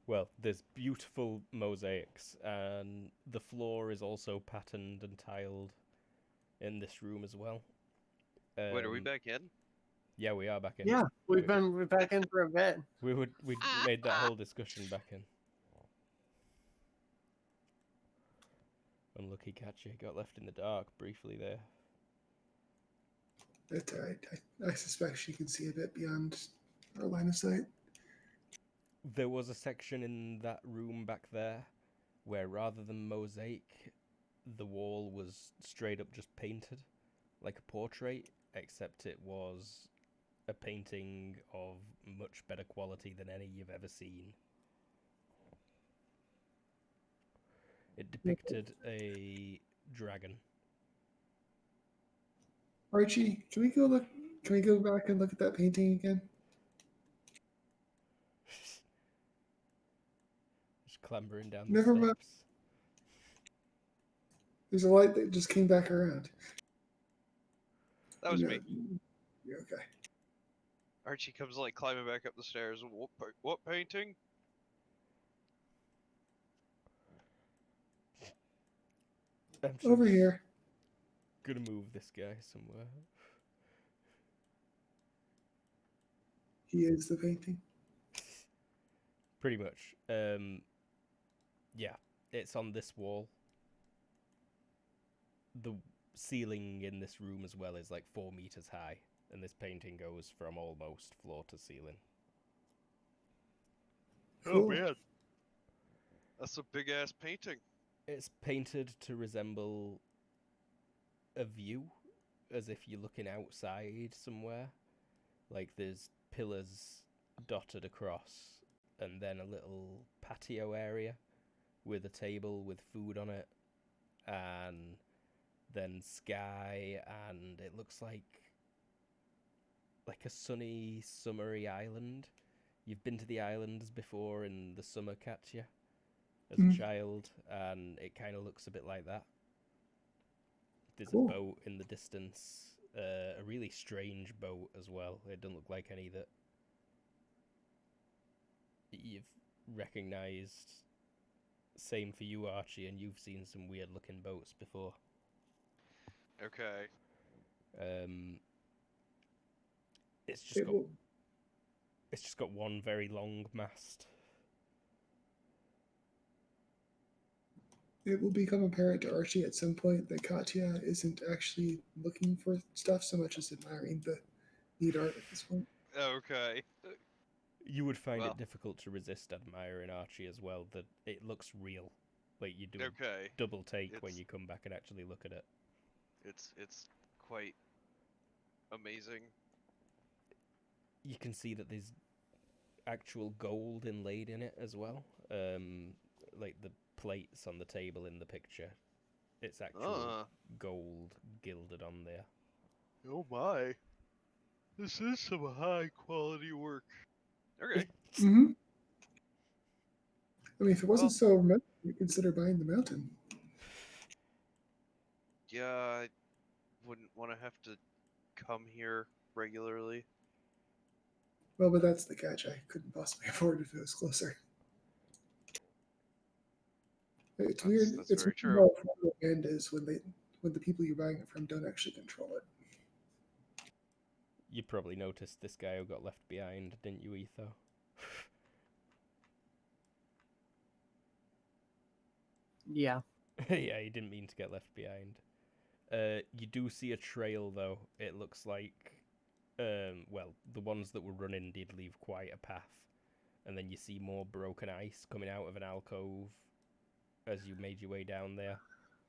[SPEAKER 1] Well, there's beautiful mosaics, and the floor is also patterned and tiled in this room as well.
[SPEAKER 2] Wait, are we
[SPEAKER 1] Um,
[SPEAKER 2] back in?
[SPEAKER 1] Yeah, we are back in.
[SPEAKER 4] Yeah, we're back in for a bit.
[SPEAKER 1] We made that whole discussion back in. Unlucky catcher got left in the dark briefly there.
[SPEAKER 5] That's all right. I suspect she can see a bit beyond our line of sight.
[SPEAKER 1] There was a section in that room back there where rather than mosaic, the wall was straight up just painted like a portrait, except it was a painting of much better quality than any you've ever seen. It depicted a dragon.
[SPEAKER 5] Archie, can we go look? Can we go back and look at that painting again?
[SPEAKER 1] Just clambering down the
[SPEAKER 5] Never mind.
[SPEAKER 1] steps.
[SPEAKER 5] There's a light that just came back around.
[SPEAKER 2] That was me.
[SPEAKER 5] You're okay.
[SPEAKER 2] Archie comes like climbing back up the stairs. What painting?
[SPEAKER 1] I'm
[SPEAKER 5] Over
[SPEAKER 1] just
[SPEAKER 5] here.
[SPEAKER 1] gonna move this guy somewhere.
[SPEAKER 5] He is the painting.
[SPEAKER 1] Pretty much. Yeah, it's on this wall. The ceiling in this room as well is like 4 meters high, and this painting goes from almost floor to ceiling.
[SPEAKER 5] Cool.
[SPEAKER 2] Oh man, that's a big ass painting.
[SPEAKER 1] It's painted to resemble a view, as if you're looking outside somewhere. Like there's pillars dotted across, and then a little patio area with a table with food on it, and then sky, and it looks like a sunny, summery island. You've been to the islands before in the summer, Katya, as a child, and it kind of looks a bit like that. There's
[SPEAKER 5] Cool.
[SPEAKER 1] a boat in the distance, a really strange boat as well. It doesn't look like any that you've recognized. Same for you, Archie, and you've seen some weird looking boats before.
[SPEAKER 2] Okay.
[SPEAKER 1] It's just got
[SPEAKER 5] will,
[SPEAKER 1] it's just got one very long mast.
[SPEAKER 5] it will become apparent to Archie at some point that Katya isn't actually looking for stuff so much as admiring the neat art at this point.
[SPEAKER 2] Okay.
[SPEAKER 1] You would find
[SPEAKER 2] Well.
[SPEAKER 1] it difficult to resist admiring Archie as well, that it looks real. Like you do a
[SPEAKER 2] Okay.
[SPEAKER 1] double take when
[SPEAKER 2] It's-
[SPEAKER 1] you come back and actually look at it.
[SPEAKER 2] It's quite amazing.
[SPEAKER 1] You can see that there's actual gold inlaid in it as well. Like the plates on the table in the picture. It's actual gold gilded on there.
[SPEAKER 2] Oh my. This is some high quality work. Okay.
[SPEAKER 5] Mm-hmm. I mean, if it wasn't so remote, you'd consider buying the mountain.
[SPEAKER 2] Yeah, I wouldn't want to have to come here regularly.
[SPEAKER 5] Well, but that's the catch. I couldn't possibly afford it if it was closer. It's weird.
[SPEAKER 2] That's
[SPEAKER 5] It's
[SPEAKER 2] very
[SPEAKER 5] weird
[SPEAKER 2] true.
[SPEAKER 5] how affordable land is when the people you're buying it from don't actually control it.
[SPEAKER 1] You probably noticed this guy who got left behind, didn't you, Etho?
[SPEAKER 4] Yeah.
[SPEAKER 1] Yeah, he didn't mean to get left behind. You do see a trail, though. It looks like, well, the ones that were running did leave quite a path. And then you see more broken ice coming out of an alcove as you made your way down there.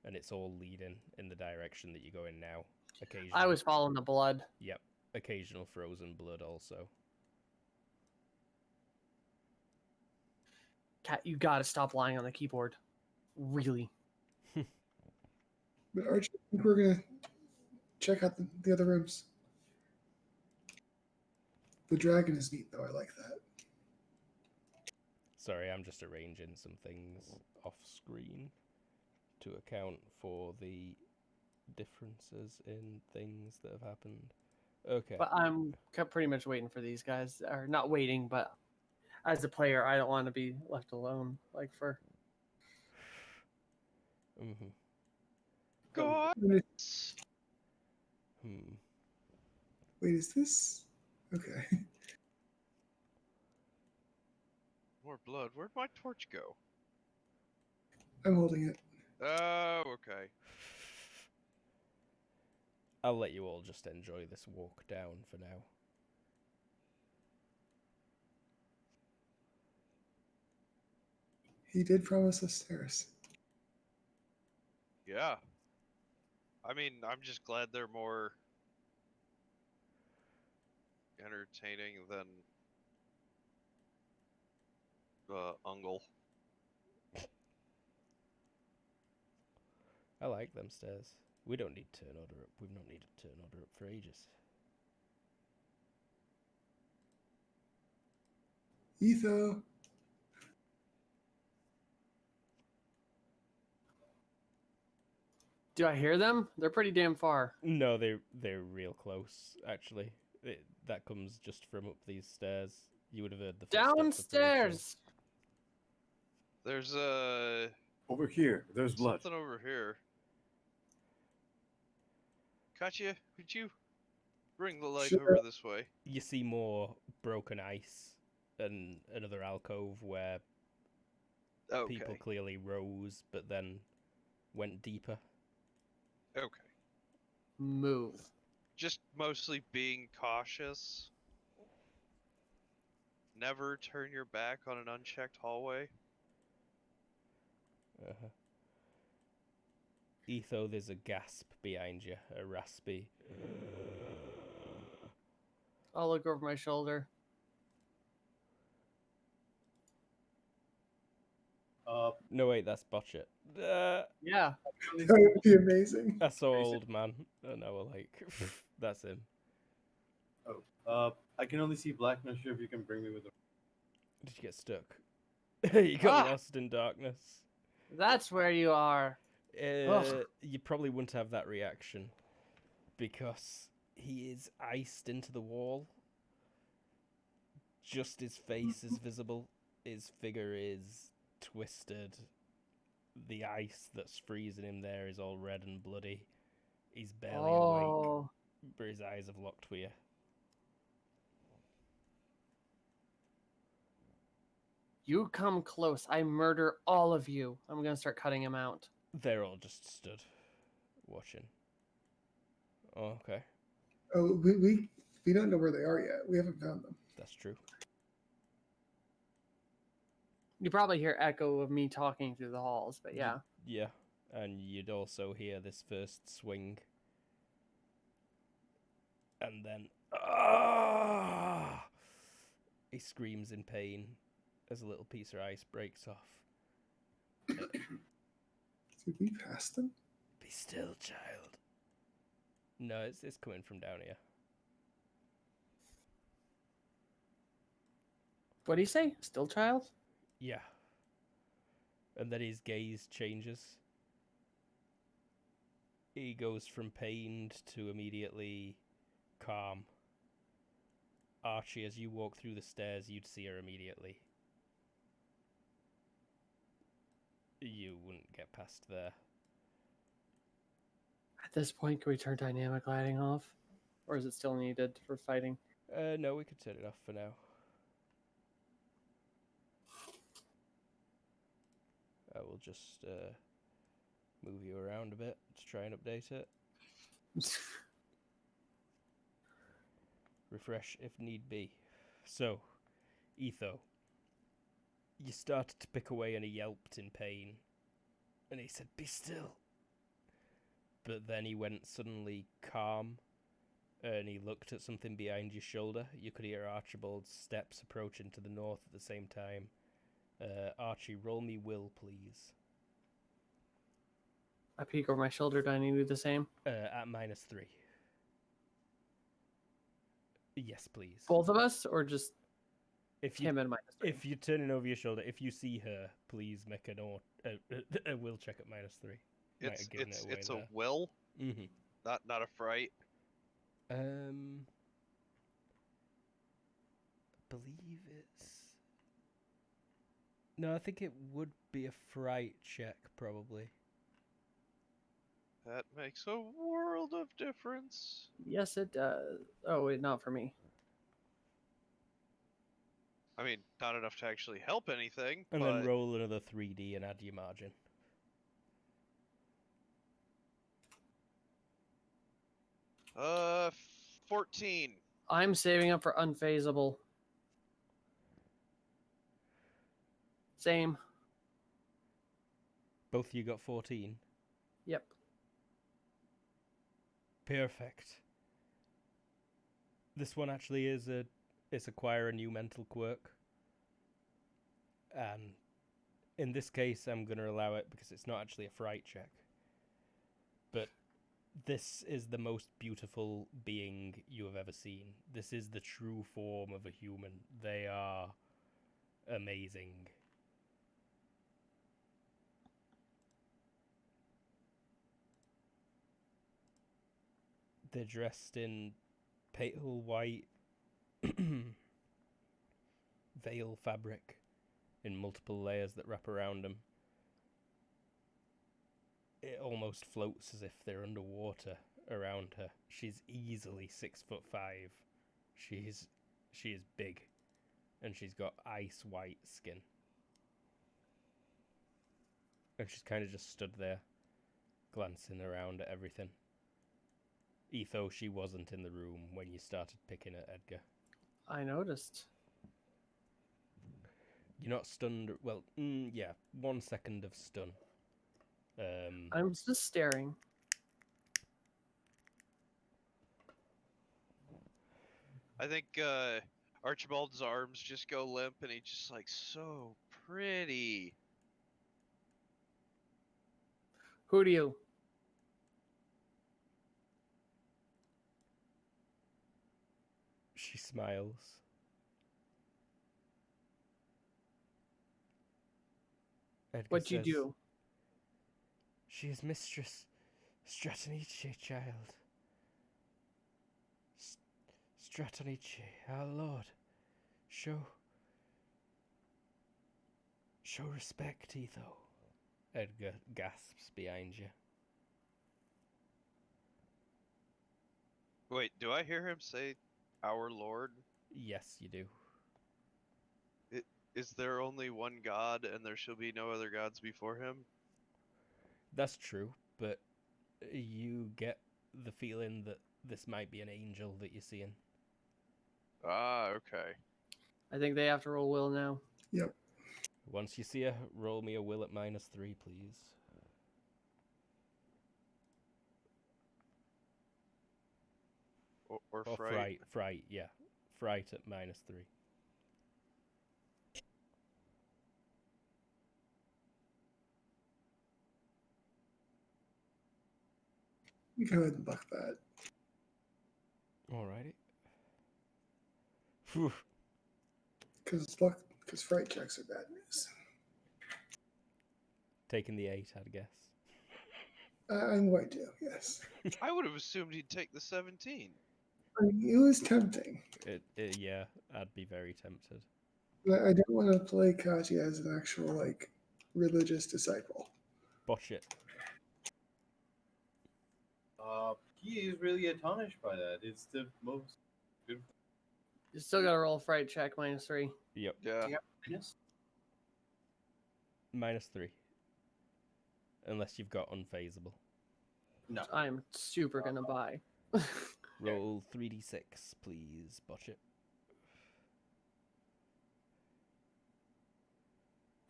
[SPEAKER 1] And it's all leading in the direction that you're going now. Occasionally.
[SPEAKER 4] I was following the blood.
[SPEAKER 1] Yep. Occasional frozen blood also.
[SPEAKER 4] Cat, you gotta stop lying on the keyboard. Really.
[SPEAKER 5] But Archie, I think we're gonna check out the other rooms. The dragon is neat, though. I like that.
[SPEAKER 1] Sorry, I'm just arranging some things off screen to account for the differences in things that have happened. Okay.
[SPEAKER 4] But I'm pretty much waiting for these guys. Or not waiting, but as a player, I don't want to be left alone. Like for
[SPEAKER 1] Mm-hmm.
[SPEAKER 2] God.
[SPEAKER 5] Wait,
[SPEAKER 1] Hmm.
[SPEAKER 5] is this? Okay.
[SPEAKER 2] More blood. Where'd my torch go?
[SPEAKER 5] I'm holding it.
[SPEAKER 2] Oh, okay.
[SPEAKER 1] I'll let you all just enjoy this walk down for now.
[SPEAKER 5] He did promise us stairs.
[SPEAKER 2] Yeah. I mean, I'm just glad they're more entertaining than Ungle.
[SPEAKER 1] I like them stairs. We don't need turn order up. We've not needed turn order up for ages.
[SPEAKER 5] Etho.
[SPEAKER 4] do I hear them? They're pretty damn far.
[SPEAKER 1] No, they're real close, actually. That comes just from up these stairs. You would have heard the footsteps approaching.
[SPEAKER 4] Downstairs.
[SPEAKER 2] There's
[SPEAKER 3] Over here, there's blood.
[SPEAKER 2] something over here. Katya, could you bring the light
[SPEAKER 5] Sure.
[SPEAKER 2] over this way?
[SPEAKER 1] You see more broken ice and another alcove where
[SPEAKER 2] Okay.
[SPEAKER 1] people clearly rose but then went deeper.
[SPEAKER 2] Okay.
[SPEAKER 4] Move.
[SPEAKER 2] Just mostly being cautious. Never turn your back on an unchecked hallway.
[SPEAKER 1] Uh-huh. Etho, there's a gasp behind you, a raspy.
[SPEAKER 4] I'll look over my shoulder.
[SPEAKER 1] No, wait, that's Botchet.
[SPEAKER 4] Yeah.
[SPEAKER 5] That would be amazing.
[SPEAKER 1] That's so old, man. And I was like, that's him.
[SPEAKER 3] I can only see black. Not sure if you can bring me with a.
[SPEAKER 1] Did you get stuck? You got
[SPEAKER 4] Ah!
[SPEAKER 1] lost in darkness.
[SPEAKER 4] That's where you are.
[SPEAKER 1] You probably wouldn't have that reaction because he is iced into the wall. Just his face is visible. His figure is twisted. The ice that's freezing him there is all red and bloody. He's barely awake, but his eyes have locked with you.
[SPEAKER 4] You come close. I murder all of you. I'm gonna start cutting him out.
[SPEAKER 1] They're all just stood, watching. Oh, okay.
[SPEAKER 5] Oh, we don't know where they are yet. We haven't found them.
[SPEAKER 1] That's true.
[SPEAKER 4] You probably hear echo of me talking through the halls, but yeah.
[SPEAKER 1] Yeah, and you'd also hear this first swing. And then, ah! He screams in pain as a little piece of ice breaks off.
[SPEAKER 5] Did we pass them?
[SPEAKER 1] Be still, child. No, it's coming from down here.
[SPEAKER 4] What do you say? Still child?
[SPEAKER 1] Yeah. And then his gaze changes. He goes from pained to immediately calm. Archie, as you walk through the stairs, you'd see her immediately. You wouldn't get past there.
[SPEAKER 4] At this point, can we turn dynamic lighting off? Or is it still needed for fighting?
[SPEAKER 1] No, we could turn it off for now. I will just move you around a bit to try and update it. Refresh if need be. So, Etho, you started to pick away and he yelped in pain. And he said, "Be still." But then he went suddenly calm and he looked at something behind your shoulder. You could hear Archibald's steps approaching to the north at the same time. Archie, roll me will, please.
[SPEAKER 4] I peek over my shoulder. Do I need to do the same?
[SPEAKER 1] At -3. Yes, please.
[SPEAKER 4] Both of us, or just
[SPEAKER 1] If you
[SPEAKER 4] him and -3?
[SPEAKER 1] if you're turning over your shoulder, if you see her, please make a will check at -3. Might
[SPEAKER 2] It's
[SPEAKER 1] have given it away
[SPEAKER 2] it's a
[SPEAKER 1] there.
[SPEAKER 2] will,
[SPEAKER 1] Mm-hmm.
[SPEAKER 2] not a fright.
[SPEAKER 1] Believe it's. No, I think it would be a fright check, probably.
[SPEAKER 2] That makes a world of difference.
[SPEAKER 4] Yes, it does. Oh wait, not for me.
[SPEAKER 2] I mean, not enough to actually help anything,
[SPEAKER 1] And
[SPEAKER 2] but
[SPEAKER 1] then roll another 3D and add your margin.
[SPEAKER 2] uh, 14.
[SPEAKER 4] I'm saving up for unfazable. Same.
[SPEAKER 1] Both you got 14.
[SPEAKER 4] Yep.
[SPEAKER 1] Perfect. This one actually is acquire a new mental quirk. And in this case, I'm going to allow it because it's not actually a fright check. But this is the most beautiful being you have ever seen. This is the true form of a human. They are amazing. They're dressed in pale white veil fabric in multiple layers that wrap around them. It almost floats as if they're underwater around her. She's easily 6'5". She is big, and she's got ice white skin. And she's kind of just stood there, glancing around at everything. Etho, she wasn't in the room when you started picking at Edgar.
[SPEAKER 4] I noticed.
[SPEAKER 1] You're not stunned. Well, yeah, 1 second of stun.
[SPEAKER 4] I'm just staring.
[SPEAKER 2] I think Archibald's arms just go limp, and he's just like, so pretty.
[SPEAKER 4] Who do you?
[SPEAKER 1] She smiles. Edgar
[SPEAKER 4] What'd you
[SPEAKER 1] says,
[SPEAKER 4] do?
[SPEAKER 1] She is Mistress Stratonice, child. Stratonice, our lord. Show respect, Etho. Edgar gasps behind you.
[SPEAKER 2] Wait, do I hear him say, "Our Lord"?
[SPEAKER 1] Yes, you do.
[SPEAKER 2] Is there only one God, and there shall be no other gods before him?
[SPEAKER 1] That's true, but you get the feeling that this might be an angel that you're seeing.
[SPEAKER 2] Ah, okay.
[SPEAKER 4] I think they have to roll will now.
[SPEAKER 5] Yep.
[SPEAKER 1] Once you see her, roll me a will at -3, please.
[SPEAKER 2] Or
[SPEAKER 1] Or
[SPEAKER 2] fright.
[SPEAKER 1] fright, yeah. Fright at -3.
[SPEAKER 5] You can go ahead and buck that.
[SPEAKER 1] Alrighty. Phew.
[SPEAKER 5] Because fright checks are bad news.
[SPEAKER 1] Taking the 8, I'd guess.
[SPEAKER 5] I'm going to, yes.
[SPEAKER 2] I would have assumed he'd take the 17.
[SPEAKER 5] I mean, it was tempting.
[SPEAKER 1] Yeah, I'd be very tempted.
[SPEAKER 5] But I don't want to play Katya as an actual, like, religious disciple.
[SPEAKER 1] Botch it.
[SPEAKER 3] He is really astonished by that. It's the most beautiful.
[SPEAKER 4] You still gotta roll a fright check -3.
[SPEAKER 1] Yep.
[SPEAKER 2] Yeah.
[SPEAKER 3] Yes.
[SPEAKER 1] -3. Unless you've got unfazable.
[SPEAKER 3] No.
[SPEAKER 4] I'm super gonna buy.
[SPEAKER 1] Roll 3d6, please. Botch it.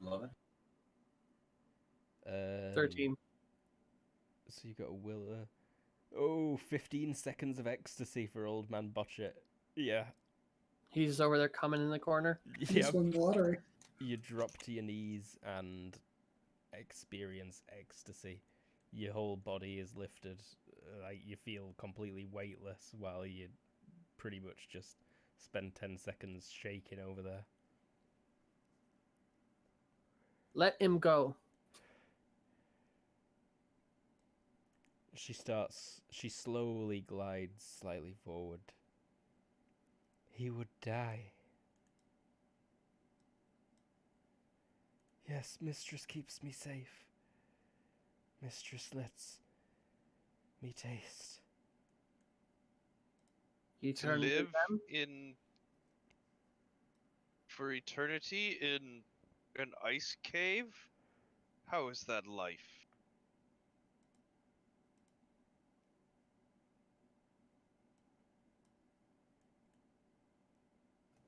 [SPEAKER 3] 11.
[SPEAKER 4] 13.
[SPEAKER 1] So you got a will. 15 seconds of ecstasy for old man Botch it. Yeah.
[SPEAKER 4] He's over there coming in the corner.
[SPEAKER 5] He just won the lottery.
[SPEAKER 1] You drop to your knees and experience ecstasy. Your whole body is lifted, like you feel completely weightless while you pretty much just spend 10 seconds shaking over there.
[SPEAKER 4] Let him go.
[SPEAKER 1] She slowly glides slightly forward. He would die. Yes, Mistress keeps me safe. Mistress lets me taste.
[SPEAKER 4] You
[SPEAKER 2] To
[SPEAKER 4] turn to
[SPEAKER 2] live
[SPEAKER 4] them.
[SPEAKER 2] in for eternity in an ice cave? How is that life?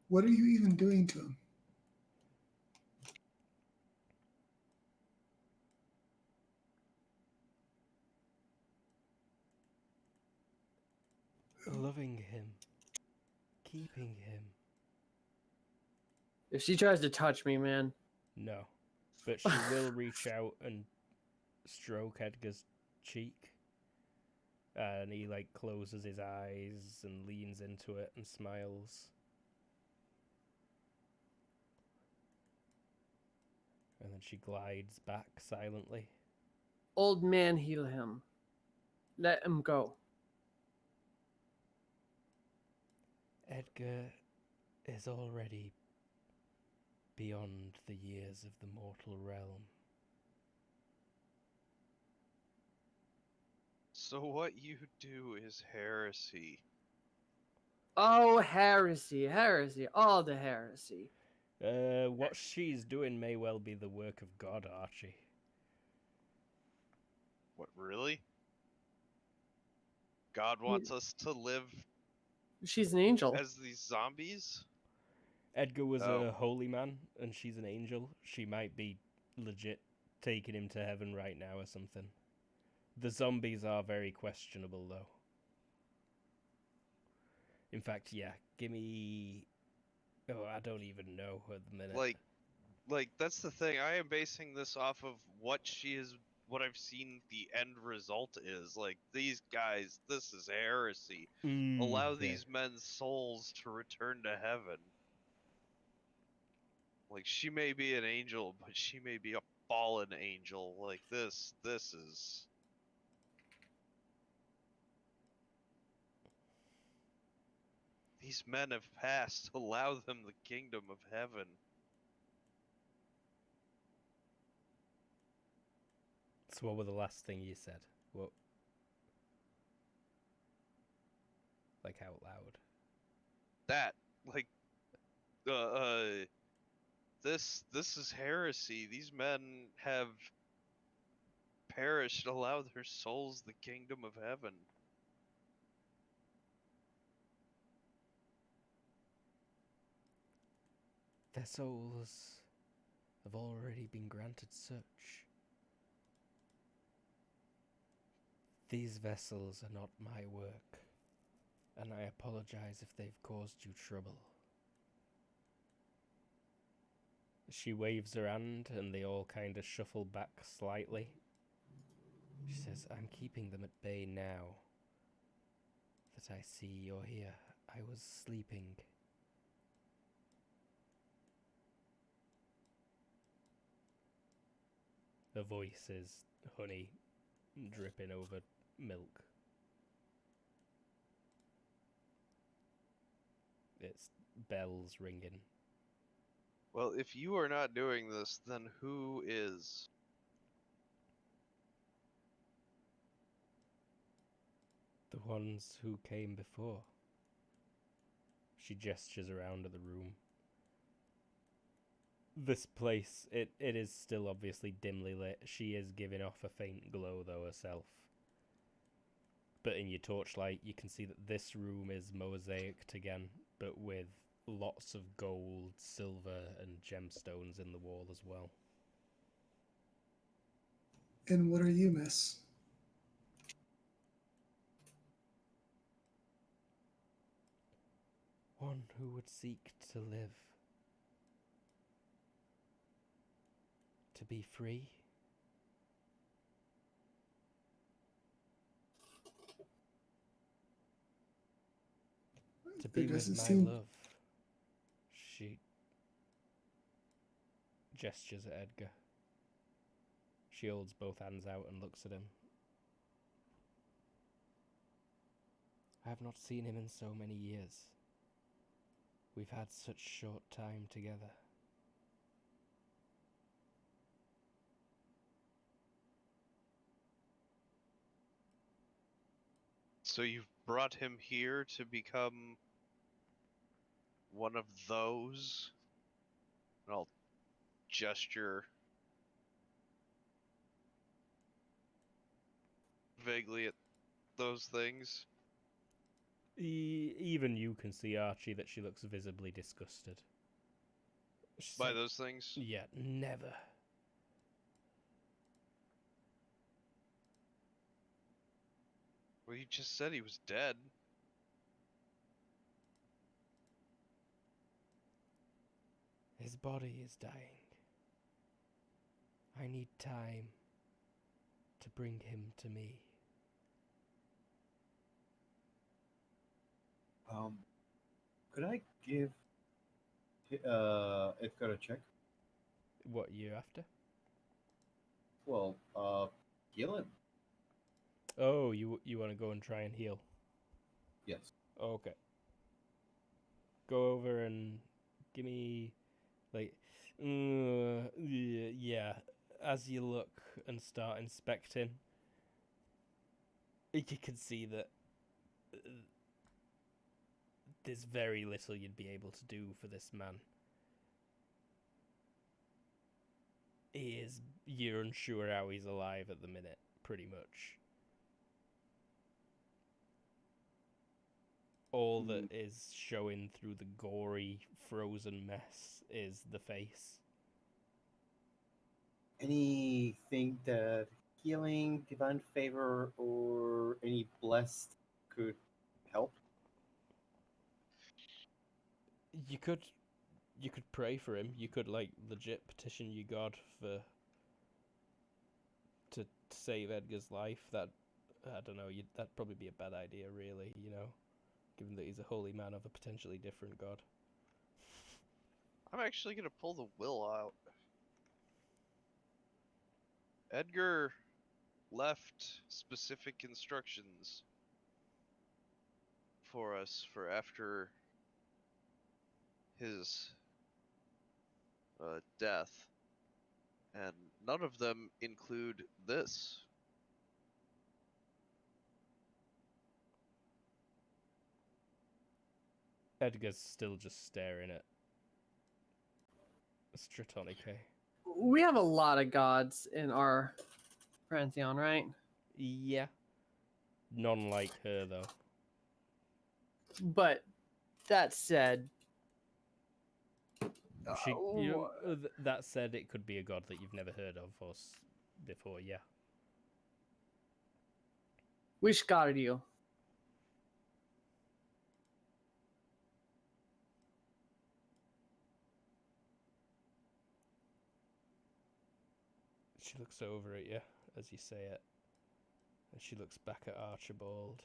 [SPEAKER 5] What are you even doing to him?
[SPEAKER 1] Loving him. Keeping him.
[SPEAKER 4] If she tries to touch me, man.
[SPEAKER 1] No. But she will reach out and stroke Edgar's cheek. And he like closes his eyes and leans into it and smiles. And then she glides back silently.
[SPEAKER 4] Old man, heal him. Let him go.
[SPEAKER 1] Edgar is already beyond the years of the mortal realm.
[SPEAKER 2] So what you do is heresy.
[SPEAKER 4] Oh, heresy, heresy, all the heresy.
[SPEAKER 1] What she's doing may well be the work of God, Archie.
[SPEAKER 2] What, really? God wants us to live
[SPEAKER 4] She's an angel.
[SPEAKER 2] as these zombies?
[SPEAKER 1] Edgar was
[SPEAKER 2] Oh.
[SPEAKER 1] a holy man, and she's an angel. She might be legit taking him to heaven right now or something. The zombies are very questionable, though. In fact, yeah, give me... Oh, I don't even know at the minute.
[SPEAKER 2] Like that's the thing. I am basing this off of what I've seen the end result is. Like, these guys, this is heresy. Allow
[SPEAKER 1] Okay.
[SPEAKER 2] these men's souls to return to heaven. Like, she may be an angel, but she may be a fallen angel. Like, this is... These men have passed. Allow them the kingdom of heaven.
[SPEAKER 1] So what was the last thing you said? What? Like out loud?
[SPEAKER 2] That, like, this is heresy. These men have perished. Allow their souls the kingdom of heaven.
[SPEAKER 1] Their souls have already been granted such. These vessels are not my work, and I apologize if they've caused you trouble. She waves her hand, and they all kind of shuffle back slightly. She says, I'm keeping them at bay now that I see you're here. I was sleeping. Her voice is honey dripping over milk. It's bells ringing.
[SPEAKER 2] Well, if you are not doing this, then who is?
[SPEAKER 1] The ones who came before. She gestures around at the room. This place, it is still obviously dimly lit. She is giving off a faint glow, though, herself. But in your torchlight, you can see that this room is mosaicked again, but with lots of gold, silver, and gemstones in the wall as well.
[SPEAKER 5] And what are you, miss?
[SPEAKER 1] One who would seek to live. To be free? To
[SPEAKER 5] There
[SPEAKER 1] be with
[SPEAKER 5] doesn't
[SPEAKER 1] my
[SPEAKER 5] seem.
[SPEAKER 1] love. She gestures at Edgar. She holds both hands out and looks at him. I have not seen him in so many years. We've had such short time together.
[SPEAKER 2] So you've brought him here to become one of those? And I'll gesture vaguely at those things.
[SPEAKER 1] Even you can see, Archie, that she looks visibly disgusted. She's
[SPEAKER 2] By
[SPEAKER 1] like,
[SPEAKER 2] those things?
[SPEAKER 1] yeah, never.
[SPEAKER 2] Well, you just said he was dead.
[SPEAKER 1] His body is dying. I need time to bring him to me.
[SPEAKER 3] Could I give Edgar a check?
[SPEAKER 1] What, you after?
[SPEAKER 3] Well, heal him.
[SPEAKER 1] Oh, you want to go and try and heal?
[SPEAKER 3] Yes.
[SPEAKER 1] Okay. Go over and give me, like, yeah. As you look and start inspecting, you can see that there's very little you'd be able to do for this man. You're unsure how he's alive at the minute, pretty much. All that is showing through the gory, frozen mess is the face.
[SPEAKER 3] Anything that healing, divine favor, or any blessed could help?
[SPEAKER 1] You could pray for him. You could, like, legit petition your god to save Edgar's life. That, I don't know, that'd probably be a bad idea, really, you know, given that he's a holy man of a potentially different god.
[SPEAKER 2] I'm actually gonna pull the will out. Edgar left specific instructions for us for after his death, and none of them include this.
[SPEAKER 1] Edgar's still just staring at Stratonike.
[SPEAKER 4] We have a lot of gods in our pantheon, right?
[SPEAKER 1] Yeah. None like her, though.
[SPEAKER 4] But that said,
[SPEAKER 1] That said, it could be a god that you've never heard of before, yeah.
[SPEAKER 4] which god are you?
[SPEAKER 1] She looks over at you as you say it, and she looks back at Archibald.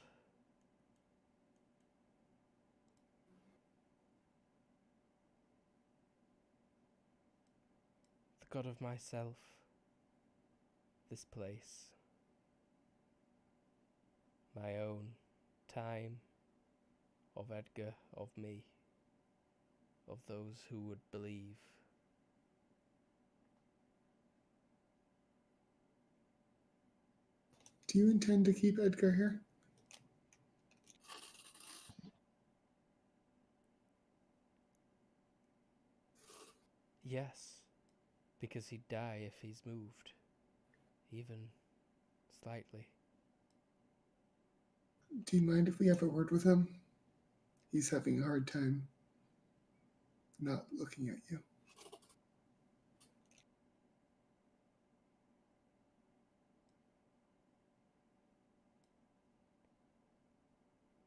[SPEAKER 1] The god of myself, this place, my own time, of Edgar, of me, of those who would believe.
[SPEAKER 5] Do you intend to keep Edgar here?
[SPEAKER 1] Yes, because he'd die if he's moved, even slightly.
[SPEAKER 5] Do you mind if we have a word with him? He's having a hard time not looking at you.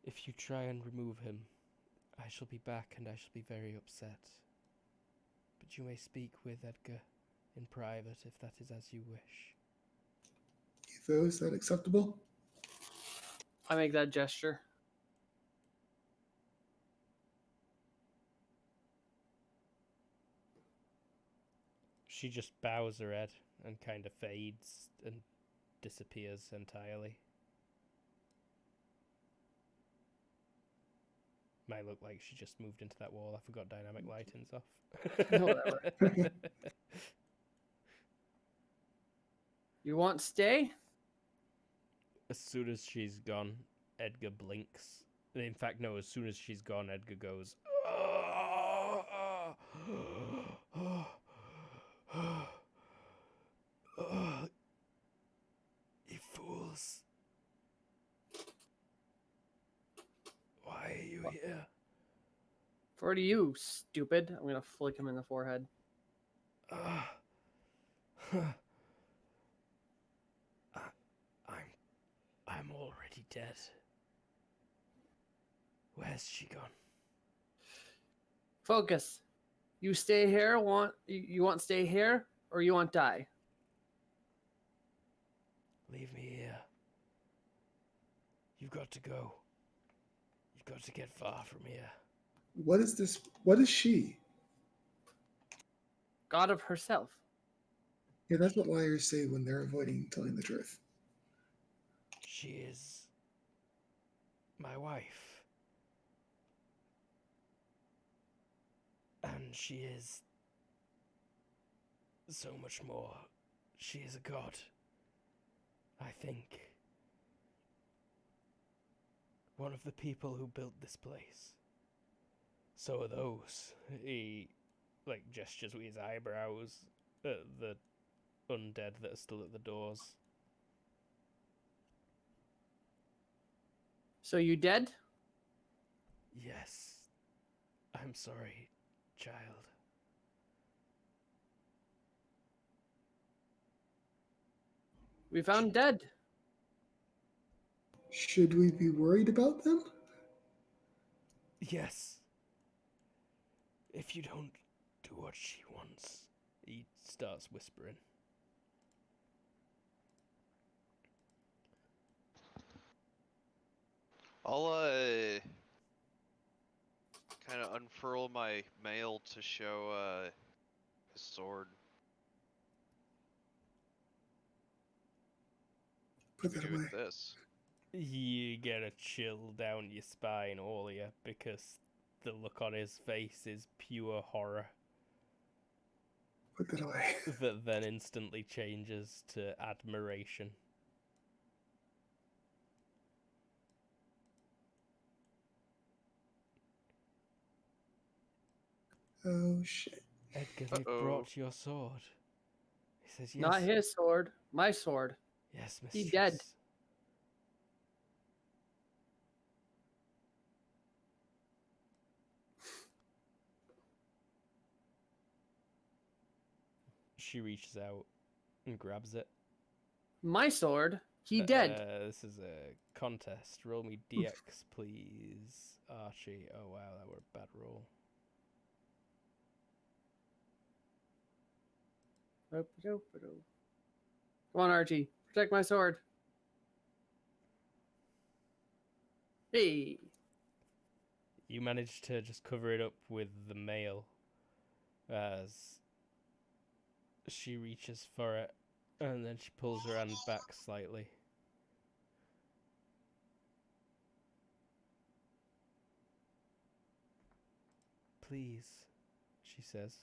[SPEAKER 1] If you try and remove him, I shall be back and I shall be very upset. But you may speak with Edgar in private if that is as you wish.
[SPEAKER 5] Etho, is that acceptable?
[SPEAKER 4] I make that gesture.
[SPEAKER 1] She just bows her head and kind of fades and disappears entirely. Might look like she just moved into that wall. I forgot dynamic lighting's off.
[SPEAKER 4] Whatever. You want stay?
[SPEAKER 1] As soon as she's gone, Edgar blinks. In fact, no, as soon as she's gone, Edgar goes, you fools. Why are you here?
[SPEAKER 4] For you, stupid. I'm gonna flick him in the forehead.
[SPEAKER 1] I'm already dead. Where's she gone?
[SPEAKER 4] Focus. You stay here. You want stay here, or you want die?
[SPEAKER 1] Leave me here. You've got to go. You've got to get far from here.
[SPEAKER 5] What is this? What is she?
[SPEAKER 4] God of herself.
[SPEAKER 5] Yeah, that's what liars say when they're avoiding telling the truth.
[SPEAKER 1] She is my wife. And she is so much more. She is a god, I think. One of the people who built this place. So are those. He, gestures with his eyebrows at the undead that are still at the doors.
[SPEAKER 4] So you dead?
[SPEAKER 1] Yes. I'm sorry, child.
[SPEAKER 4] We found dead.
[SPEAKER 5] Should we be worried about them?
[SPEAKER 1] Yes. If you don't do what she wants, he starts whispering.
[SPEAKER 2] I'll kind of unfurl my mail to show his sword.
[SPEAKER 5] Put
[SPEAKER 2] What
[SPEAKER 5] that
[SPEAKER 2] do
[SPEAKER 5] away.
[SPEAKER 2] with this?
[SPEAKER 1] You get a chill down your spine, all of you, because the look on his face is pure horror
[SPEAKER 5] Put that away.
[SPEAKER 1] that then instantly changes to admiration.
[SPEAKER 5] Oh shit.
[SPEAKER 1] Edgar, they've
[SPEAKER 2] Uh-oh.
[SPEAKER 1] brought your sword. He says, yes.
[SPEAKER 4] Not his sword. My sword.
[SPEAKER 1] Yes, mistress.
[SPEAKER 4] He dead.
[SPEAKER 1] She reaches out and grabs it.
[SPEAKER 4] My sword. He dead.
[SPEAKER 1] This is a contest. Roll me DX, please. Archie. Oh, wow, that were a bad roll.
[SPEAKER 4] Come on, Archie. Protect my sword. Hey.
[SPEAKER 1] You manage to just cover it up with the mail as she reaches for it, and then she pulls her hand back slightly. Please, she says.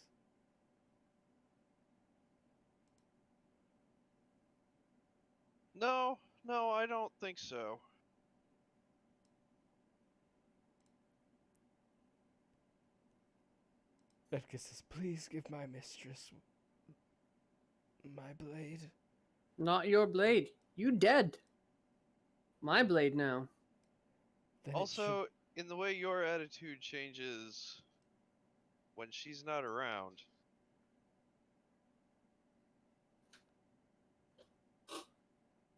[SPEAKER 2] No, I don't think so.
[SPEAKER 1] Edgar says, please give my mistress my blade.
[SPEAKER 4] Not your blade. You dead. My blade now.
[SPEAKER 1] Then
[SPEAKER 2] Also, in the way your attitude changes when she's not around.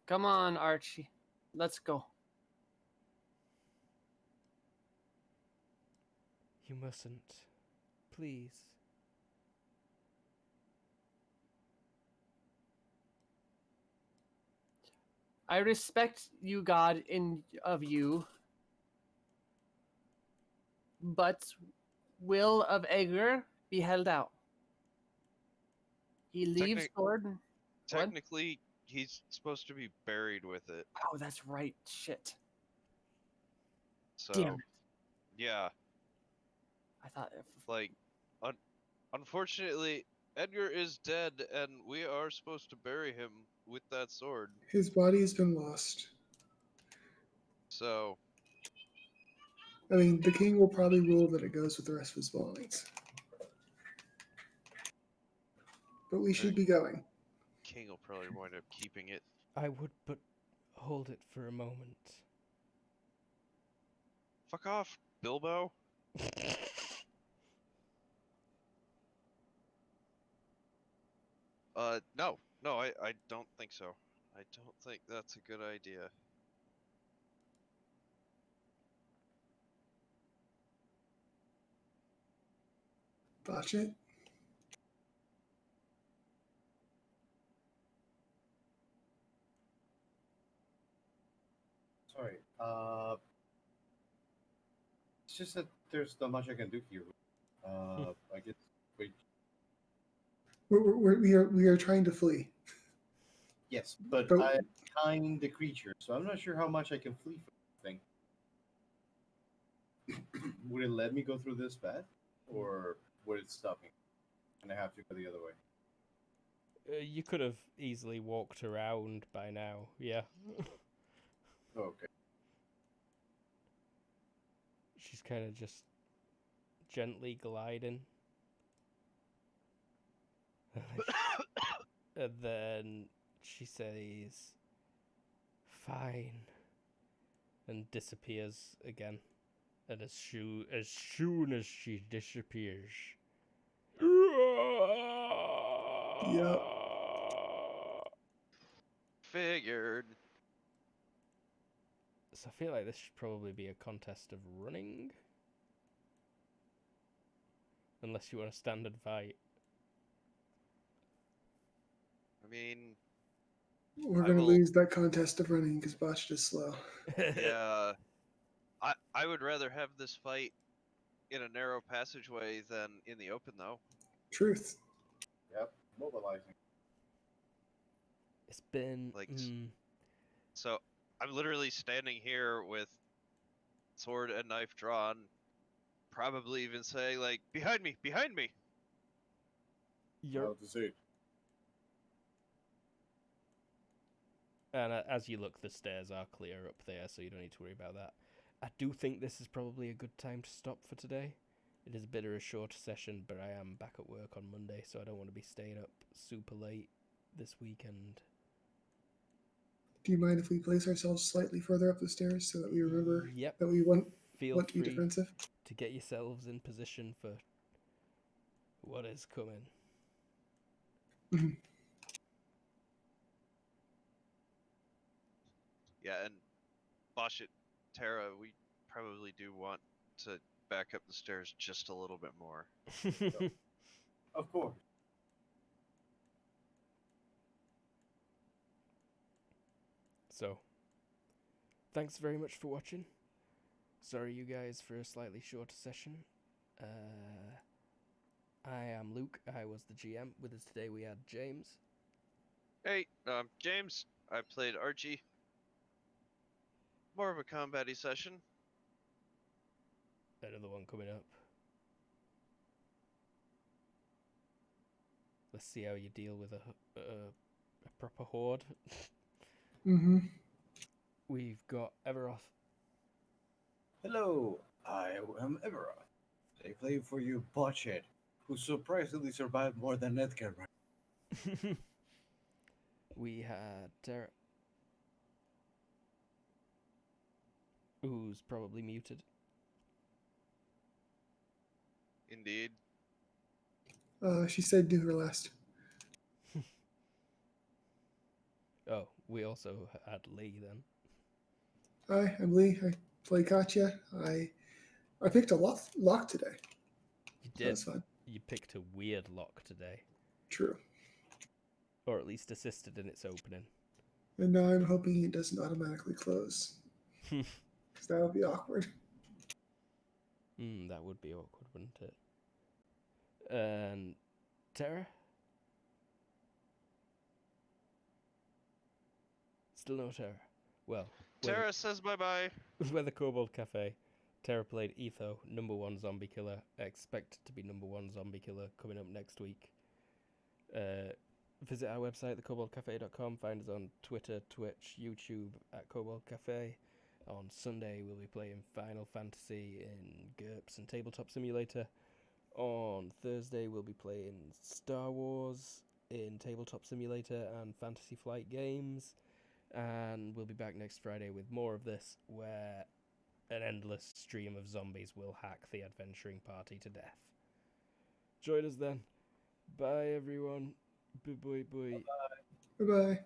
[SPEAKER 4] Come on, Archie. Let's go.
[SPEAKER 1] You mustn't. Please.
[SPEAKER 4] I respect you, God, of you, but will of Agur be held out. He leaves sword. What?
[SPEAKER 2] Technically, he's supposed to be buried with it.
[SPEAKER 4] Oh, that's right. Shit.
[SPEAKER 2] So,
[SPEAKER 4] Damn it.
[SPEAKER 2] yeah,
[SPEAKER 4] I thought.
[SPEAKER 2] like, unfortunately, Edgar is dead, and we are supposed to bury him with that sword.
[SPEAKER 5] His body has been lost.
[SPEAKER 2] So,
[SPEAKER 5] I mean, the king will probably rule that it goes with the rest of his belongings. But we should be going.
[SPEAKER 2] King will probably wind up keeping it.
[SPEAKER 1] I would, but hold it for a moment.
[SPEAKER 2] Fuck off, Bilbo. No, I don't think so. I don't think that's a good idea.
[SPEAKER 5] Botch it.
[SPEAKER 3] Sorry. It's just that there's not much I can do here. I guess wait.
[SPEAKER 5] We are trying to flee.
[SPEAKER 3] Yes, but
[SPEAKER 5] But-
[SPEAKER 3] I'm behind the creature, so I'm not sure how much I can flee from the thing. Would it let me go through this path, or would it stop me? And I have to go the other way.
[SPEAKER 1] You could have easily walked around by now. Yeah.
[SPEAKER 3] Okay.
[SPEAKER 1] She's kind of just gently gliding. And then she says, "Fine," and disappears again. And as soon as she disappears,
[SPEAKER 5] Yep.
[SPEAKER 2] Figured.
[SPEAKER 1] So I feel like this should probably be a contest of running. Unless you want a standard fight.
[SPEAKER 2] I mean,
[SPEAKER 5] We're
[SPEAKER 2] I
[SPEAKER 5] going to
[SPEAKER 2] will-
[SPEAKER 5] lose that contest of running because Botched is slow.
[SPEAKER 2] yeah. I would rather have this fight in a narrow passageway than in the open, though.
[SPEAKER 5] Truth.
[SPEAKER 3] Yep. Mobilizing.
[SPEAKER 1] It's been
[SPEAKER 2] Like, So I'm literally standing here with sword and knife drawn, probably even saying like, "Behind me, behind me."
[SPEAKER 1] you're
[SPEAKER 3] How to say?
[SPEAKER 1] And as you look, the stairs are clear up there, so you don't need to worry about that. I do think this is probably a good time to stop for today. It is a bit of a shorter session, but I am back at work on Monday, so I don't want to be staying up super late this weekend.
[SPEAKER 5] Do you mind if we place ourselves slightly further up the stairs so that we remember
[SPEAKER 1] Yep.
[SPEAKER 5] that we want
[SPEAKER 1] Feel
[SPEAKER 5] to be
[SPEAKER 1] free
[SPEAKER 5] defensive?
[SPEAKER 1] to get yourselves in position for what is coming.
[SPEAKER 2] Yeah, and Bosh it, Tara, we probably do want to back up the stairs just a little bit more.
[SPEAKER 3] Of course.
[SPEAKER 1] So, thanks very much for watching. Sorry you guys for a slightly shorter session. I am Luke. I was the GM. With us today we had James.
[SPEAKER 2] Hey, James, I played Archie. More of a combat-y session.
[SPEAKER 1] Another one coming up. Let's see how you deal with a proper horde.
[SPEAKER 5] Mm-hmm.
[SPEAKER 1] We've got Everoth.
[SPEAKER 3] Hello, I am Everoth. I play for you, Botched, who surprisingly survived more than Edgar.
[SPEAKER 1] We had Tara, who's probably muted.
[SPEAKER 2] Indeed.
[SPEAKER 5] She said do her last.
[SPEAKER 1] Oh, we also had Lee then.
[SPEAKER 5] Hi, I'm Lee. I play Katya. I picked a lock today.
[SPEAKER 1] You
[SPEAKER 5] That
[SPEAKER 1] did.
[SPEAKER 5] was fun.
[SPEAKER 1] You picked a weird lock today.
[SPEAKER 5] True.
[SPEAKER 1] Or at least assisted in its opening.
[SPEAKER 5] And now I'm hoping it doesn't automatically close. Because that would be awkward.
[SPEAKER 1] That would be awkward, wouldn't it? And Tara? Still no Tara. Well,
[SPEAKER 2] Tara says bye-bye.
[SPEAKER 1] Weather Kobold Cafe. Tara played Etho, #1 zombie killer. Expected to be #1 zombie killer coming up next week. Visit our website, thekoboldcafe.com. Find us on Twitter, Twitch, YouTube at Kobold Cafe. On Sunday, we'll be playing Final Fantasy in GURPS and Tabletop Simulator. On Thursday, we'll be playing Star Wars in Tabletop Simulator and Fantasy Flight games. And we'll be back next Friday with more of this, where an endless stream of zombies will hack the adventuring party to death. Join us then. Bye, everyone. Bye.
[SPEAKER 5] Bye bye.